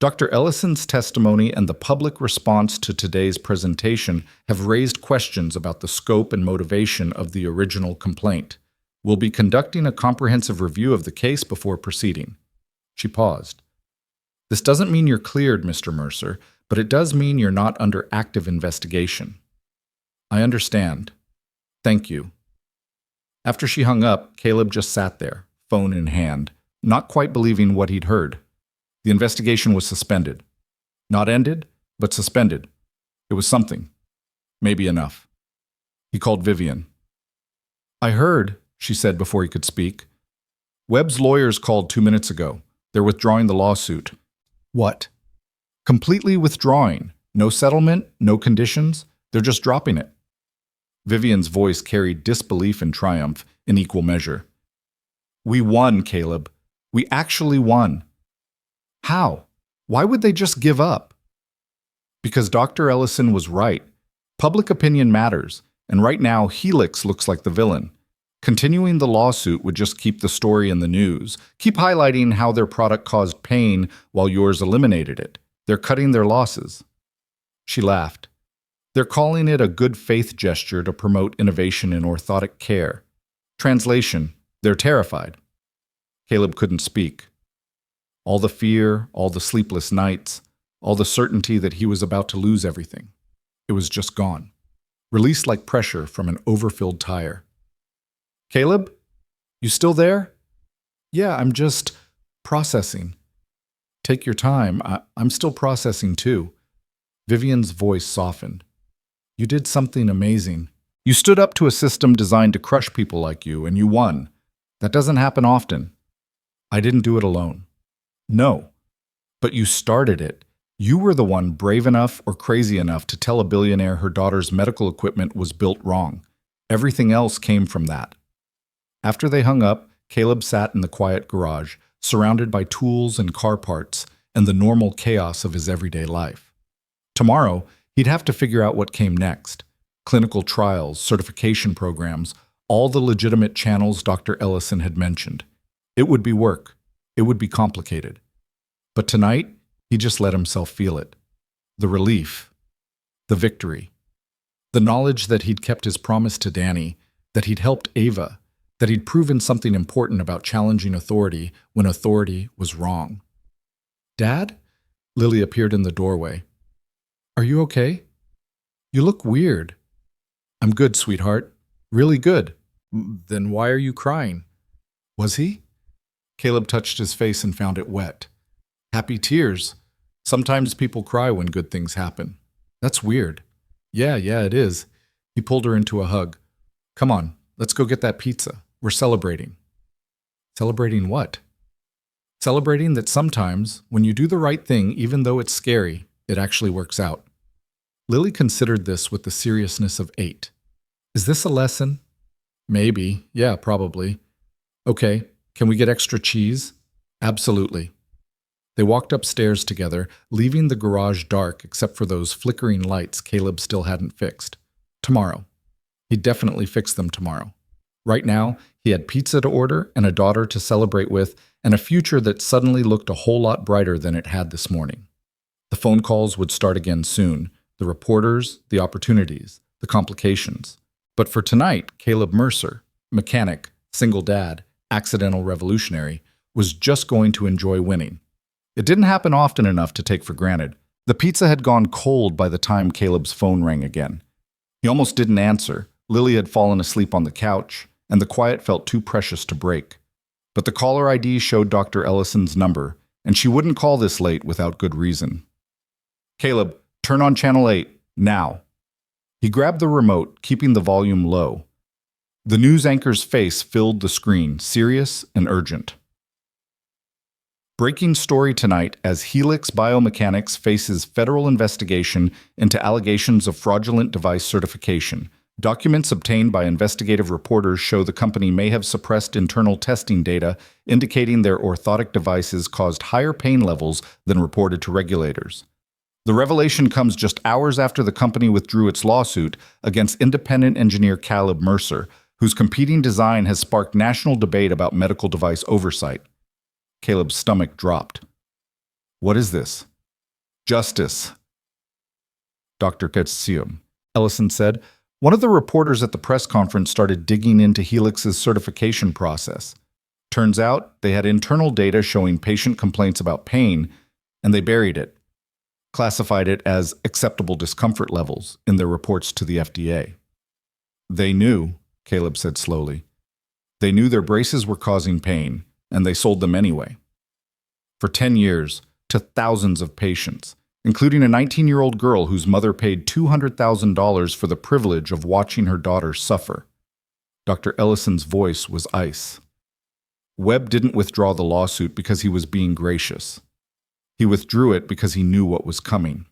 Dr. Ellison's testimony and the public response to today's presentation have raised questions about the scope and motivation of the original complaint. We'll be conducting a comprehensive review of the case before proceeding. She paused. This doesn't mean you're cleared, Mr. Mercer, but it does mean you're not under active investigation. I understand. Thank you. After she hung up, Caleb just sat there, phone in hand, not quite believing what he'd heard. The investigation was suspended. Not ended, but suspended. It was something. Maybe enough. He called Vivian. I heard, she said before he could speak. Webb's lawyers called 2 minutes ago. They're withdrawing the lawsuit. What? Completely withdrawing. No settlement, no conditions. They're just dropping it. Vivian's voice carried disbelief and triumph in equal measure. We won, Caleb. We actually won. How? Why would they just give up? Because Dr. Ellison was right. Public opinion matters, and right now Helix looks like the villain. Continuing the lawsuit would just keep the story in the news, keep highlighting how their product caused pain while yours eliminated it. They're cutting their losses. She laughed. They're calling it a good faith gesture to promote innovation in orthotic care. Translation, they're terrified. Caleb couldn't speak. All the fear, all the sleepless nights, all the certainty that he was about to lose everything. It was just gone, released like pressure from an overfilled tire. Caleb? You still there? Yeah, I'm just processing. Take your time. I'm still processing too. Vivian's voice softened. You did something amazing. You stood up to a system designed to crush people like you, and you won. That doesn't happen often. I didn't do it alone. No. But you started it. You were the one brave enough or crazy enough to tell a billionaire her daughter's medical equipment was built wrong. Everything else came from that. After they hung up, Caleb sat in the quiet garage, surrounded by tools and car parts and the normal chaos of his everyday life. Tomorrow, he'd have to figure out what came next. Clinical trials, certification programs, all the legitimate channels Dr. Ellison had mentioned. It would be work. It would be complicated. But tonight, he just let himself feel it. The relief. The victory. The knowledge that he'd kept his promise to Danny, that he'd helped Ava, that he'd proven something important about challenging authority when authority was wrong. Dad? Lily appeared in the doorway. Are you okay? You look weird. I'm good, sweetheart. Really good. Then why are you crying? Was he? Caleb touched his face and found it wet. Happy tears. Sometimes people cry when good things happen. That's weird. Yeah, it is. He pulled her into a hug. Come on, let's go get that pizza. We're celebrating. Celebrating what? Celebrating that sometimes, when you do the right thing, even though it's scary, it actually works out. Lily considered this with the seriousness of 8. Is this a lesson? Maybe. Yeah, probably. Okay, can we get extra cheese? Absolutely. They walked upstairs together, leaving the garage dark except for those flickering lights Caleb still hadn't fixed. Tomorrow. He'd definitely fix them tomorrow. Right now, he had pizza to order and a daughter to celebrate with and a future that suddenly looked a whole lot brighter than it had this morning. The phone calls would start again soon. The reporters, the opportunities, the complications. But for tonight, Caleb Mercer, mechanic, single dad, accidental revolutionary, was just going to enjoy winning. It didn't happen often enough to take for granted. The pizza had gone cold by the time Caleb's phone rang again. He almost didn't answer. Lily had fallen asleep on the couch, and the quiet felt too precious to break. But the caller ID showed Dr. Ellison's number, and she wouldn't call this late without good reason. Caleb, turn on channel 8, now. He grabbed the remote, keeping the volume low. The news anchor's face filled the screen, serious and urgent. Breaking story tonight as Helix Biomechanics faces federal investigation into allegations of fraudulent device certification. Documents obtained by investigative reporters show the company may have suppressed internal testing data indicating their orthotic devices caused higher pain levels than reported to regulators. The revelation comes just hours after the company withdrew its lawsuit against independent engineer Caleb Mercer, whose competing design has sparked national debate about medical device oversight. Caleb's stomach dropped. What is this? Justice. Dr. Ketsium, Ellison said. One of the reporters at the press conference started digging into Helix's certification process. Turns out they had internal data showing patient complaints about pain, and they buried it, classified it as acceptable discomfort levels in their reports to the FDA. They knew, Caleb said slowly. They knew their braces were causing pain, and they sold them anyway. For 10 years, to thousands of patients, including a 19-year-old girl whose mother paid $200,000 for the privilege of watching her daughter suffer. Dr. Ellison's voice was ice. Webb didn't withdraw the lawsuit because he was being gracious. He withdrew it because he knew what was coming.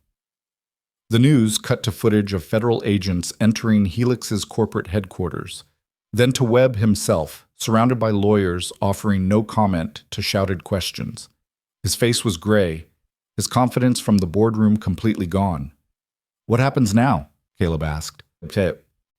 The news cut to footage of federal agents entering Helix's corporate headquarters, then to Webb himself, surrounded by lawyers offering no comment to shouted questions. His face was gray, his confidence from the boardroom completely gone. "What happens now?" Caleb asked.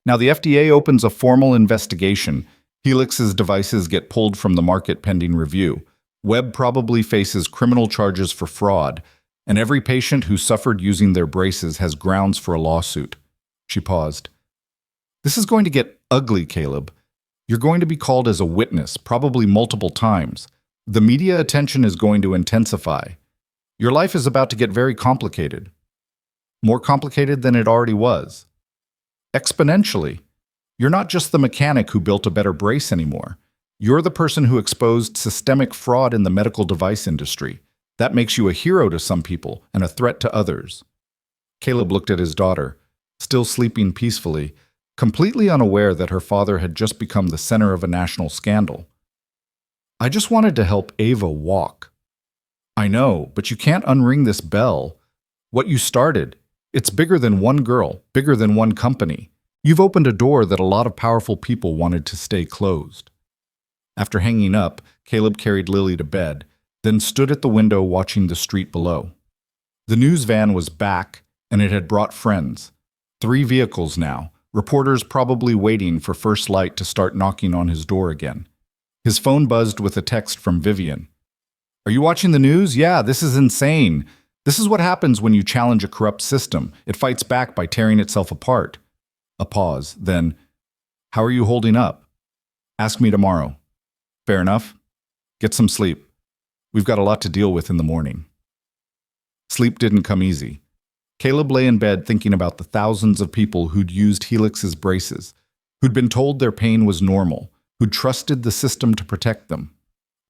"Now the FDA opens a formal investigation. Helix's devices get pulled from the market pending review. Webb probably faces criminal charges for fraud, and every patient who suffered using their braces has grounds for a lawsuit." She paused. "This is going to get ugly, Caleb. You're going to be called as a witness, probably multiple times. The media attention is going to intensify. Your life is about to get very complicated. More complicated than it already was. Exponentially. You're not just the mechanic who built a better brace anymore. You're the person who exposed systemic fraud in the medical device industry. That makes you a hero to some people and a threat to others." Caleb looked at his daughter, still sleeping peacefully, completely unaware that her father had just become the center of a national scandal. "I just wanted to help Ava walk." "I know, but you can't unring this bell. What you started, it's bigger than one girl, bigger than one company. You've opened a door that a lot of powerful people wanted to stay closed." After hanging up, Caleb carried Lily to bed, then stood at the window watching the street below. The news van was back, and it had brought friends. 3 vehicles now, reporters probably waiting for first light to start knocking on his door again. His phone buzzed with a text from Vivian. "Are you watching the news? Yeah, this is insane. This is what happens when you challenge a corrupt system. It fights back by tearing itself apart." A pause, then, "How are you holding up? Ask me tomorrow." "Fair enough. Get some sleep. We've got a lot to deal with in the morning." Sleep didn't come easy. Caleb lay in bed thinking about the thousands of people who'd used Helix's braces, who'd been told their pain was normal, who'd trusted the system to protect them.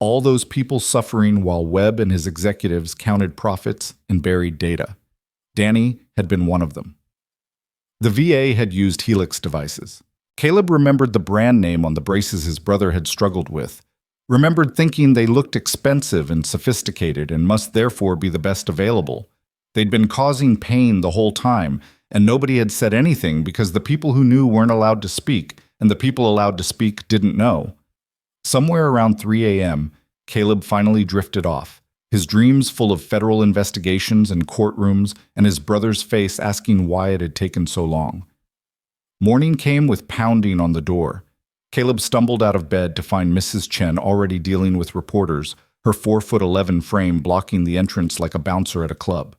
All those people suffering while Webb and his executives counted profits and buried data. Danny had been one of them. The VA had used Helix devices. Caleb remembered the brand name on the braces his brother had struggled with, remembered thinking they looked expensive and sophisticated and must therefore be the best available. They'd been causing pain the whole time, and nobody had said anything because the people who knew weren't allowed to speak, and the people allowed to speak didn't know. Somewhere around 3 a.m., Caleb finally drifted off, his dreams full of federal investigations and courtrooms, and his brother's face asking why it had taken so long. Morning came with pounding on the door. Caleb stumbled out of bed to find Mrs. Chen already dealing with reporters, her 4'11" frame blocking the entrance like a bouncer at a club.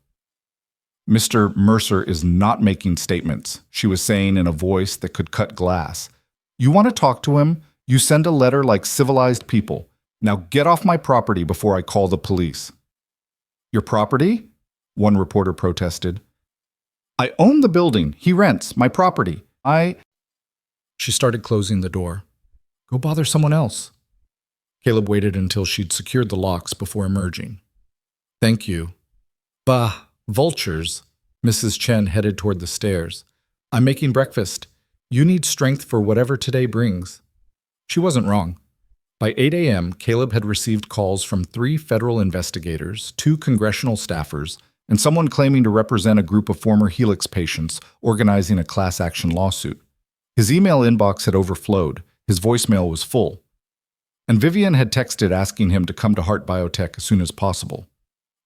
"Mr. Mercer is not making statements," she was saying in a voice that could cut glass. "You want to talk to him? You send a letter like civilized people. Now get off my property before I call the police." "Your property?" one reporter protested. "I own the building. He rents my property. She started closing the door. "Go bother someone else." Caleb waited until she'd secured the locks before emerging. "Thank you." "Bah, vultures." Mrs. Chen headed toward the stairs. "I'm making breakfast. You need strength for whatever today brings." She wasn't wrong. By 8 a.m., Caleb had received calls from 3 federal investigators, 2 congressional staffers, and someone claiming to represent a group of former Helix patients organizing a class action lawsuit. His email inbox had overflowed. His voicemail was full. And Vivian had texted asking him to come to Heart Biotech as soon as possible.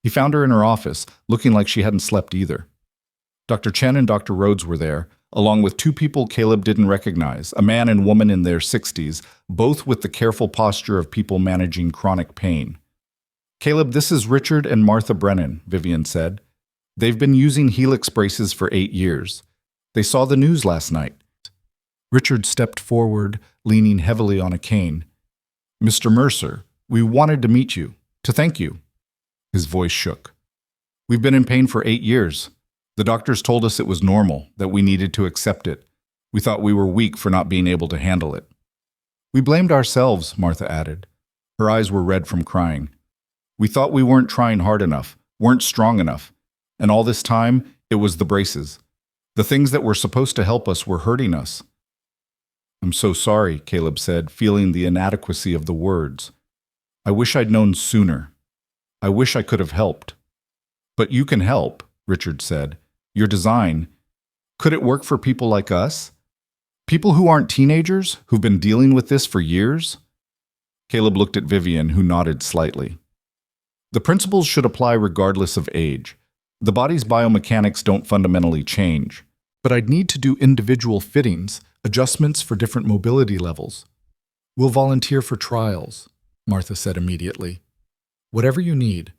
He found her in her office, looking like she hadn't slept either. Dr. Chen and Dr. Rhodes were there, along with 2 people Caleb didn't recognize, a man and woman in their 60s, both with the careful posture of people managing chronic pain. "Caleb, this is Richard and Martha Brennan," Vivian said. "They've been using Helix braces for 8 years. They saw the news last night." Richard stepped forward, leaning heavily on a cane. "Mr. Mercer, we wanted to meet you, to thank you." His voice shook. "We've been in pain for 8 years. The doctors told us it was normal, that we needed to accept it. We thought we were weak for not being able to handle it." "We blamed ourselves," Martha added. Her eyes were red from crying. "We thought we weren't trying hard enough, weren't strong enough. And all this time, it was the braces. The things that were supposed to help us were hurting us." "I'm so sorry," Caleb said, feeling the inadequacy of the words. "I wish I'd known sooner. I wish I could have helped." "But you can help," Richard said. "Your design, could it work for people like us? People who aren't teenagers, who've been dealing with this for years?" Caleb looked at Vivian, who nodded slightly. The principles should apply regardless of age. The body's biomechanics don't fundamentally change. But I'd need to do individual fittings, adjustments for different mobility levels. We'll volunteer for trials, Martha said immediately. Whatever you need.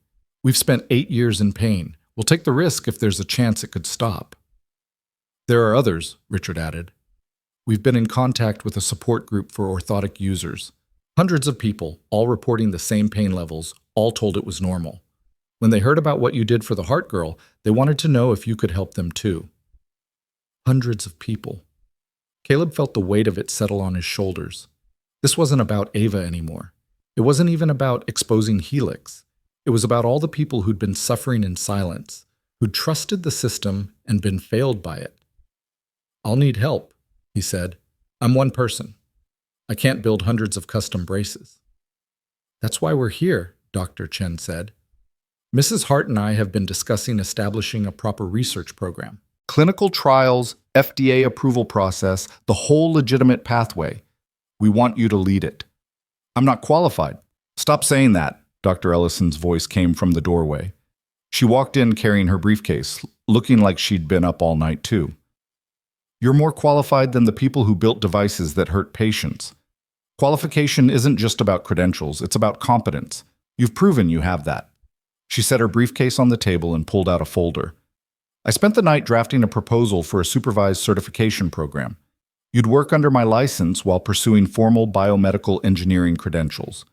We've spent 8 years in pain. We'll take the risk if there's a chance it could stop. There are others, Richard added. We've been in contact with a support group for orthotic users. Hundreds of people, all reporting the same pain levels, all told it was normal. When they heard about what you did for the Heart Girl, they wanted to know if you could help them too. Hundreds of people. Caleb felt the weight of it settle on his shoulders. This wasn't about Ava anymore. It wasn't even about exposing Helix. It was about all the people who'd been suffering in silence, who'd trusted the system and been failed by it. I'll need help, he said. I'm one person. I can't build hundreds of custom braces. That's why we're here, Dr. Chen said. Mrs. Hart and I have been discussing establishing a proper research program. Clinical trials, FDA approval process, the whole legitimate pathway. We want you to lead it. I'm not qualified. Stop saying that, Dr. Ellison's voice came from the doorway. She walked in carrying her briefcase, looking like she'd been up all night too. You're more qualified than the people who built devices that hurt patients. Qualification isn't just about credentials, it's about competence. You've proven you have that. She set her briefcase on the table and pulled out a folder. I spent the night drafting a proposal for a supervised certification program. You'd work under my license while pursuing formal biomedical engineering credentials.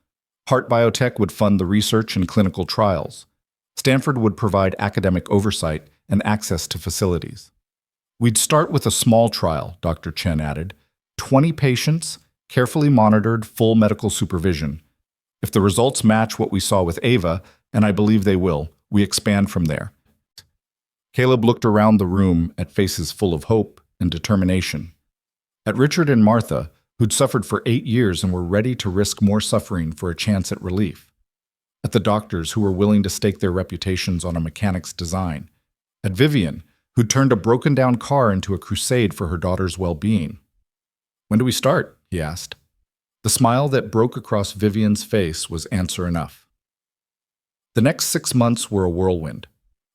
Heart Biotech would fund the research and clinical trials. Stanford would provide academic oversight and access to facilities. We'd start with a small trial, Dr. Chen added. 20 patients, carefully monitored, full medical supervision. If the results match what we saw with Ava, and I believe they will, we expand from there. Caleb looked around the room at faces full of hope and determination. At Richard and Martha, who'd suffered for 8 years and were ready to risk more suffering for a chance at relief. At the doctors who were willing to stake their reputations on a mechanic's design. At Vivian, who'd turned a broken-down car into a crusade for her daughter's well-being. When do we start? He asked. The smile that broke across Vivian's face was answer enough. The next 6 months were a whirlwind.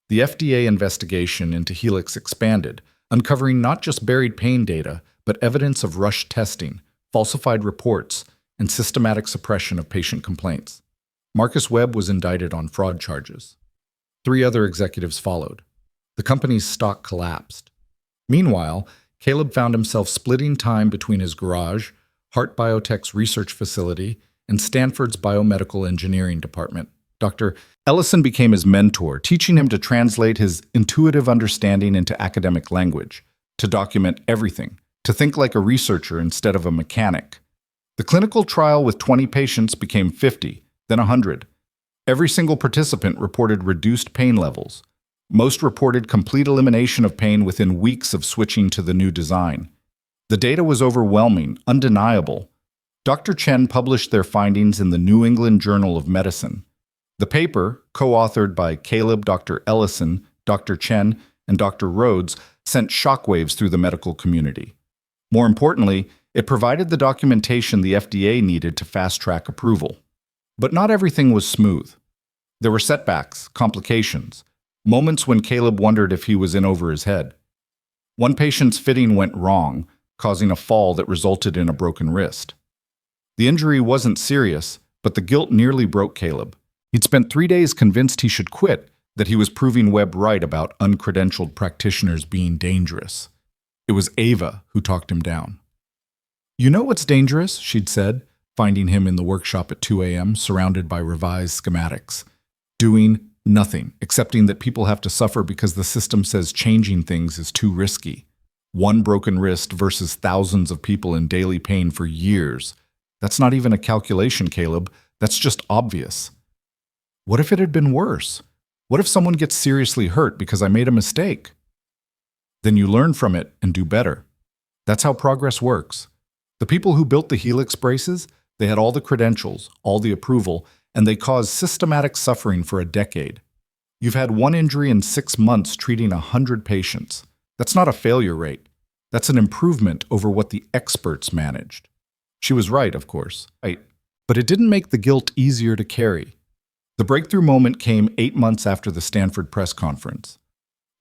The FDA investigation into Helix expanded, uncovering not just buried pain data, but evidence of rushed testing, falsified reports, and systematic suppression of patient complaints. Marcus Webb was indicted on fraud charges. 3 other executives followed. The company's stock collapsed. Meanwhile, Caleb found himself splitting time between his garage, Heart Biotech's research facility, and Stanford's biomedical engineering department. Dr. Ellison became his mentor, teaching him to translate his intuitive understanding into academic language, to document everything, to think like a researcher instead of a mechanic. The clinical trial with 20 patients became 50, then 100. Every single participant reported reduced pain levels. Most reported complete elimination of pain within weeks of switching to the new design. The data was overwhelming, undeniable. Dr. Chen published their findings in the New England Journal of Medicine. The paper, co-authored by Caleb, Dr. Ellison, Dr. Chen, and Dr. Rhodes, sent shockwaves through the medical community. More importantly, it provided the documentation the FDA needed to fast-track approval. But not everything was smooth. There were setbacks, complications, moments when Caleb wondered if he was in over his head. One patient's fitting went wrong, causing a fall that resulted in a broken wrist. The injury wasn't serious, but the guilt nearly broke Caleb. He'd spent 3 days convinced he should quit, that he was proving Webb right about uncredentialed practitioners being dangerous. It was Ava who talked him down. You know what's dangerous, she'd said, finding him in the workshop at 2 a.m., surrounded by revised schematics. Doing nothing, accepting that people have to suffer because the system says changing things is too risky. One broken wrist versus thousands of people in daily pain for years. That's not even a calculation, Caleb. That's just obvious. What if it had been worse? What if someone gets seriously hurt because I made a mistake? Then you learn from it and do better. That's how progress works. The people who built the Helix braces, they had all the credentials, all the approval, and they caused systematic suffering for a decade. You've had 1 injury in 6 months treating 100 patients. That's not a failure rate. That's an improvement over what the experts managed. She was right, of course. Right. But it didn't make the guilt easier to carry. The breakthrough moment came 8 months after the Stanford press conference.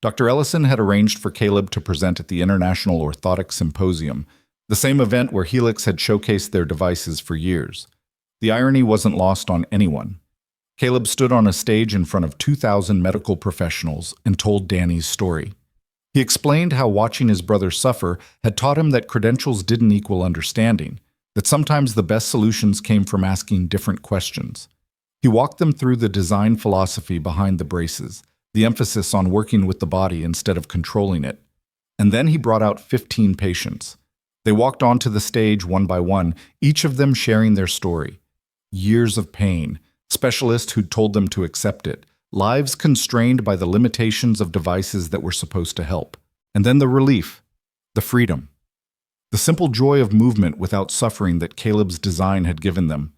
Dr. Ellison had arranged for Caleb to present at the International Orthotic Symposium, the same event where Helix had showcased their devices for years. The irony wasn't lost on anyone. Caleb stood on a stage in front of 2,000 medical professionals and told Danny's story. He explained how watching his brother suffer had taught him that credentials didn't equal understanding, that sometimes the best solutions came from asking different questions. He walked them through the design philosophy behind the braces, the emphasis on working with the body instead of controlling it. And then he brought out 15 patients. They walked onto the stage one by one, each of them sharing their story. Years of pain, specialists who'd told them to accept it, lives constrained by the limitations of devices that were supposed to help. And then the relief, the freedom, the simple joy of movement without suffering that Caleb's design had given them.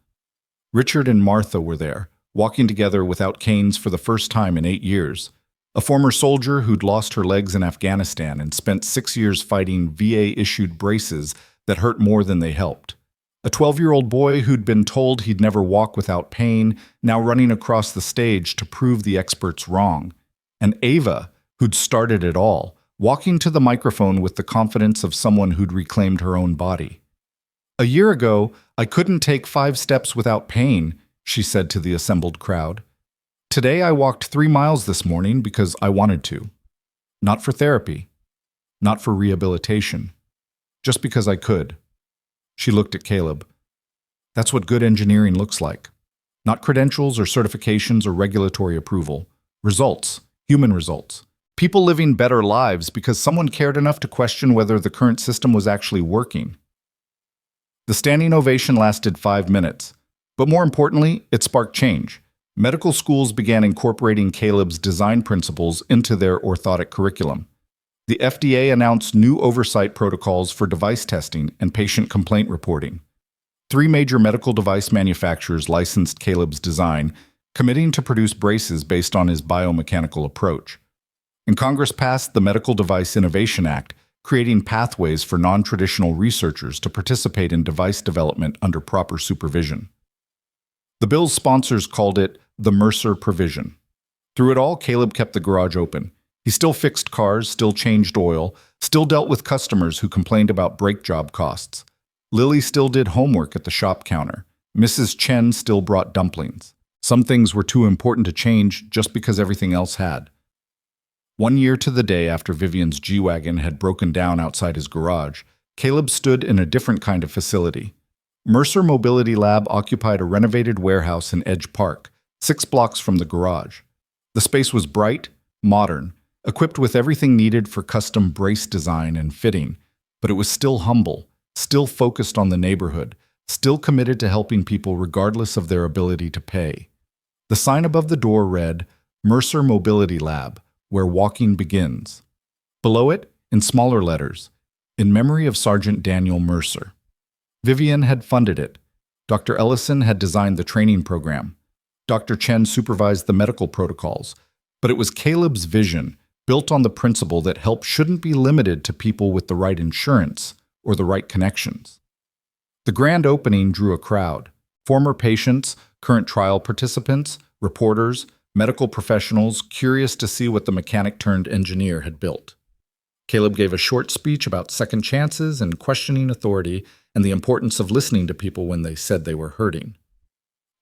Richard and Martha were there, walking together without canes for the first time in 8 years. A former soldier who'd lost her legs in Afghanistan and spent 6 years fighting VA-issued braces that hurt more than they helped. A 12-year-old boy who'd been told he'd never walk without pain, now running across the stage to prove the experts wrong. And Ava, who'd started it all, walking to the microphone with the confidence of someone who'd reclaimed her own body. "A year ago, I couldn't take 5 steps without pain," she said to the assembled crowd. "Today I walked 3 miles this morning because I wanted to. Not for therapy, not for rehabilitation, just because I could." She looked at Caleb. "That's what good engineering looks like. Not credentials or certifications or regulatory approval. Results, human results. People living better lives because someone cared enough to question whether the current system was actually working." The standing ovation lasted 5 minutes. But more importantly, it sparked change. Medical schools began incorporating Caleb's design principles into their orthotic curriculum. The FDA announced new oversight protocols for device testing and patient complaint reporting. 3 major medical device manufacturers licensed Caleb's design, committing to produce braces based on his biomechanical approach. And Congress passed the Medical Device Innovation Act, creating pathways for non-traditional researchers to participate in device development under proper supervision. The bill's sponsors called it the Mercer Provision. Through it all, Caleb kept the garage open. He still fixed cars, still changed oil, still dealt with customers who complained about brake job costs. Lily still did homework at the shop counter. Mrs. Chen still brought dumplings. Some things were too important to change just because everything else had. 1 year to the day after Vivian's G-Wagon had broken down outside his garage, Caleb stood in a different kind of facility. Mercer Mobility Lab occupied a renovated warehouse in Edge Park, 6 blocks from the garage. The space was bright, modern, equipped with everything needed for custom brace design and fitting, but it was still humble, still focused on the neighborhood, still committed to helping people regardless of their ability to pay. The sign above the door read, Mercer Mobility Lab, where walking begins. Below it, in smaller letters, in memory of Sergeant Daniel Mercer. Vivian had funded it. Dr. Ellison had designed the training program. Dr. Chen supervised the medical protocols. But it was Caleb's vision, built on the principle that help shouldn't be limited to people with the right insurance or the right connections. The grand opening drew a crowd. Former patients, current trial participants, reporters, medical professionals curious to see what the mechanic-turned-engineer had built. Caleb gave a short speech about second chances and questioning authority and the importance of listening to people when they said they were hurting.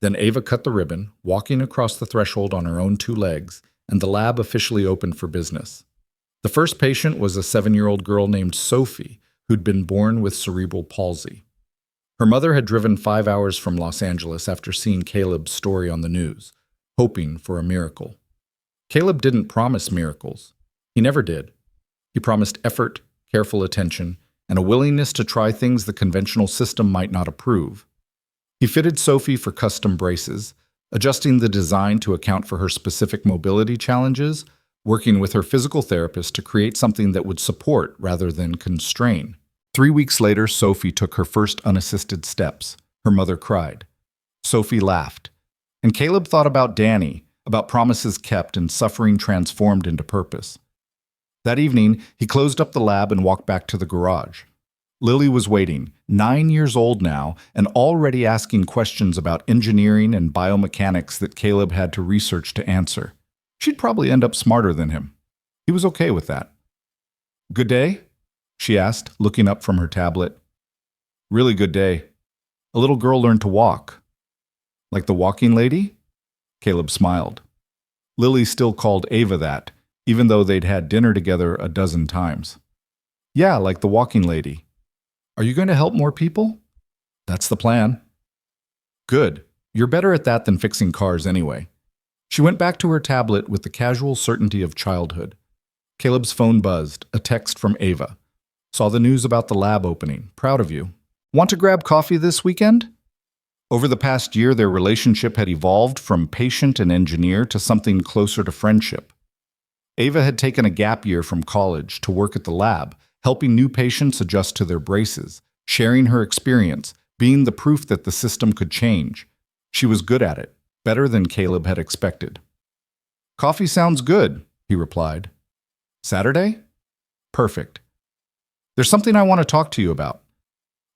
Then Ava cut the ribbon, walking across the threshold on her own 2 legs, and the lab officially opened for business. The first patient was a 7-year-old girl named Sophie, who'd been born with cerebral palsy. Her mother had driven 5 hours from Los Angeles after seeing Caleb's story on the news, hoping for a miracle. Caleb didn't promise miracles. He never did. He promised effort, careful attention, and a willingness to try things the conventional system might not approve. He fitted Sophie for custom braces, adjusting the design to account for her specific mobility challenges, working with her physical therapist to create something that would support rather than constrain. 3 weeks later, Sophie took her first unassisted steps. Her mother cried. Sophie laughed. And Caleb thought about Danny, about promises kept and suffering transformed into purpose. That evening, he closed up the lab and walked back to the garage. Lily was waiting, 9 years old now, and already asking questions about engineering and biomechanics that Caleb had to research to answer. She'd probably end up smarter than him. He was okay with that. "Good day?" she asked, looking up from her tablet. "Really good day. A little girl learned to walk." "Like the walking lady?" Caleb smiled. Lily still called Ava that, even though they'd had dinner together a dozen times. "Yeah, like the walking lady. Are you going to help more people?" "That's the plan." "Good. You're better at that than fixing cars anyway." She went back to her tablet with the casual certainty of childhood. Caleb's phone buzzed, a text from Ava. "Saw the news about the lab opening. Proud of you. Want to grab coffee this weekend?" Over the past year, their relationship had evolved from patient and engineer to something closer to friendship. Ava had taken a gap year from college to work at the lab, helping new patients adjust to their braces, sharing her experience, being the proof that the system could change. She was good at it, better than Caleb had expected. "Coffee sounds good," he replied. "Saturday? Perfect. There's something I want to talk to you about."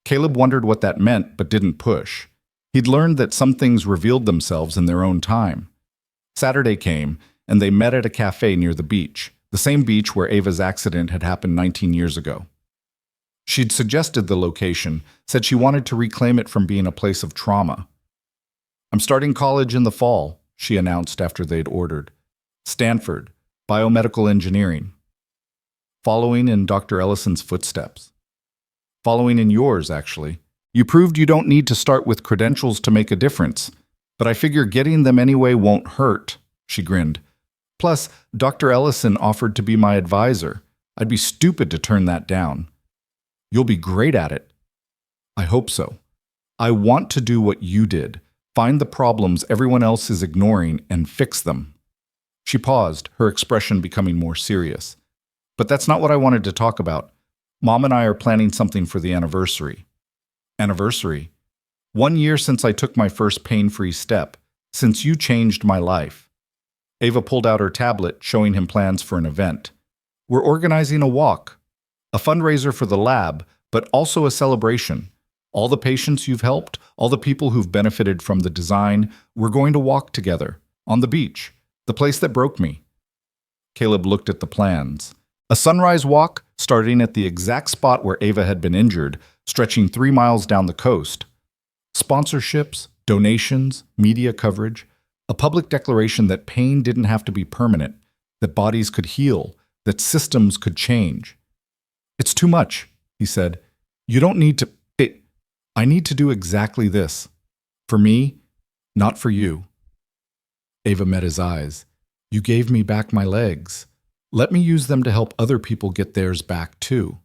Caleb wondered what that meant, but didn't push. He'd learned that some things revealed themselves in their own time. Saturday came, and they met at a cafe near the beach, the same beach where Ava's accident had happened 19 years ago. She'd suggested the location, said she wanted to reclaim it from being a place of trauma. "I'm starting college in the fall," she announced after they'd ordered. "Stanford, biomedical engineering." "Following in Dr. Ellison's footsteps." "Following in yours, actually. You proved you don't need to start with credentials to make a difference, but I figure getting them anyway won't hurt," she grinned. "Plus, Dr. Ellison offered to be my advisor. I'd be stupid to turn that down." "You'll be great at it." "I hope so. I want to do what you did, find the problems everyone else is ignoring and fix them." She paused, her expression becoming more serious. "But that's not what I wanted to talk about. Mom and I are planning something for the anniversary." "Anniversary?" "1 year since I took my first pain-free step, since you changed my life." Ava pulled out her tablet, showing him plans for an event. "We're organizing a walk, a fundraiser for the lab, but also a celebration. All the patients you've helped, all the people who've benefited from the design, we're going to walk together, on the beach, the place that broke me." Caleb looked at the plans. A sunrise walk, starting at the exact spot where Ava had been injured, stretching 3 miles down the coast. Sponsorships, donations, media coverage, a public declaration that pain didn't have to be permanent, that bodies could heal, that systems could change. "It's too much," he said. "You don't need to... I need to do exactly this. For me, not for you." Ava met his eyes. "You gave me back my legs. Let me use them to help other people get theirs back too."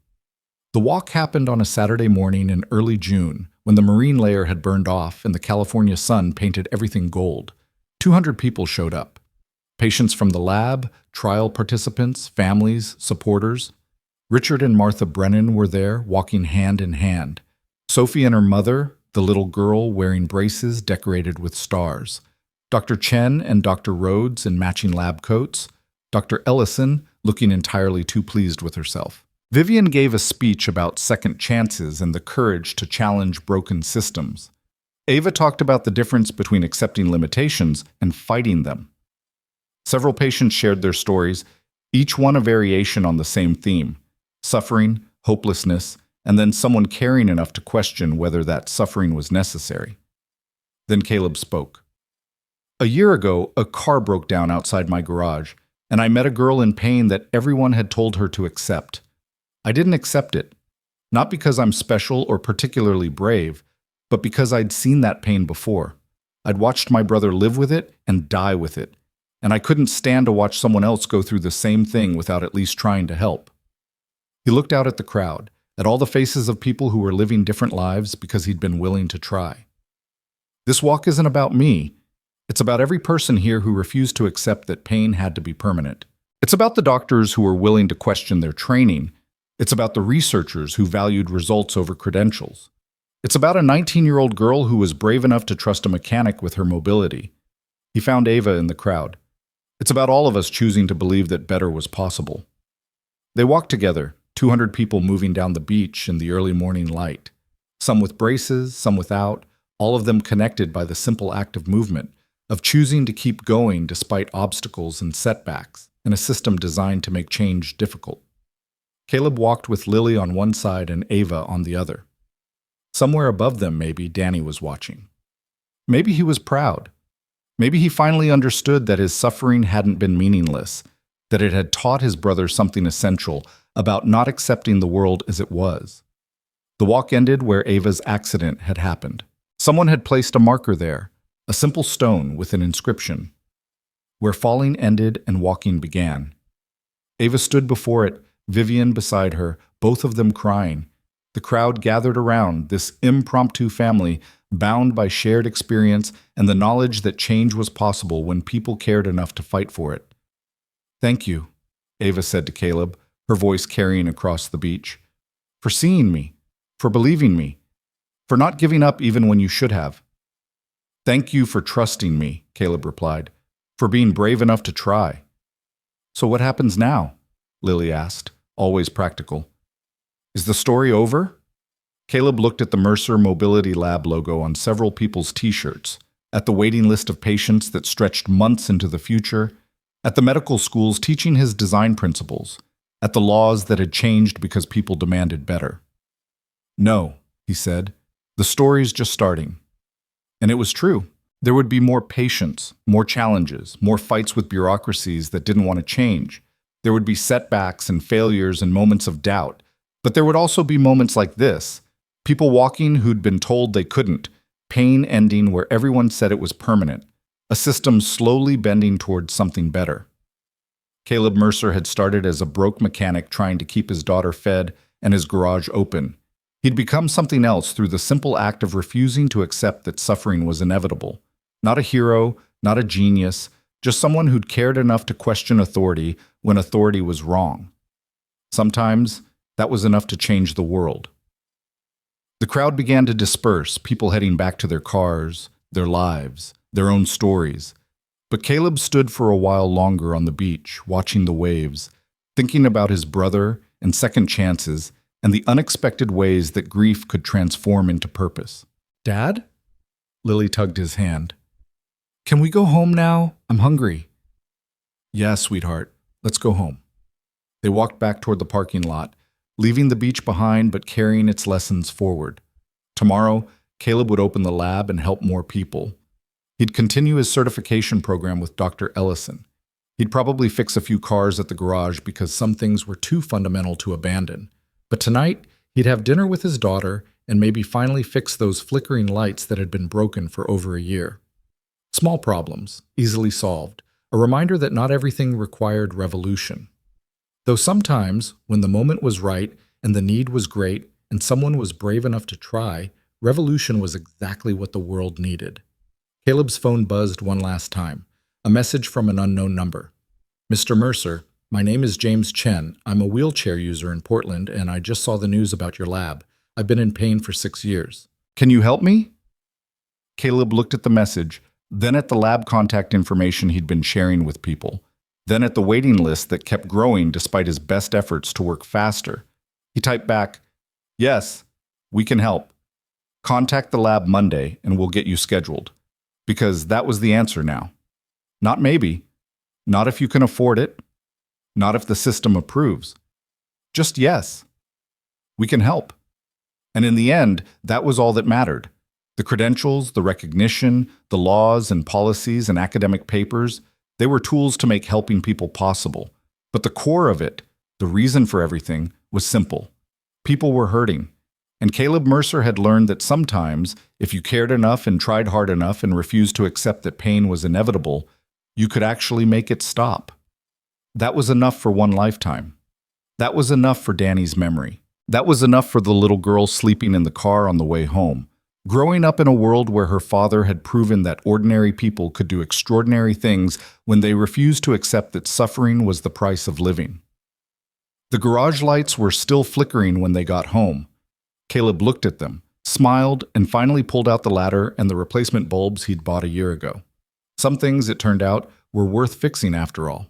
The walk happened on a Saturday morning in early June, when the marine layer had burned off and the California sun painted everything gold. 200 people showed up. Patients from the lab, trial participants, families, supporters. Richard and Martha Brennan were there, walking hand in hand. Sophie and her mother, the little girl wearing braces decorated with stars. Dr. Chen and Dr. Rhodes in matching lab coats. Dr. Ellison looking entirely too pleased with herself. Vivian gave a speech about second chances and the courage to challenge broken systems. Ava talked about the difference between accepting limitations and fighting them. Several patients shared their stories, each one a variation on the same theme: suffering, hopelessness, and then someone caring enough to question whether that suffering was necessary. Then Caleb spoke. "A year ago, a car broke down outside my garage, and I met a girl in pain that everyone had told her to accept. I didn't accept it, not because I'm special or particularly brave, but because I'd seen that pain before. I'd watched my brother live with it and die with it, and I couldn't stand to watch someone else go through the same thing without at least trying to help." He looked out at the crowd, at all the faces of people who were living different lives because he'd been willing to try. "This walk isn't about me. It's about every person here who refused to accept that pain had to be permanent. It's about the doctors who were willing to question their training. It's about the researchers who valued results over credentials. It's about a 19-year-old girl who was brave enough to trust a mechanic with her mobility." He found Ava in the crowd. "It's about all of us choosing to believe that better was possible." They walked together, 200 people moving down the beach in the early morning light. Some with braces, some without, all of them connected by the simple act of movement, of choosing to keep going despite obstacles and setbacks, in a system designed to make change difficult. Caleb walked with Lily on one side and Ava on the other. Somewhere above them, maybe, Danny was watching. Maybe he was proud. Maybe he finally understood that his suffering hadn't been meaningless, that it had taught his brother something essential about not accepting the world as it was. The walk ended where Ava's accident had happened. Someone had placed a marker there, a simple stone with an inscription, where falling ended and walking began. Ava stood before it, Vivian beside her, both of them crying. The crowd gathered around, this impromptu family, bound by shared experience and the knowledge that change was possible when people cared enough to fight for it. "Thank you," Ava said to Caleb, her voice carrying across the beach, "for seeing me, for believing me, for not giving up even when you should have." "Thank you for trusting me," Caleb replied, "for being brave enough to try." "So what happens now?" Lily asked, always practical. "Is the story over?" Caleb looked at the Mercer Mobility Lab logo on several people's t-shirts, at the waiting list of patients that stretched months into the future, at the medical schools teaching his design principles, at the laws that had changed because people demanded better. "No," he said, "the story's just starting." And it was true. There would be more patients, more challenges, more fights with bureaucracies that didn't want to change. There would be setbacks and failures and moments of doubt. But there would also be moments like this, people walking who'd been told they couldn't, pain ending where everyone said it was permanent, a system slowly bending towards something better. Caleb Mercer had started as a broke mechanic trying to keep his daughter fed and his garage open. He'd become something else through the simple act of refusing to accept that suffering was inevitable. Not a hero, not a genius, just someone who'd cared enough to question authority when authority was wrong. Sometimes that was enough to change the world. The crowd began to disperse, people heading back to their cars, their lives, their own stories. But Caleb stood for a while longer on the beach, watching the waves, thinking about his brother and second chances and the unexpected ways that grief could transform into purpose. "Dad?" Lily tugged his hand. "Can we go home now? I'm hungry." "Yeah, sweetheart. Let's go home." They walked back toward the parking lot, leaving the beach behind but carrying its lessons forward. Tomorrow, Caleb would open the lab and help more people. He'd continue his certification program with Dr. Ellison. He'd probably fix a few cars at the garage because some things were too fundamental to abandon. But tonight, he'd have dinner with his daughter and maybe finally fix those flickering lights that had been broken for over a year. Small problems, easily solved, a reminder that not everything required revolution. Though sometimes, when the moment was right and the need was great and someone was brave enough to try, revolution was exactly what the world needed. Caleb's phone buzzed one last time, a message from an unknown number. "Mr. Mercer, my name is James Chen. I'm a wheelchair user in Portland, and I just saw the news about your lab. I've been in pain for 6 years. Can you help me?" Caleb looked at the message, then at the lab contact information he'd been sharing with people, then at the waiting list that kept growing despite his best efforts to work faster. He typed back, "Yes, we can help. Contact the lab Monday and we'll get you scheduled." Because that was the answer now. Not maybe, not if you can afford it, not if the system approves. Just yes. We can help. And in the end, that was all that mattered. The credentials, the recognition, the laws and policies and academic papers, they were tools to make helping people possible. But the core of it, the reason for everything, was simple. People were hurting. And Caleb Mercer had learned that sometimes, if you cared enough and tried hard enough and refused to accept that pain was inevitable, you could actually make it stop. That was enough for one lifetime. That was enough for Danny's memory. That was enough for the little girl sleeping in the car on the way home, growing up in a world where her father had proven that ordinary people could do extraordinary things when they refused to accept that suffering was the price of living. The garage lights were still flickering when they got home. Caleb looked at them, smiled, and finally pulled out the ladder and the replacement bulbs he'd bought a year ago. Some things, it turned out, were worth fixing after all.